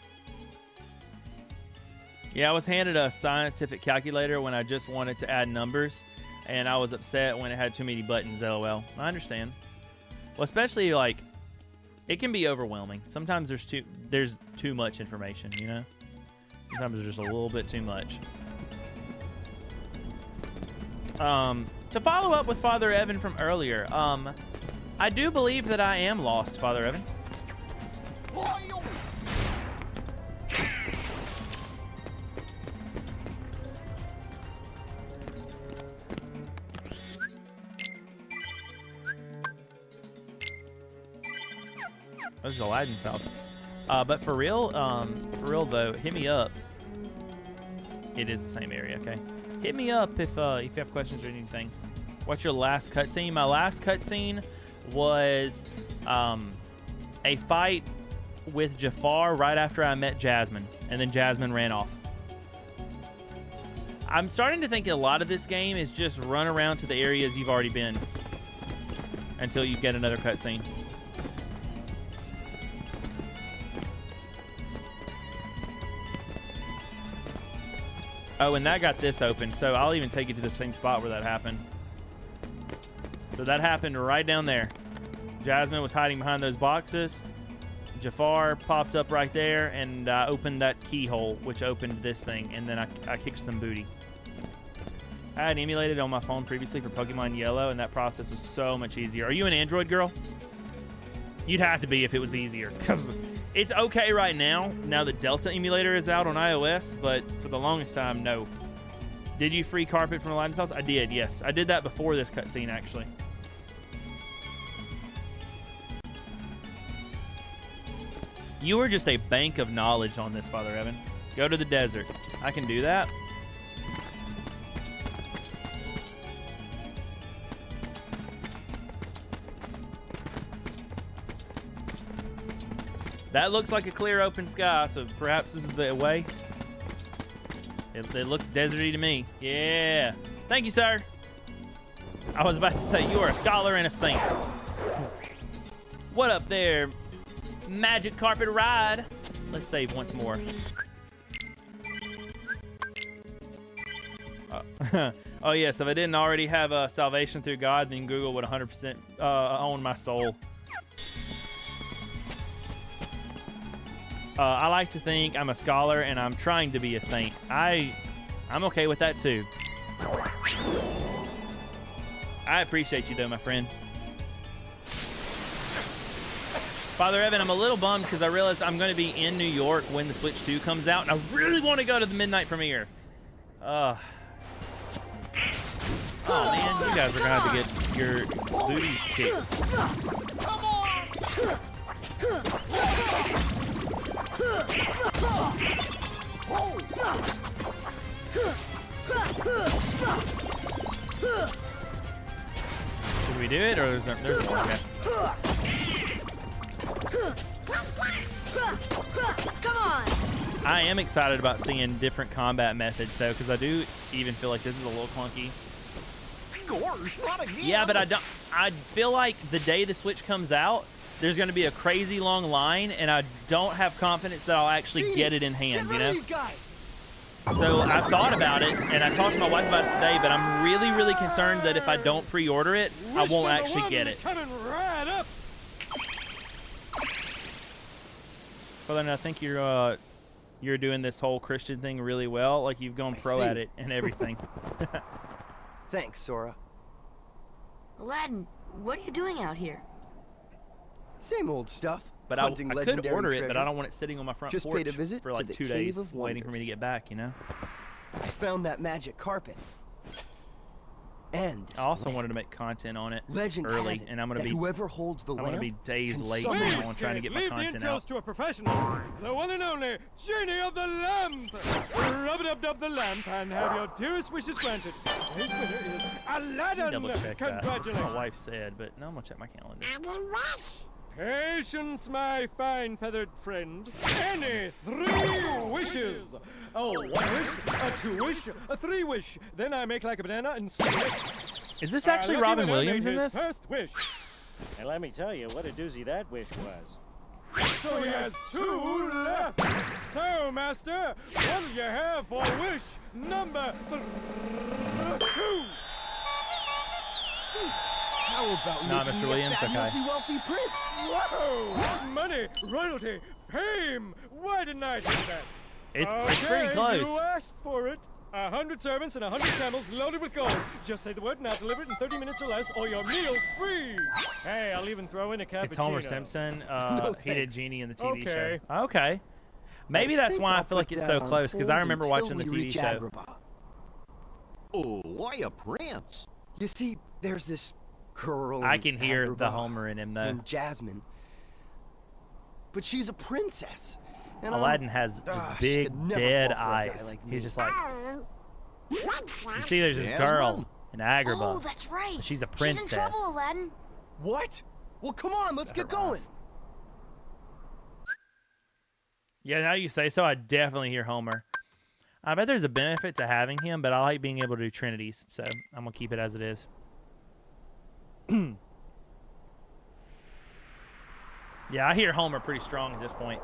yeah, I was handed a scientific calculator when I just wanted to add numbers, and I was upset when it had too many buttons, LOL. I understand. Well, especially, like, it can be overwhelming. Sometimes there's too much information, you know? Sometimes there's just a little bit too much. To follow up with Father Evan from earlier, I do believe that I am lost, Father Evan. This is Aladdin's house. But for real though, hit me up. It is the same area, okay? Hit me up if you have questions or anything. What's your last cutscene? My last cutscene was a fight with Jafar right after I met Jasmine, and then Jasmine ran off. I'm starting to think a lot of this game is just run around to the areas you've already been until you get another cutscene. Oh, and that got this open, so I'll even take you to the same spot where that happened. So that happened right down there. Jasmine was hiding behind those boxes. Jafar popped up right there, and I opened that keyhole, which opened this thing, and then I kicked some booty. I had emulated on my phone previously for Pokemon Yellow, and that process was so much easier. Are you an Android girl? You'd have to be if it was easier, because it's okay right now that Delta emulator is out on iOS, but for the longest time, no. Did you free carpet from Aladdin's house? I did, yes. I did that before this cutscene, actually. You are just a bank of knowledge on this, Father Evan. Go to the desert. I can do that. That looks like a clear open sky, so perhaps this is the way. It looks deserty to me. Yeah. Thank you, sir. I was about to say, you are a scholar and a saint. What up there, Magic Carpet Ride? Let's save once more. Oh, yes, if I didn't already have salvation through God, then Google would 100% own my soul. I like to think I'm a scholar and I'm trying to be a saint. I'm okay with that too. I appreciate you though, my friend. Father Evan, I'm a little bummed because I realized I'm going to be in New York when the Switch 2 comes out, and I really want to go to the midnight premiere. Oh man, you guys are going to have to get your booties kicked. Did we do it, or there's one? Okay. Come on! I am excited about seeing different combat methods, though, because I do even feel like this is a little clunky. Gosh, not again. Yeah, but I feel like the day the Switch comes out, there's going to be a crazy long line, and I don't have confidence that I'll actually get it in hand, you know? So I've thought about it, and I talked to my wife about it today, but I'm really, really concerned that if I don't pre-order it, I won't actually get it. Father, I think you're doing this whole Christian thing really well. Like you've gone pro at it and everything. Thanks, Sora. Aladdin, what are you doing out here? Same old stuff. But I Hunting could legendary order it, but treasure. I don't want it sitting on my front Just porch paid a visit for to like the 2 Cave days of waiting for me to Wonders. get back, you know? I found that magic carpet. And I also wanted to make content on it legend early, has it and I'm going to that be whoever holds the I'm going to lamp be days can late summon now on trying to get my Leave content the intros out. to a professional, the one and only Genie of the Lamp. Rub-a-dub-dub the lamp and have your dearest wishes granted. His winner is Aladdin. Double check that. That's what Congratulations. my wife said, but no, I'm going to check my calendar. I'm in rush. Patience, my fine feathered friend. Any 3 wishes. Oh, 1 wish, a 2 wish, a 3 wish. Then I make like a banana and seal it. Is this actually Lucky Robin winner Williams made in his this? First wish. And let me tell you what a doozy that wish was. So he has 2 left. So, Master, what do you have for wish number 2? How about Nah, making Mr. me Williams, a okay. fabulously wealthy prince? Whoa! Money, royalty, fame. Why didn't I do that? It's pretty close. You asked for it. 100 servants and 100 camels loaded with gold. Just say the word and I'll deliver it in 30 minutes or less, or your meal's free. Hey, I'll even throw in a cappuccino. It's Homer Simpson. No, He did thanks. Genie in the TV Okay. show. Okay. Maybe that's think why I I'll feel like put it's that so on close, because I hold remember until watching the we TV reach show. Agrabah. Oh, why a prince? You see, there's this girl. I in can hear the Agrabah Homer in him, though. named Jasmine. But she's a princess. And Aladdin has just she big, could never dead fall for a guy eyes. like me. He's just like, Oh. What's you see, there's this Jasmine? girl in Agrabah. Oh, that's right. She's a She's princess. in trouble, Aladdin. What? Well, come on, let's get going. Yeah, now you say so, I definitely hear Homer. I bet there's a benefit to having him, but I like being able to do trinities, so I'm going to keep it as it is. Yeah, I hear Homer pretty strong at this point.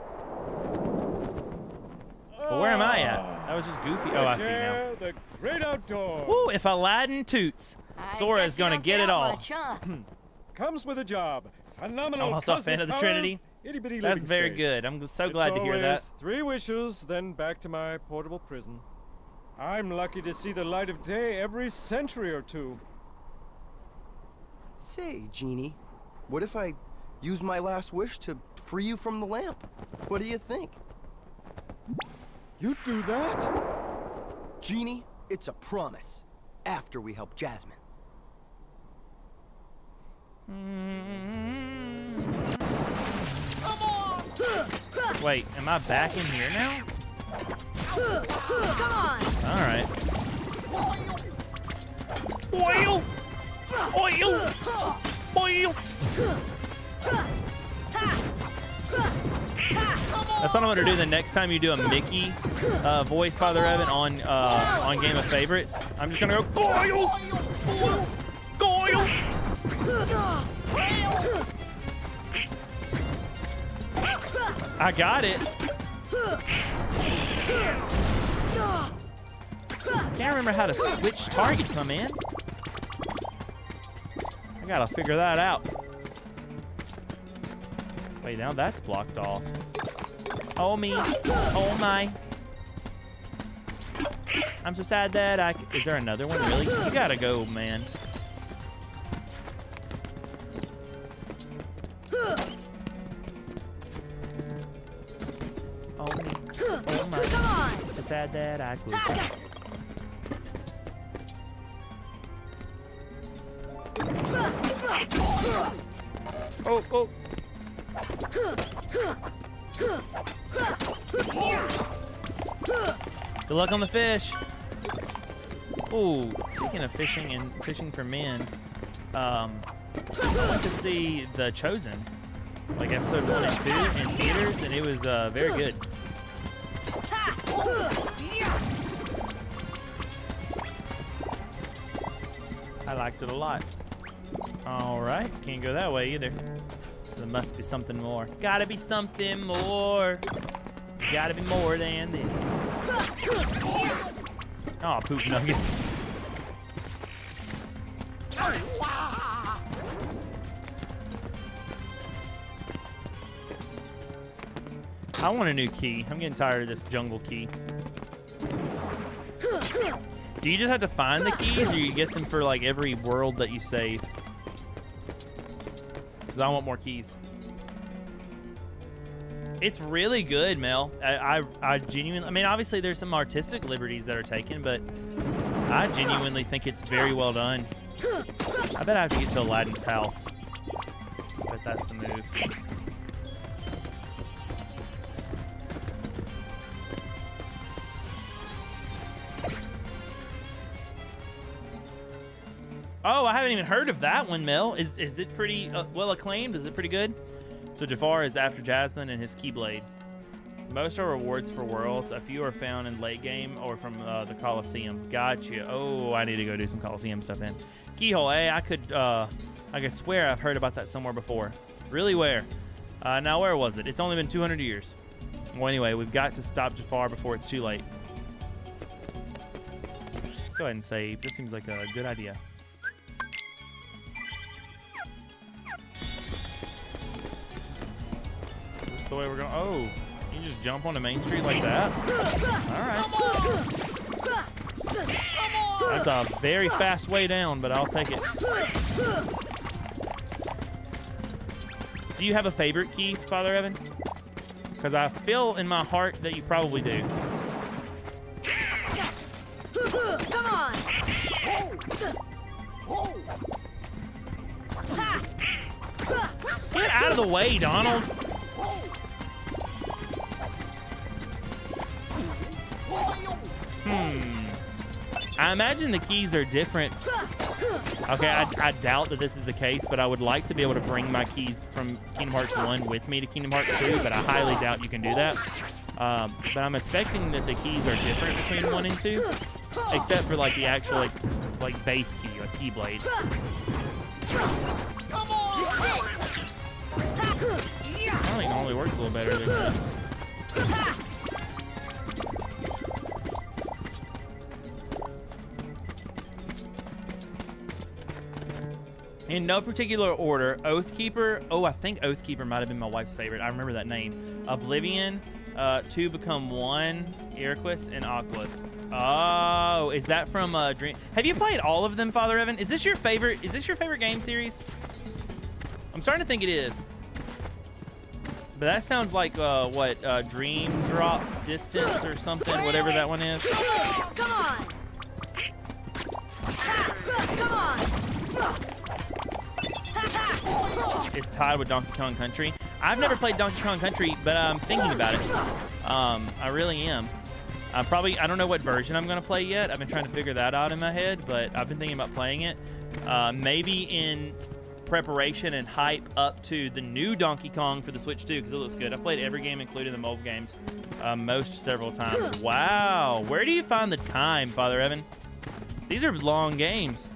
But where am I at? That was just Goofy. Oh, I see now. Share the great outdoors. Woo, if Aladdin toots, I Sora's guess you going to don't get it out all. much, huh? Comes with a job. Phenomenal. I'm also a fan cosmic of the powers, Trinity. itty-bitty That's living very space. good. I'm so glad to hear that. It's always 3 wishes, then back to my portable prison. I'm lucky to see the light of day every century or 2. Say, Genie, what if I use my last wish to free you from the lamp? What do you think? You do that? Genie, it's a promise. After we help Jasmine. Wait, am I back in here now? Come on. All right. Oil! Oil! Oil! That's what I'm gonna do the next time you do a Mickey voice, Father Evan, on Game of Favorites. I'm just gonna go Goyle! Goyle! I got it. Can't remember how to switch targets, my man. I gotta figure that out. Wait, now that's blocked off. Oh me. Oh my. I'm so sad that is there another one? Really? You gotta go, man. Oh me. Oh my. Come on. I'm so sad that I quit. Oh, oh. Good luck on the fish. Ooh, speaking of fishing and fishing for men, I went to see The Chosen, like episode 1 and 2 in theaters, and it was very good. I liked it a lot. All right, can't go that way either. So there must be something more. Gotta be something more. Gotta be more than this. Oh, poop nuggets. I want a new key. I'm getting tired of this jungle key. Do you just have to find the keys, or you get them for like every world that you save? Because I want more keys. It's really good, Mel. I genuinely, I mean, obviously there's some artistic liberties that are taken, but I genuinely think it's very well done. I bet I have to get to Aladdin's house. I bet that's the move. Oh, I haven't even heard of that one, Mel. Is it pretty well acclaimed? Is it pretty good? So Jafar is after Jasmine and his Keyblade. Most are rewards for worlds. A few are found in late game or from the Coliseum. Gotcha. Oh, I need to go do some Coliseum stuff in. Keyhole. Hey, I could swear I've heard about that somewhere before. Really, where? Now, where was it? It's only been 200 years. Well, anyway, we've got to stop Jafar before it's too late. Let's go ahead and save. This seems like a good idea. This is the way we're going. Oh, you just jump onto Main Street like that? All right. That's a very fast way down, but I'll take it. Do you have a favorite key, Father Evan? Because I feel in my heart that you probably do. Come on! Get out of the way, Donald! I imagine the keys are different. Okay, I doubt that this is the case, but I would like to be able to bring my keys from Kingdom Hearts 1 with me to Kingdom Hearts 2, but I highly doubt you can do that. But I'm expecting that the keys are different between 1 and 2, except for like the actual like base key, like Keyblade. I think it only works a little better than that. In no particular order, Oathkeeper. Oh, I think Oathkeeper might have been my wife's favorite. I remember that name. Oblivion, 2 Become 1, Iroquois, and Oculus. Oh, is that from Dream? Have you played all of them, Father Evan? Is this your favorite? Is this your favorite game series? I'm starting to think it is. But that sounds like what? Dream Drop Distance or something, whatever that one is. Come on! Come on! It's tied with Donkey Kong Country. I've never played Donkey Kong Country, but I'm thinking about it. I really am. I don't know what version I'm going to play yet. I've been trying to figure that out in my head, but I've been thinking about playing it. Maybe in preparation and hype up to the new Donkey Kong for the Switch 2, because it looks good. I've played every game, including the mobile games, several times. Wow. Where do you find the time, Father Evan? These are long games.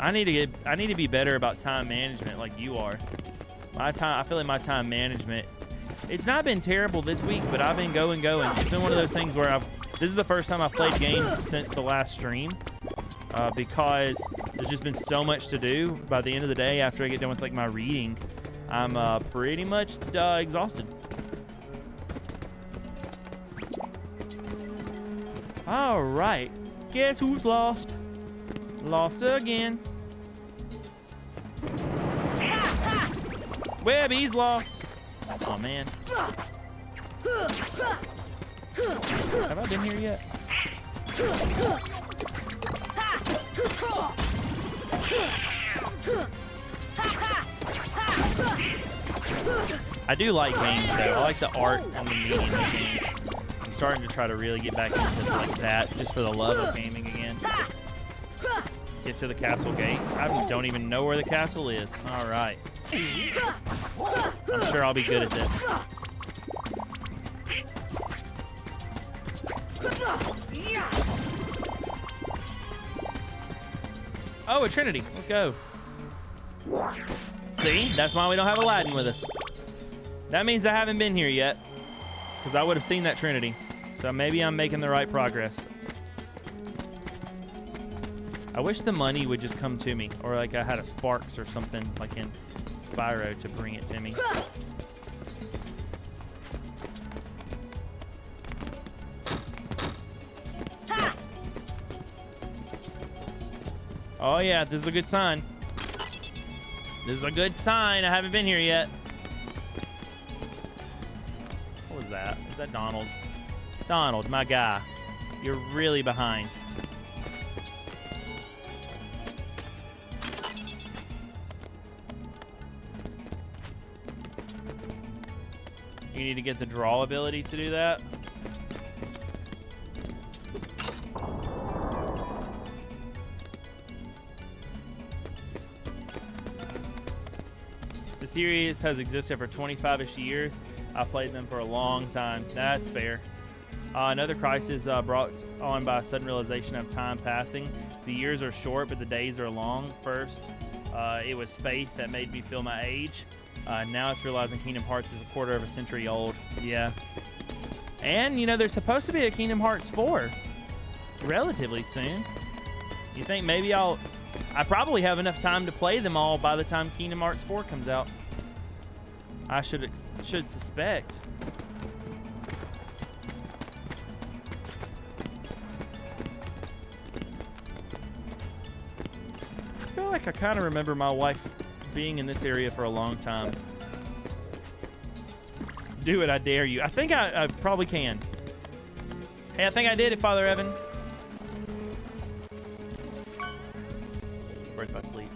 I need to be better about time management like you are. I feel like my time management, it's not been terrible this week, but I've been going. It's been one of those things where this is the first time I've played games since the last stream, because there's just been so much to do. By the end of the day, after I get done with like my reading, I'm pretty much exhausted. All right, guess who's lost? Lost again. Webby's lost. Oh man. Have I been here yet? I do like games though. I like the art and the meaning of games. I'm starting to try to really get back into like that, just for the love of gaming again. Get to the castle gates. I don't even know where the castle is. All right. I'm sure I'll be good at this. Oh, a Trinity. Let's go. See? That's why we don't have Aladdin with us. That means I haven't been here yet, because I would have seen that Trinity. So maybe I'm making the right progress. I wish the money would just come to me, or like I had a Sparks or something like in Spyro to bring it to me. Oh yeah, this is a good sign. This is a good sign. I haven't been here yet. What was that? Is that Donald? Donald, my guy. You're really behind. You need to get the draw ability to do that. The series has existed for 25-ish years. I've played them for a long time. That's fair. Another crisis brought on by a sudden realization of time passing. The years are short, but the days are long. First, it was faith that made me feel my age. Now it's realizing Kingdom Hearts is a quarter of a century old. Yeah. And, you know, there's supposed to be a Kingdom Hearts 4 relatively soon. You think maybe I probably have enough time to play them all by the time Kingdom Hearts 4 comes out. I should suspect. I feel like I kind of remember my wife being in this area for a long time. Do it, I dare you. I think I probably can. Hey, I think I did it, Father Evan. Birth by sleep.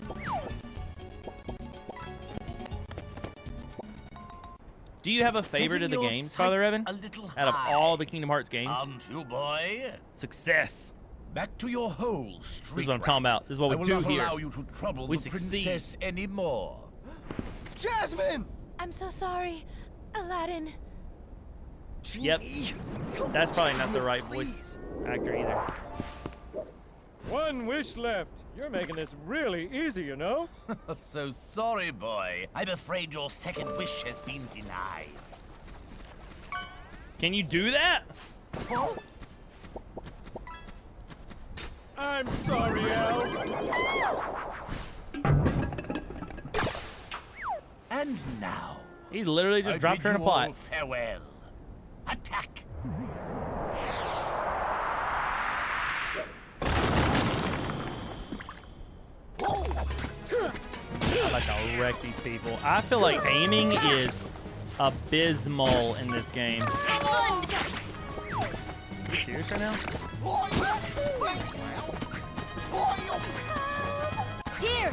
Do you have a favorite of the games, Father Evan? Out of all the Kingdom Hearts games? Boy. Success. Back to your hole, street This is what I'm talking about. This is what we do here. I will not allow you to trouble We the succeed. princess anymore. Jasmine! I'm so sorry, Aladdin. Yep. That's probably not the right voice actor either. One wish left. You're making this really easy, you know? So sorry, boy. I'm afraid your second wish has been denied. Can you do that? I'm sorry, Al. And now, He literally just dropped her in a plot. Farewell. Attack. I'd like to wreck these people. I feel like aiming is abysmal in this game. Are you serious right now? Here!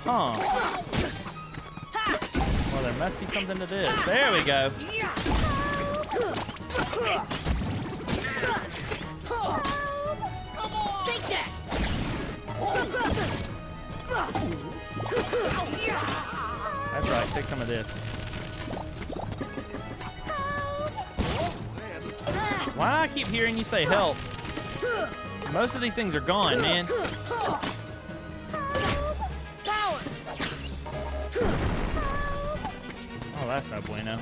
Huh. Well, there must be something to this. There we go. Take that! That's right. Take some of this. Why do I keep hearing you say help? Most of these things are gone, man. Oh, that's no bueno.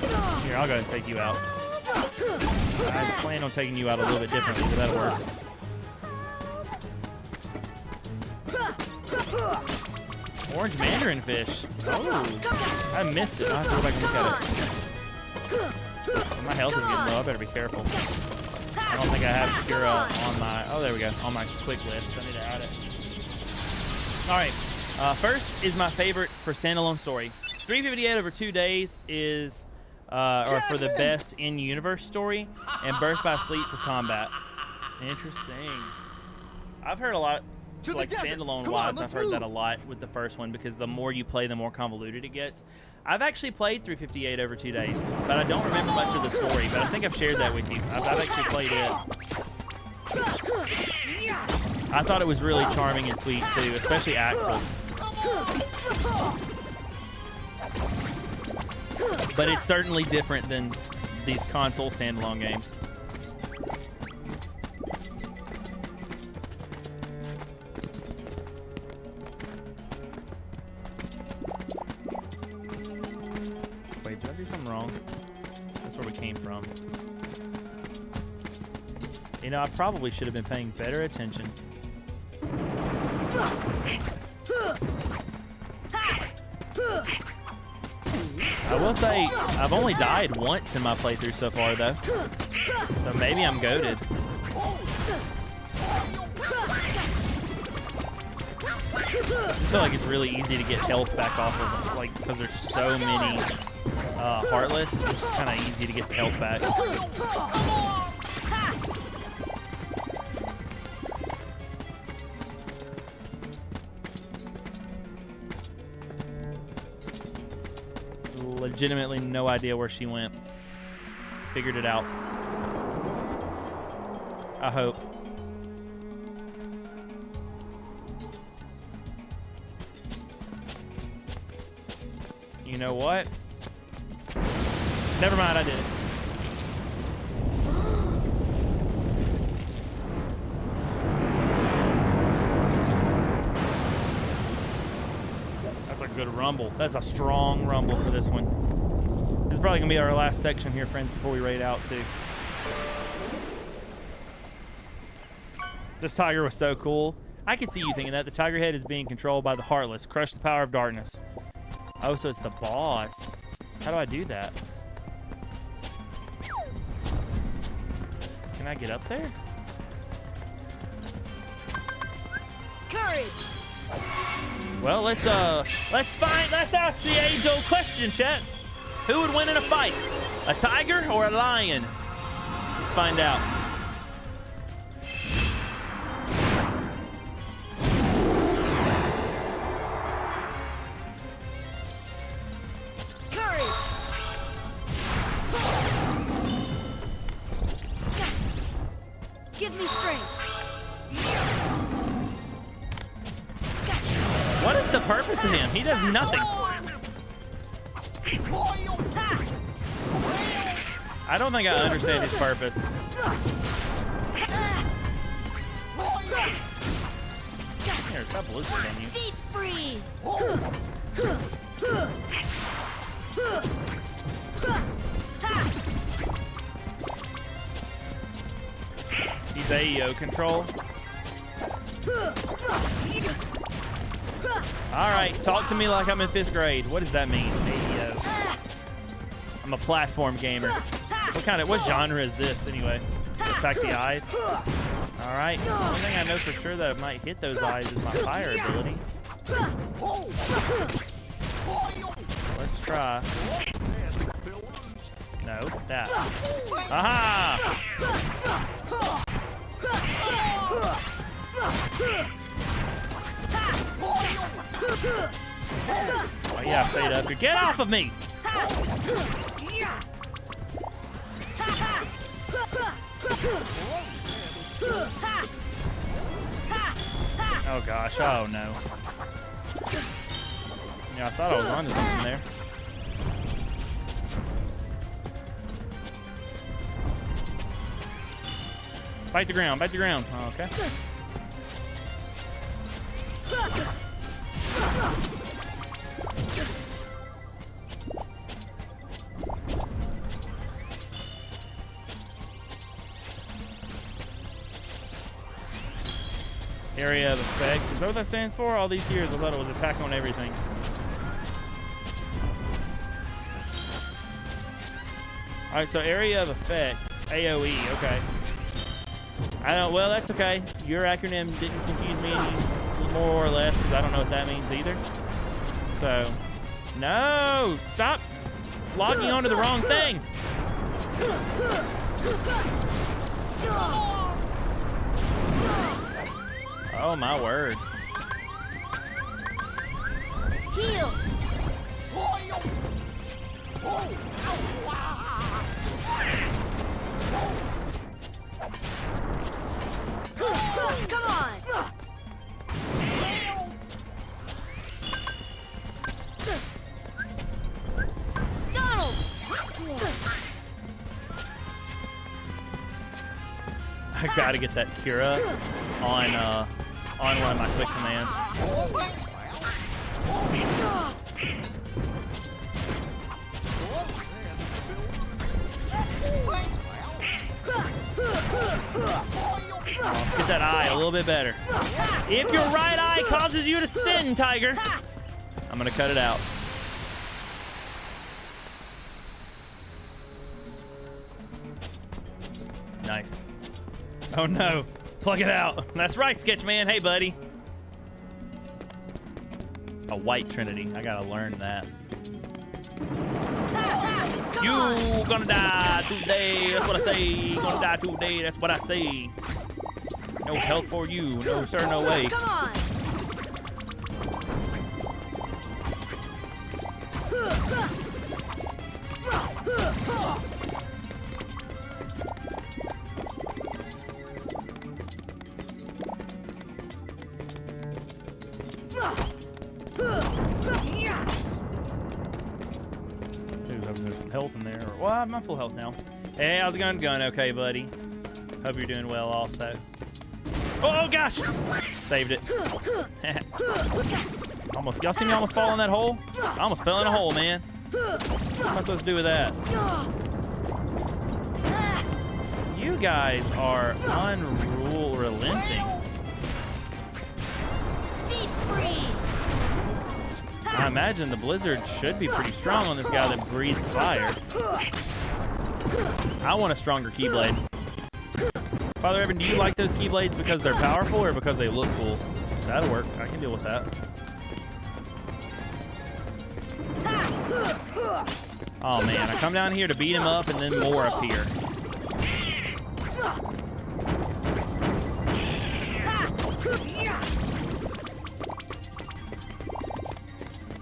Here, I'll go ahead and take you out. I plan on taking you out a little bit differently, but that'll work. Orange mandarin fish. Oh, I missed it. I'll have to go back and look at it. My health is getting low. I better be careful. I don't think I have Kira on my... Oh, there we go. On my quick list. I need to add it. All right. First is my favorite for standalone story. 358 over 2 days is... or for the best in-universe story. And Birth by Sleep for combat. Interesting. I've heard a lot... Like standalone-wise, I've heard that a lot with the first one because the more you play, the more convoluted it gets. I've actually played 358 over 2 days, but I don't remember much of the story, but I think I've shared that with you. I've actually played it. I thought it was really charming and sweet, too, especially Axel. But it's certainly different than these console standalone games. Wait, did I do something wrong? That's where we came from. You know, I probably should have been paying better attention. I will say, I've only died once in my playthrough so far, though. So maybe I'm goated. I feel like it's really easy to get health back off of them, like, because there's so many Heartless. It's just kind of easy to get the health back. Legitimately no idea where she went. Figured it out. I hope. You know what? Never mind, I did it. That's a good rumble. That's a strong rumble for this one. This is probably going to be our last section here, friends, before we raid out, too. This tiger was so cool. I can see you thinking that. The tiger head is being controlled by the Heartless. Crush the power of darkness. Oh, so it's the boss. How do I do that? Can I get up there? Courage! Well, let's ask the age-old question, chat. Who would win in a fight? A tiger or a lion? Let's find out. Courage! Give me strength. What is the purpose of him? He does nothing. I don't think I understand his purpose. Here, stop blizzard on you. Deep freeze! He's AEO control. Alright, talk to me like I'm in 5th grade. What does that mean, AEO? I'm a platform gamer. What genre is this, anyway? Attack the eyes? Alright, the only thing I know for sure that might hit those eyes is my fire ability. Let's try. No, that. Aha! Oh yeah, say it up here. Get off of me! Oh gosh, oh no. Yeah, I thought I was onto something there. Bite the ground, bite the ground. Oh, okay. Area of effect. Is that what that stands for? All these years I thought it was attack on everything. Alright, so area of effect. AoE, okay. Well, that's okay. Your acronym didn't confuse me any more or less because I don't know what that means either. So, no! Stop logging onto the wrong thing! Oh my word. Heal! Come on! Donald! I gotta get that Cura on one of my quick commands. Let's get that eye a little bit better. If your right eye causes you to sin, Tiger, I'm gonna cut it out. Nice. Oh no, plug it out. That's right, Sketchman. Hey, buddy. A white trinity. I gotta learn that. You gonna die today. That's what I say. Gonna die today. That's what I say. No help for you. No sir, no way. Come on. There's some health in there. Well, I'm on full health now. Hey, how's it going? Okay, buddy. Hope you're doing well also. Oh gosh! Saved it. Almost. Y'all see me almost fall in that hole? I almost fell in a hole, man. What am I supposed to do with that? You guys are unrelenting. I imagine the blizzard should be pretty strong on this guy that breathes fire. I want a stronger keyblade. Father Evan, do you like those keyblades because they're powerful or because they look cool? That'll work. I can deal with that. Oh man, I come down here to beat him up and then more appear.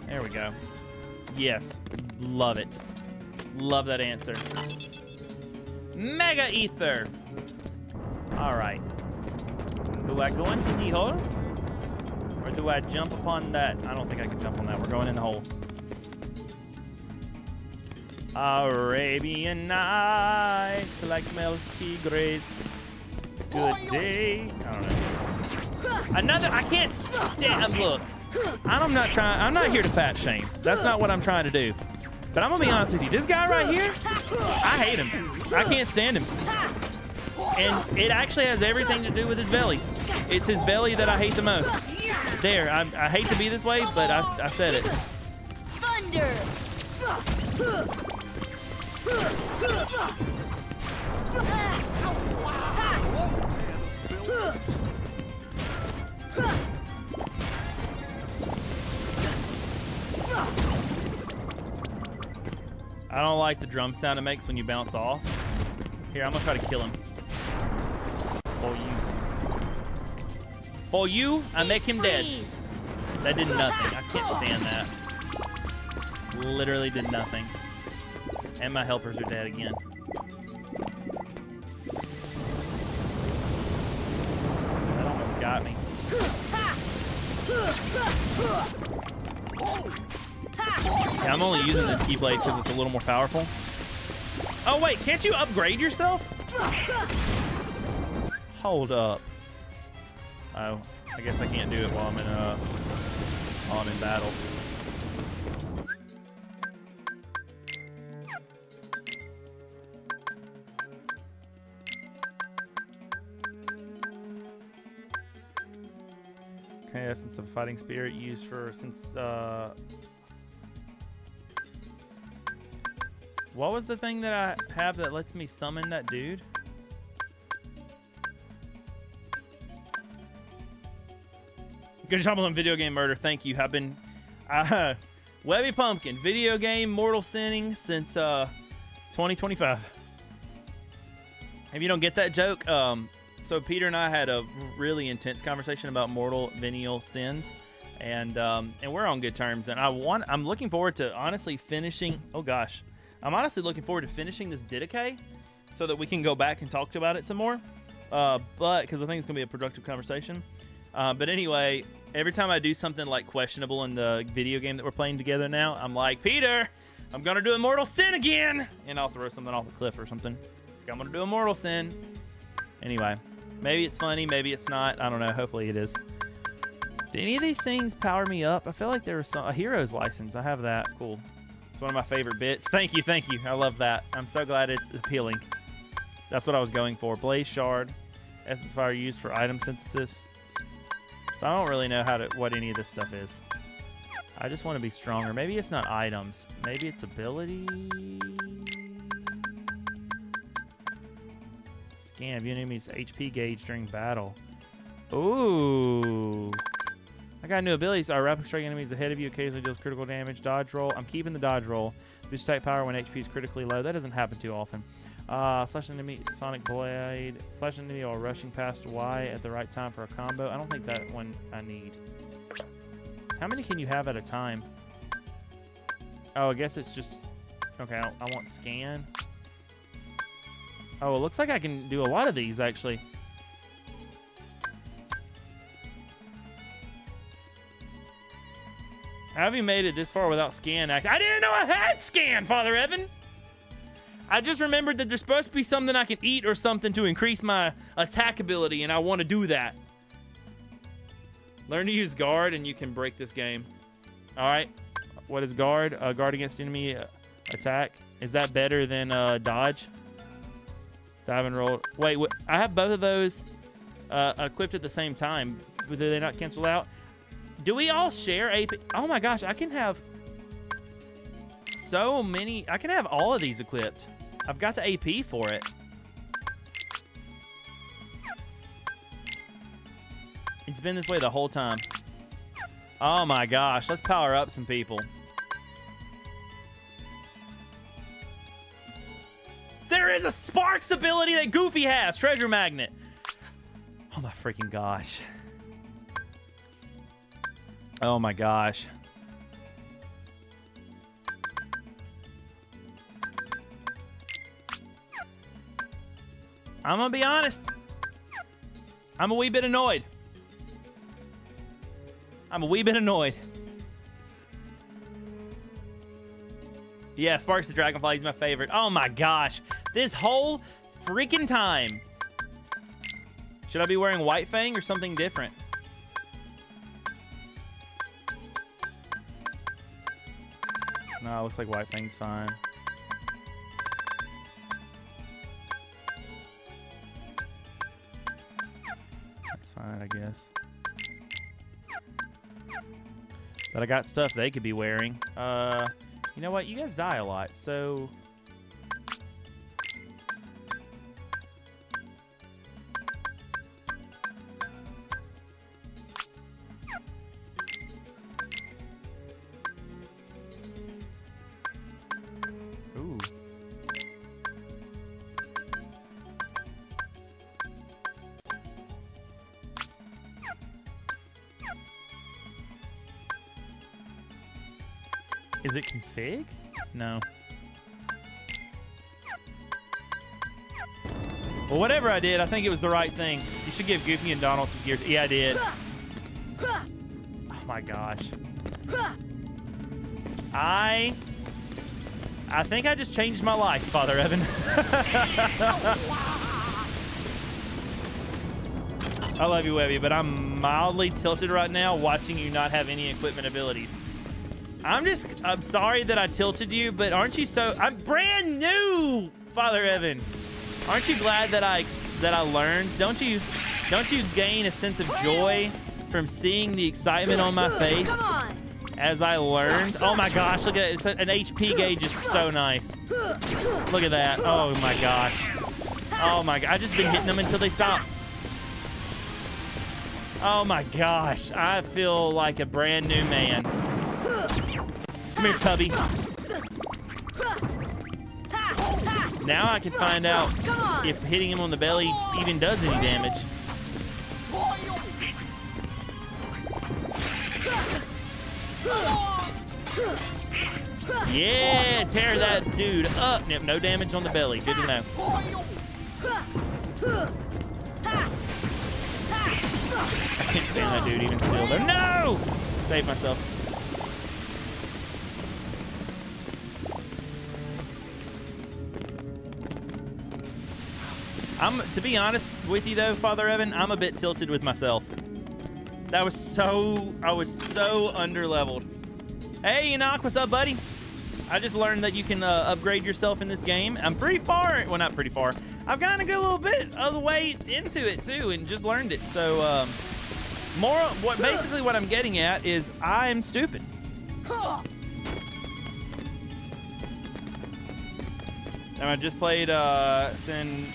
There we go. Yes, love it. Love that answer. Mega Ether. All right. Do I go into the hole? Or do I jump upon that? I don't think I can jump on that. We're going in the hole. Arabian Nights like melty grace. Good day. I don't know. Another, I can't stand, look. I'm not here to fat shame. That's not what I'm trying to do. But I'm gonna be honest with you. This guy right here, I hate him. I can't stand him. And it actually has everything to do with his belly. It's his belly that I hate the most. There, I hate to be this way, but I said it. Thunder! I don't like the drum sound it makes when you bounce off. Here, I'm gonna try to kill him. For you. For you, I make him dead. That did nothing. I can't stand that. Literally did nothing. And my helpers are dead again. That almost got me. Yeah, I'm only using this keyblade because it's a little more powerful. Oh wait, can't you upgrade yourself? Hold up. Oh, I guess I can't do it while I'm in battle. Okay, essence of fighting spirit used for what was the thing that I have that lets me summon that dude? Good job on video game murder. Thank you. I've been Webby Pumpkin, video game mortal sinning since 2025. If you don't get that joke, so Peter and I had a really intense conversation about mortal venial sins, and we're on good terms. And I'm looking forward to honestly finishing. Oh gosh. I'm honestly looking forward to finishing this Didache so that we can go back and talk about it some more. But because I think it's going to be a productive conversation. But anyway, every time I do something like questionable in the video game that we're playing together now, I'm like, Peter, I'm going to do a mortal sin again. And I'll throw something off a cliff or something. I'm going to do a mortal sin. Anyway, maybe it's funny, maybe it's not. I don't know. Hopefully it is. Did any of these things power me up? I feel like there was a hero's license. I have that. Cool. It's one of my favorite bits. Thank you, thank you. I love that. I'm so glad it's appealing. That's what I was going for. Blaze Shard. essence fire used for item synthesis. So I don't really know what any of this stuff is. I just want to be stronger. Maybe it's not items. Maybe it's ability. Scan view enemy's HP gauge during battle. Ooh. I got new abilities. Our rapid strike enemies ahead of you occasionally deals critical damage. Dodge roll. I'm keeping the dodge roll. Boost attack power when HP is critically low. That doesn't happen too often. Slash enemy Sonic Blade. Slash enemy while rushing past Y at the right time for a combo. I don't think that one I need. How many can you have at a time? Oh, I guess it's just... Okay, I want scan. Oh, it looks like I can do a lot of these, actually. How have you made it this far without scan? I didn't know I had scan, Father Evan! I just remembered that there's supposed to be something I can eat or something to increase my attack ability, and I want to do that. Learn to use guard, and you can break this game. All right. What is guard? Guard against enemy attack. Is that better than dodge? Dive and roll. Wait, I have both of those equipped at the same time. Do they not cancel out? Do we all share AP? Oh my gosh, I can have so many. I can have all of these equipped. I've got the AP for it. It's been this way the whole time. Oh my gosh, let's power up some people. There is a Sparks ability that Goofy has. Treasure Magnet. Oh my freaking gosh. Oh my gosh. I'm gonna be honest. I'm a wee bit annoyed. Yeah, Sparks the Dragonfly is my favorite. Oh my gosh. This whole freaking time. Should I be wearing White Fang or something different? No, it looks like White Fang's fine. That's fine, I guess. But I got stuff they could be wearing. You know what? You guys die a lot, so... Ooh. Is it config? No. Well, whatever I did, I think it was the right thing. You should give Goofy and Donald some gear. Yeah, I did. Oh my gosh. I think I just changed my life, Father Evan. I love you, Webby, but I'm mildly tilted right now watching you not have any equipment abilities. I'm sorry that I tilted you, but aren't you I'm brand new, Father Evan. Aren't you glad that I learned? Don't you gain a sense of joy from seeing the excitement on my face as I learned? Oh my gosh, look at it. It's an HP gauge is so nice. Look at that. Oh my gosh. Oh my god. I've just been hitting them until they stop. Oh my gosh. I feel like a brand new man. Come here, Tubby. Now I can find out if hitting him on the belly even does any damage. Yeah, tear that dude up. Nope, no damage on the belly. Good to know. I can't stand that dude even still there. No! Save myself. To be honest with you though, Father Evan, I'm a bit tilted with myself. I was so underleveled. Hey, Enoch, what's up, buddy? I just learned that you can upgrade yourself in this game. I'm pretty far. Well, not pretty far. I've gotten a good little bit of the way into it too, and just learned it. So, basically what I'm getting at is I'm stupid. And I just played Sin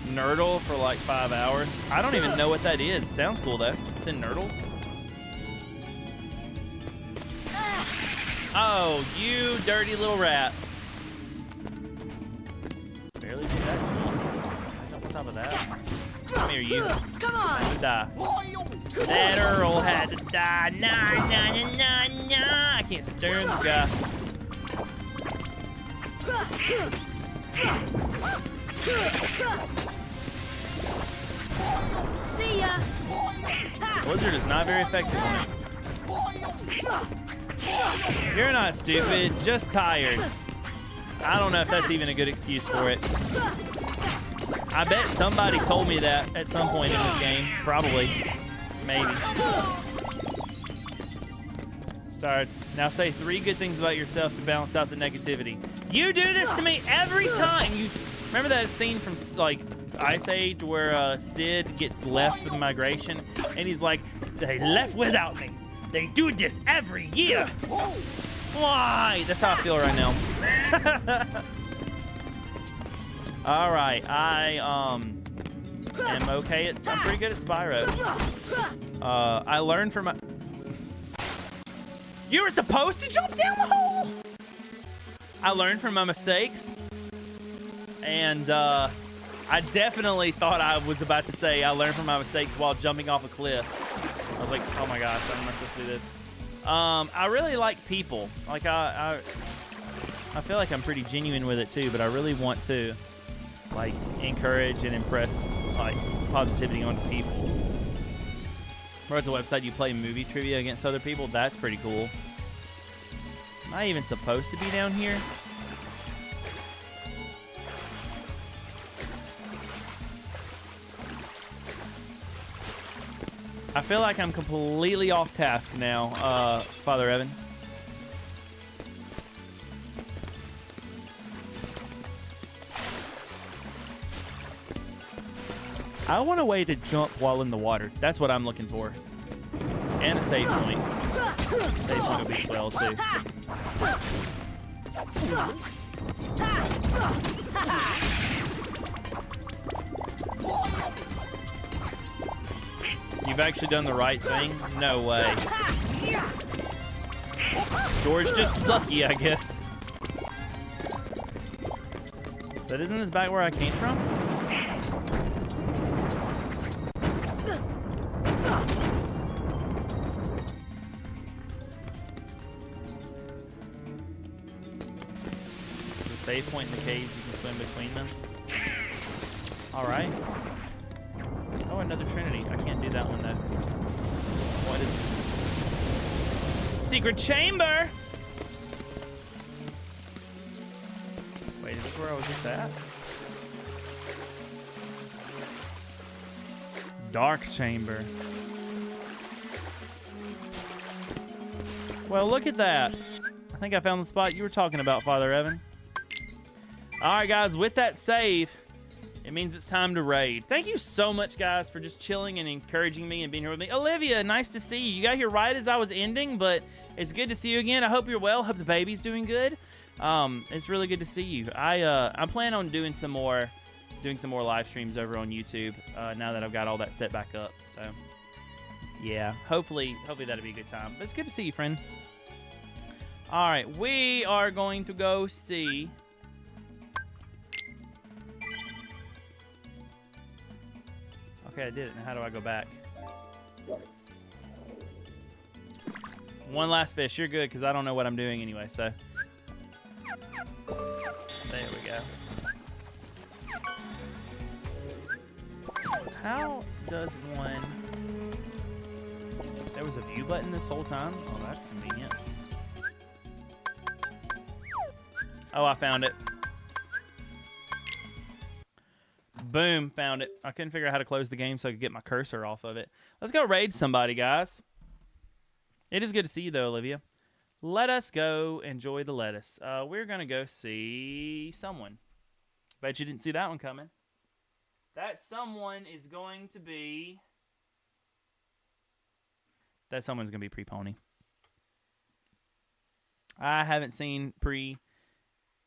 Nerdle for like 5 hours. I don't even know what that is. Sounds cool though. Sin Nerdle. Oh, you dirty little rat. Barely did that. Jump on top of that. Come here, you. Come on. Had to die. That Earl had to die. Nah. I can't stand this guy. See ya. Blizzard is not very effective on it. You're not stupid, just tired. I don't know if that's even a good excuse for it. I bet somebody told me that at some point in this game. Probably. Maybe. Sorry. Now say 3 good things about yourself to balance out the negativity. You do this to me every time. You remember that scene from like Ice Age where Sid gets left with migration and he's like, they left without me. They do this every year. Why? That's how I feel right now. All right, I am okay. I'm pretty good at Spyro. I learned from my. You were supposed to jump down the hole. I learned from my mistakes, and I definitely thought I was about to say I learned from my mistakes while jumping off a cliff. I was like, oh my gosh, I'm not supposed to do this. I really like people. Like I feel like I'm pretty genuine with it too, but I really want to like encourage and impress like positivity onto people. Whereas a website you play movie trivia against other people, that's pretty cool. Am I even supposed to be down here? I feel like I'm completely off task now, Father Evan. I want a way to jump while in the water. That's what I'm looking for. And a save point. Save point would be swell too. You've actually done the right thing? No way. George just lucky, I guess. But isn't this back where I came from? The save point in the caves, you can swim between them. Alright. Oh, another Trinity. I can't do that one, though. What is this? Secret chamber! Wait, is this where I was just at? Dark chamber. Well, look at that. I think I found the spot you were talking about, Father Evan. Alright, guys, with that save, it means it's time to raid. Thank you so much, guys, for just chilling and encouraging me and being here with me. Olivia, nice to see you. You got here right as I was ending, but it's good to see you again. I hope you're well. Hope the baby's doing good. It's really good to see you. I plan on doing some more live streams over on YouTube now that I've got all that set back up. So, yeah, hopefully that'll be a good time. But it's good to see you, friend. All right, we are going to go see. Okay, I did it. Now how do I go back? One last fish. You're good, because I don't know what I'm doing anyway, so. There we go. How does one... There was a view button this whole time? Oh, that's convenient. Oh, I found it. Boom, found it. I couldn't figure out how to close the game so I could get my cursor off of it. Let's go raid somebody, guys. It is good to see you, though, Olivia. let us go enjoy the lettuce. We're going to go see someone. Bet you didn't see that one coming. That someone is going to be... That someone's going to be Pre-Pony. I haven't seen Pre...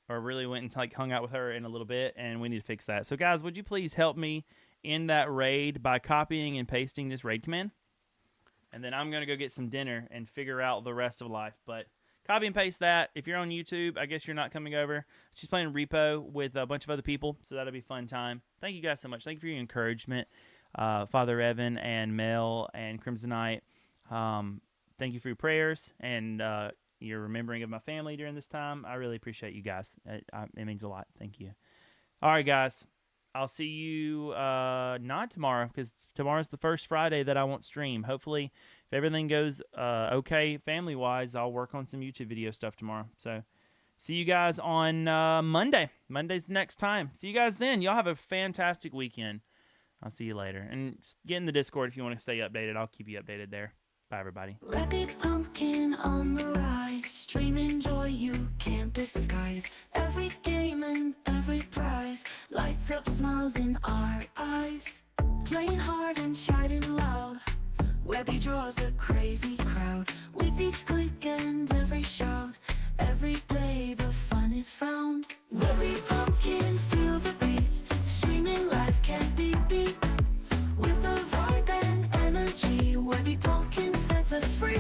or really went and like hung out with her in a little bit, and we need to fix that. So guys, would you please help me in that raid by copying and pasting this raid command? And then I'm going to go get some dinner and figure out the rest of life. But copy and paste that. If you're on YouTube, I guess you're not coming over. She's playing Repo with a bunch of other people, so that'll be a fun time. Thank you guys so much. Thank you for your encouragement, Father Evan and Mel and Crimsonite. Thank you for your prayers and your remembering of my family during this time. I really appreciate you guys. It means a lot. Thank you. All right, guys. I'll see you not tomorrow, because tomorrow's the first Friday that I won't stream. Hopefully, if everything goes okay family-wise, I'll work on some YouTube video stuff tomorrow. So, see you guys on Monday. Monday's the next time. See you guys then. Y'all have a fantastic weekend. I'll see you later. And get in the Discord if you want to stay updated. I'll keep you updated there. Bye, everybody. Rapid pumpkin on the rise, streaming joy you can't disguise. Every game and every prize lights up smiles in our eyes. Playing hard and shouting loud, Webby draws a crazy crowd. With each click and every shout, every day the fun is found. Webby pumpkin, feel the beat, streaming live can't be beat. With the vibe and energy, Webby pumpkin sets us free.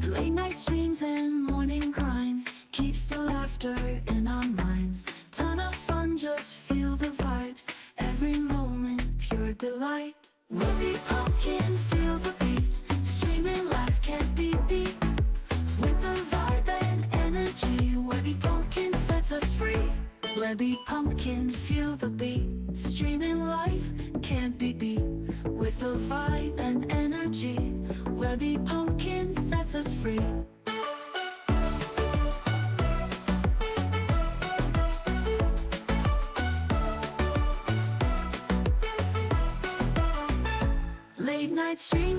Late night streams and morning grinds keeps the laughter in our minds. Ton of fun, just feel the vibes. Every moment, pure delight. Webby pumpkin, feel the beat. Streaming live can't be beat. With the vibe and energy, Webby pumpkin sets us free. Webby pumpkin, feel the beat. Streaming live can't be beat. With the vibe and energy, Webby pumpkin sets us free. Late night stream